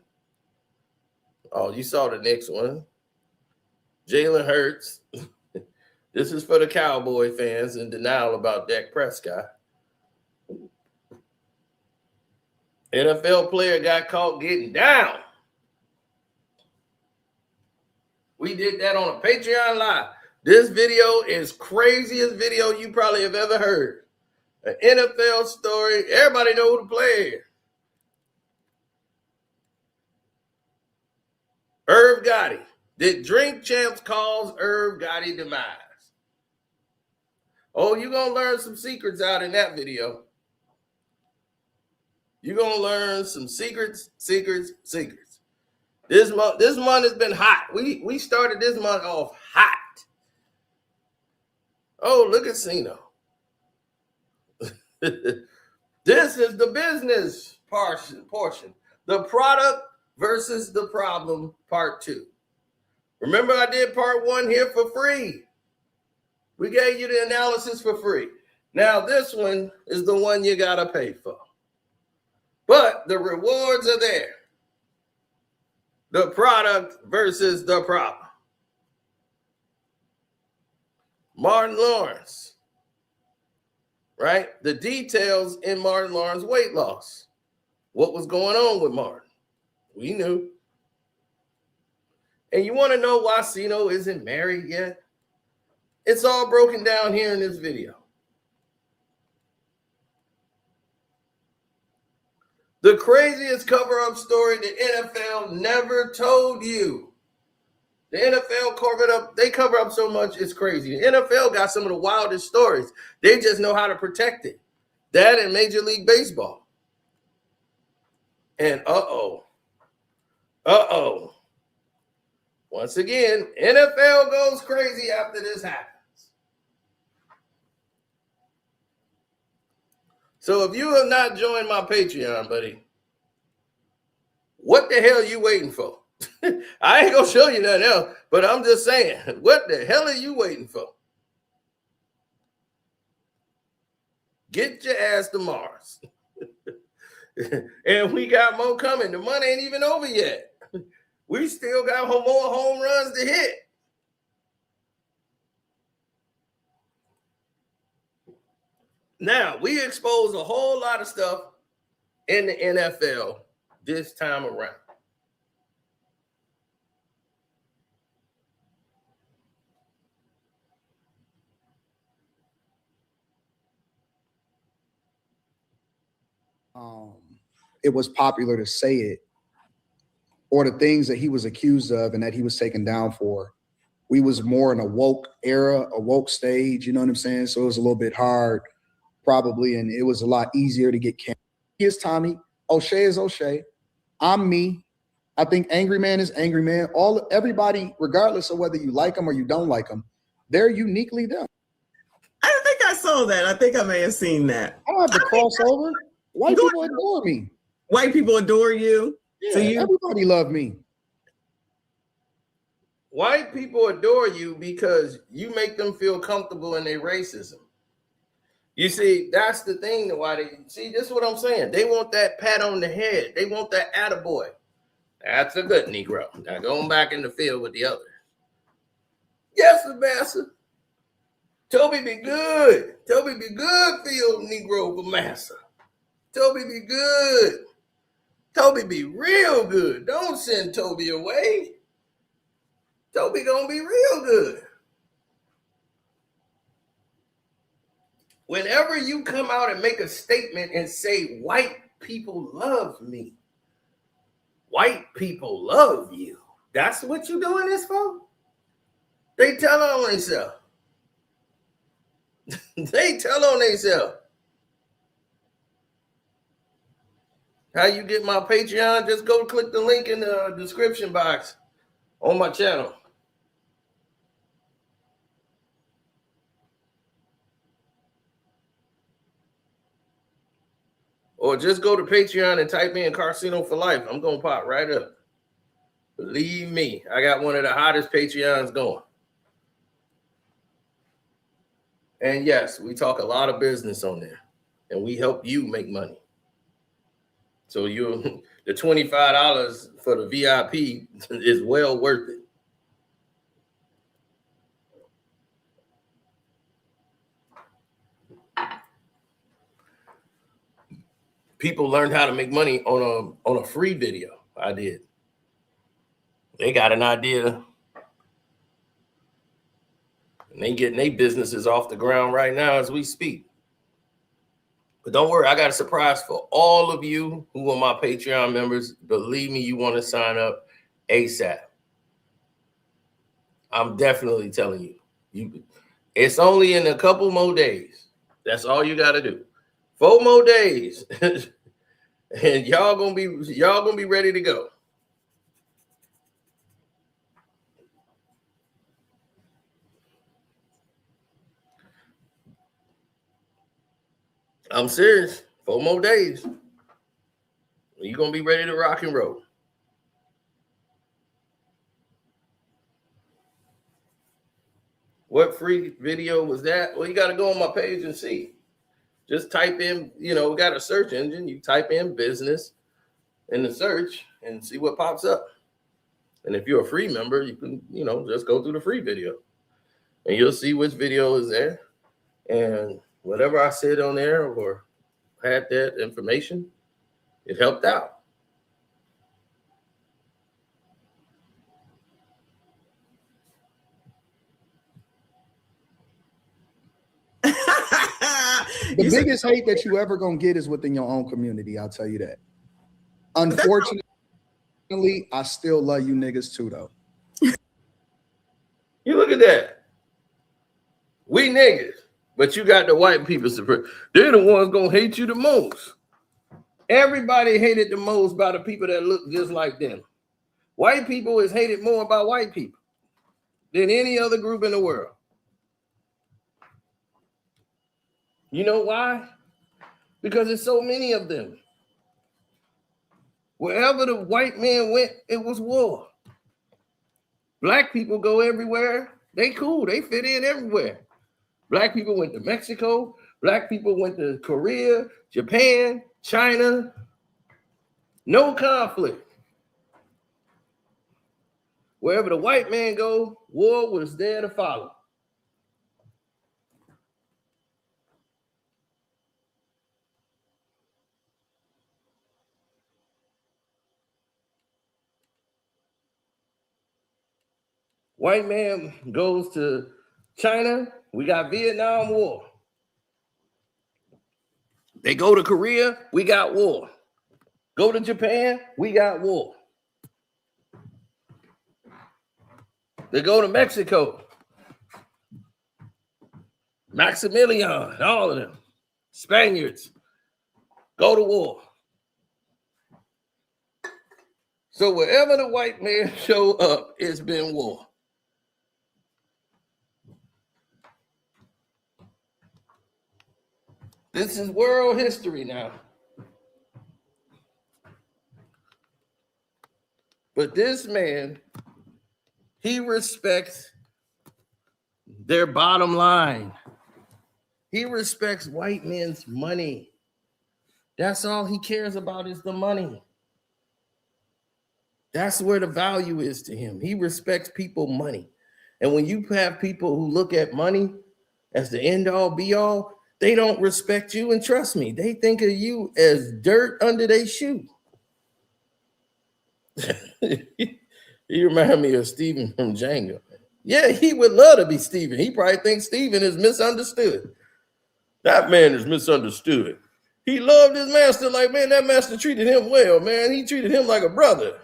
Oh, you saw the next one. Jalen Hurts. This is for the Cowboy fans in denial about Dak Prescott. NFL player got caught getting down. We did that on a Patreon live. This video is craziest video you probably have ever heard. An NFL story. Everybody know who the player is. Irv Gotti. Did Drink Champs cause Irv Gotti demise? Oh, you're going to learn some secrets out in that video. You're going to learn some secrets. This month has been hot. We started this month off hot. Oh, look at Cena. This is the business portion. The product versus the problem, part 2. Remember I did part 1 here for free. We gave you the analysis for free. Now this one is the one you got to pay for. But the rewards are there. The product versus the problem. Martin Lawrence, right? The details in Martin Lawrence's weight loss. What was going on with Martin? We knew. And you want to know why Cena isn't married yet? It's all broken down here in this video. The craziest cover-up story the NFL never told you. The NFL cover up so much, it's crazy. The NFL got some of the wildest stories. They just know how to protect it. That and Major League Baseball. And once again, NFL goes crazy after this happens. So if you have not joined my Patreon, buddy, what the hell are you waiting for? I ain't gonna show you nothing else, but I'm just saying, what the hell are you waiting for? Get your ass to Mars. And we got more coming. The money ain't even over yet. We still got more home runs to hit. Now, we expose a whole lot of stuff in the NFL this time around. It was popular to say it, or the things that he was accused of and that he was taken down for. We was more in a woke era, a woke stage, you know what I'm saying? So it was a little bit hard, probably, and it was a lot easier to get canceled. He is Tommy. O'Shea is O'Shea. I'm me. I think Angry Man is Angry Man. Everybody, regardless of whether you like them or you don't like them, they're uniquely them. I think I saw that. I think I may have seen that. I don't have to cross over. White people adore me. White people adore you. Yeah, so everybody love me. White people adore you because you make them feel comfortable in their racism. You see, that's the thing. This is what I'm saying. They want that pat on the head. They want that attaboy. That's a good Negro. Now going back in the field with the others. Yes, Massa. Toby be good. Toby be good field Negro for Massa. Toby be good. Toby be real good. Don't send Toby away. Toby gonna be real good. Whenever you come out and make a statement and say, white people love me. white people love you. That's what you doing this for? They tell on themselves. They tell on themselves. How you get my Patreon? Just go click the link in the description box on my channel. Or just go to Patreon and type in Carsino for Life. I'm going to pop right up. Believe me, I got one of the hottest Patreons going. And yes, we talk a lot of business on there. And we help you make money. So the $25 for the VIP is well worth it. People learned how to make money on a free video. I did. They got an idea. And they getting their businesses off the ground right now as we speak. But don't worry, I got a surprise for all of you who are my Patreon members. Believe me, you want to sign up ASAP. I'm definitely telling you. It's only in a couple more days. That's all you got to do. 4 more days. And y'all gonna be ready to go. I'm serious. 4 more days. You're going to be ready to rock and roll. What free video was that? Well, you got to go on my page and see. Just type in, we got a search engine. You type in business in the search and see what pops up. And if you're a free member, you can, just go through the free video. And you'll see which video is there. And whatever I said on there or had that information, it helped out. The biggest hate that you ever gonna get is within your own community. I'll tell you that. Unfortunately, I still love you niggas too, though. You look at that. We niggas, but you got the white people. They're the ones gonna hate you the most. Everybody hated the most by the people that look just like them. White people is hated more by white people than any other group in the world. You know why? Because there's so many of them. Wherever the white man went, it was war. Black people go everywhere. They cool. They fit in everywhere. Black people went to Mexico. Black people went to Korea, Japan, China. No conflict. Wherever the white man go, war was there to follow. White man goes to China, we got Vietnam War. They go to Korea, we got war. Go to Japan, we got war. They go to Mexico. Maximilian, all of them. Spaniards go to war. So wherever the white man show up, it's been war. This is world history now. But this man, he respects their bottom line. He respects white men's money. That's all he cares about is the money. That's where the value is to him. He respects people money. And when you have people who look at money as the end all be all, they don't respect you, and trust me, they think of you as dirt under their shoe. You remind me of Steven from Django. Yeah, he would love to be Steven. He probably thinks Steven is misunderstood. That man is misunderstood. He loved his master like, man, that master treated him well, man. He treated him like a brother.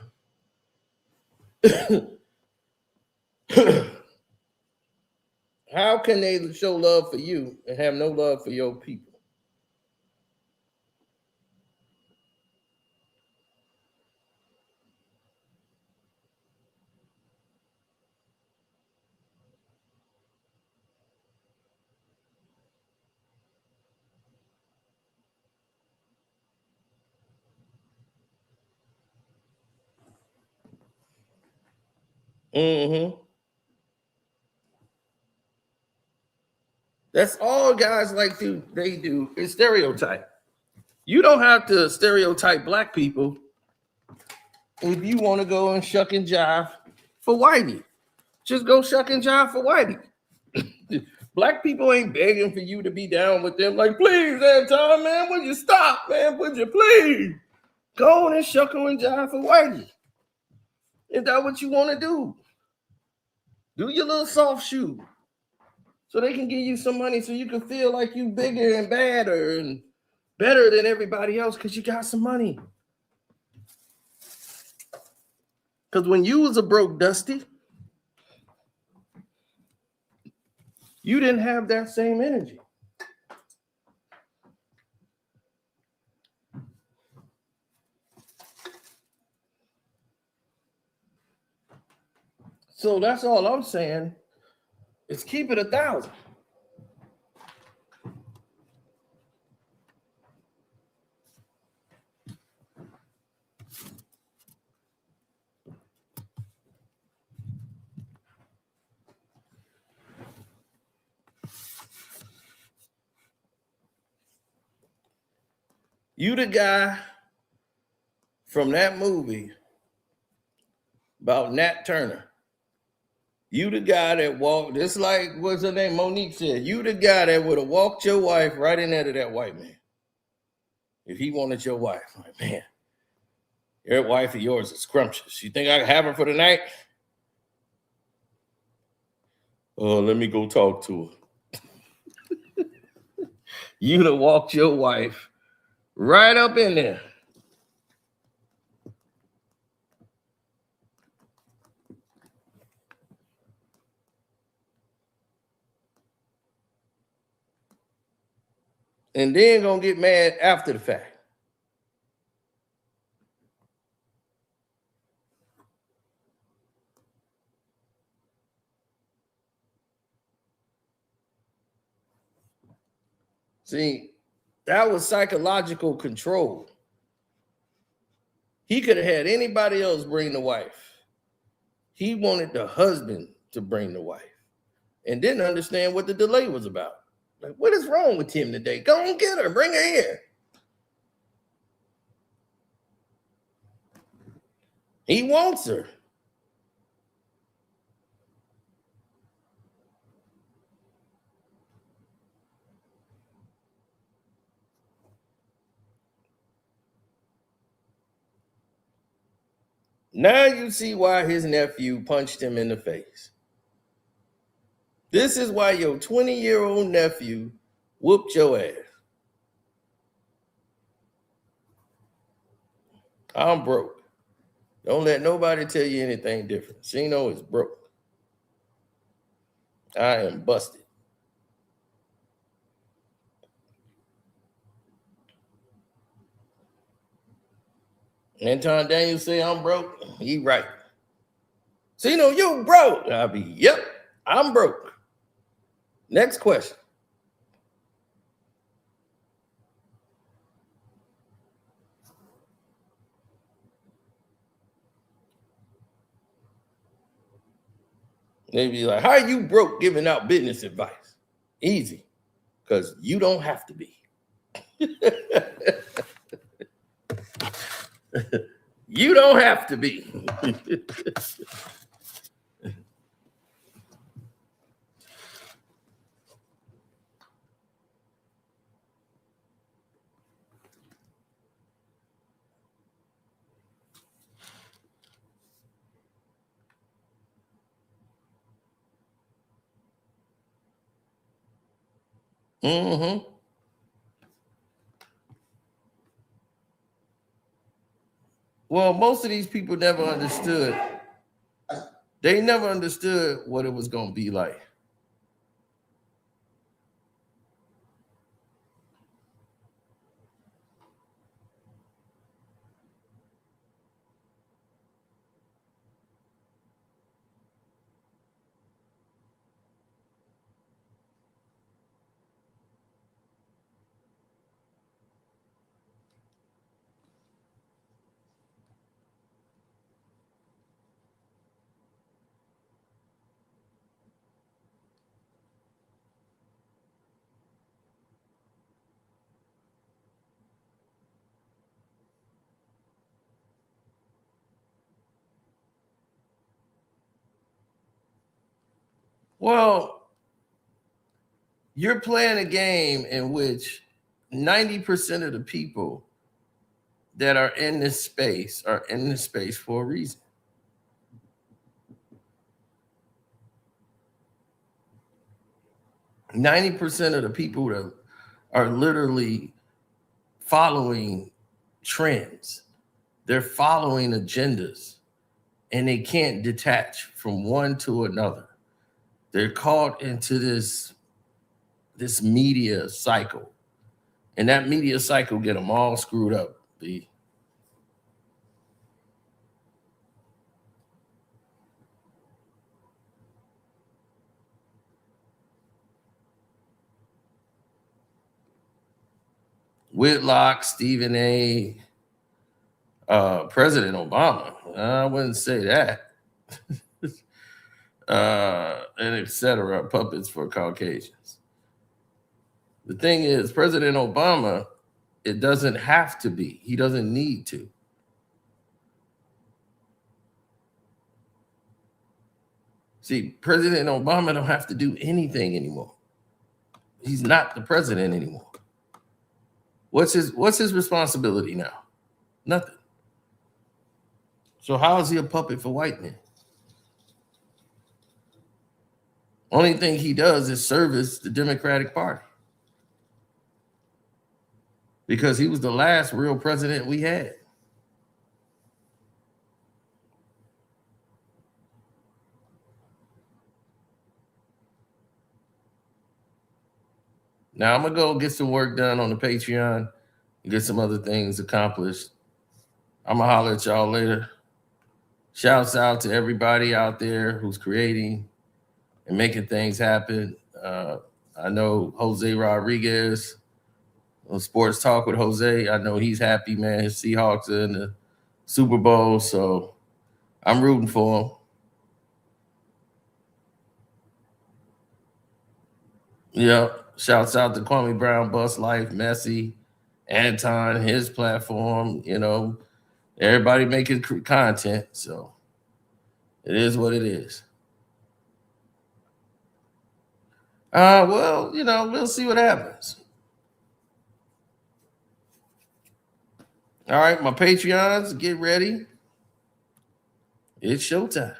How can they show love for you and have no love for your people? Mm-hmm. That's all guys like they do is stereotype. You don't have to stereotype black people if you want to go and shuck and jive for whitey. Just go shuck and jive for whitey. Black people ain't begging for you to be down with them. Like, please, Anton, man, would you stop, man? Would you please go on and shuck and jive for whitey? Is that what you want to do? Do your little soft shoe so they can give you some money so you can feel like you bigger and badder and better than everybody else because you got some money. Because when you was a broke Dusty, you didn't have that same energy. So that's all I'm saying is keep it 1,000. You the guy from that movie about Nat Turner. You the guy that walked, just like, what's her name, Monique said, you the guy that would have walked your wife right in there to that white man. If he wanted your wife, like, man, your wife of yours is scrumptious. You think I can have her for the night? Oh, let me go talk to her. You'd have walked your wife right up in there. And then gonna get mad after the fact. See, that was psychological control. He could have had anybody else bring the wife. He wanted the husband to bring the wife and didn't understand what the delay was about. Like, what is wrong with him today? Go and get her, bring her here. He wants her. Now you see why his nephew punched him in the face. This is why your 20-year-old nephew whooped your ass. I'm broke. Don't let nobody tell you anything different. Chino is broke. I am busted. Anton Daniels say I'm broke. He right. Chino, you broke. I'll be, yep, I'm broke. Next question. They be like, how are you broke giving out business advice? Easy, because you don't have to be. You don't have to be. Mm-hmm. Well, most of these people never understood They never understood what it was going to be like. Well, you're playing a game in which 90% of the people that are in this space are in this space for a reason. %90 of the people that are literally following trends. They're following agendas, and they can't detach from one to another. They're caught into this media cycle, and that media cycle get them all screwed up. B. Whitlock, Stephen A., President Obama. I wouldn't say that. And etc. Puppets for Caucasians. The thing is, President Obama, it doesn't have to be. He doesn't need to. See, President Obama don't have to do anything anymore. He's not the president anymore. What's his responsibility now? Nothing. So how is he a puppet for white men? Only thing he does is service the Democratic Party. Because he was the last real president we had. Now I'm gonna go get some work done on the Patreon and get some other things accomplished. I'm gonna holler at y'all later. Shouts out to everybody out there who's creating and making things happen. I know Jose Rodriguez on Sports Talk with Jose. I know he's happy, man. His Seahawks are in the Super Bowl, so I'm rooting for him. Yeah. Shouts out to Kwame Brown, Bus Life, Messi, Anton, his platform. You know, everybody making content, so it is what it is. Well, you know, we'll see what happens. All right, my Patreons, get ready. It's showtime.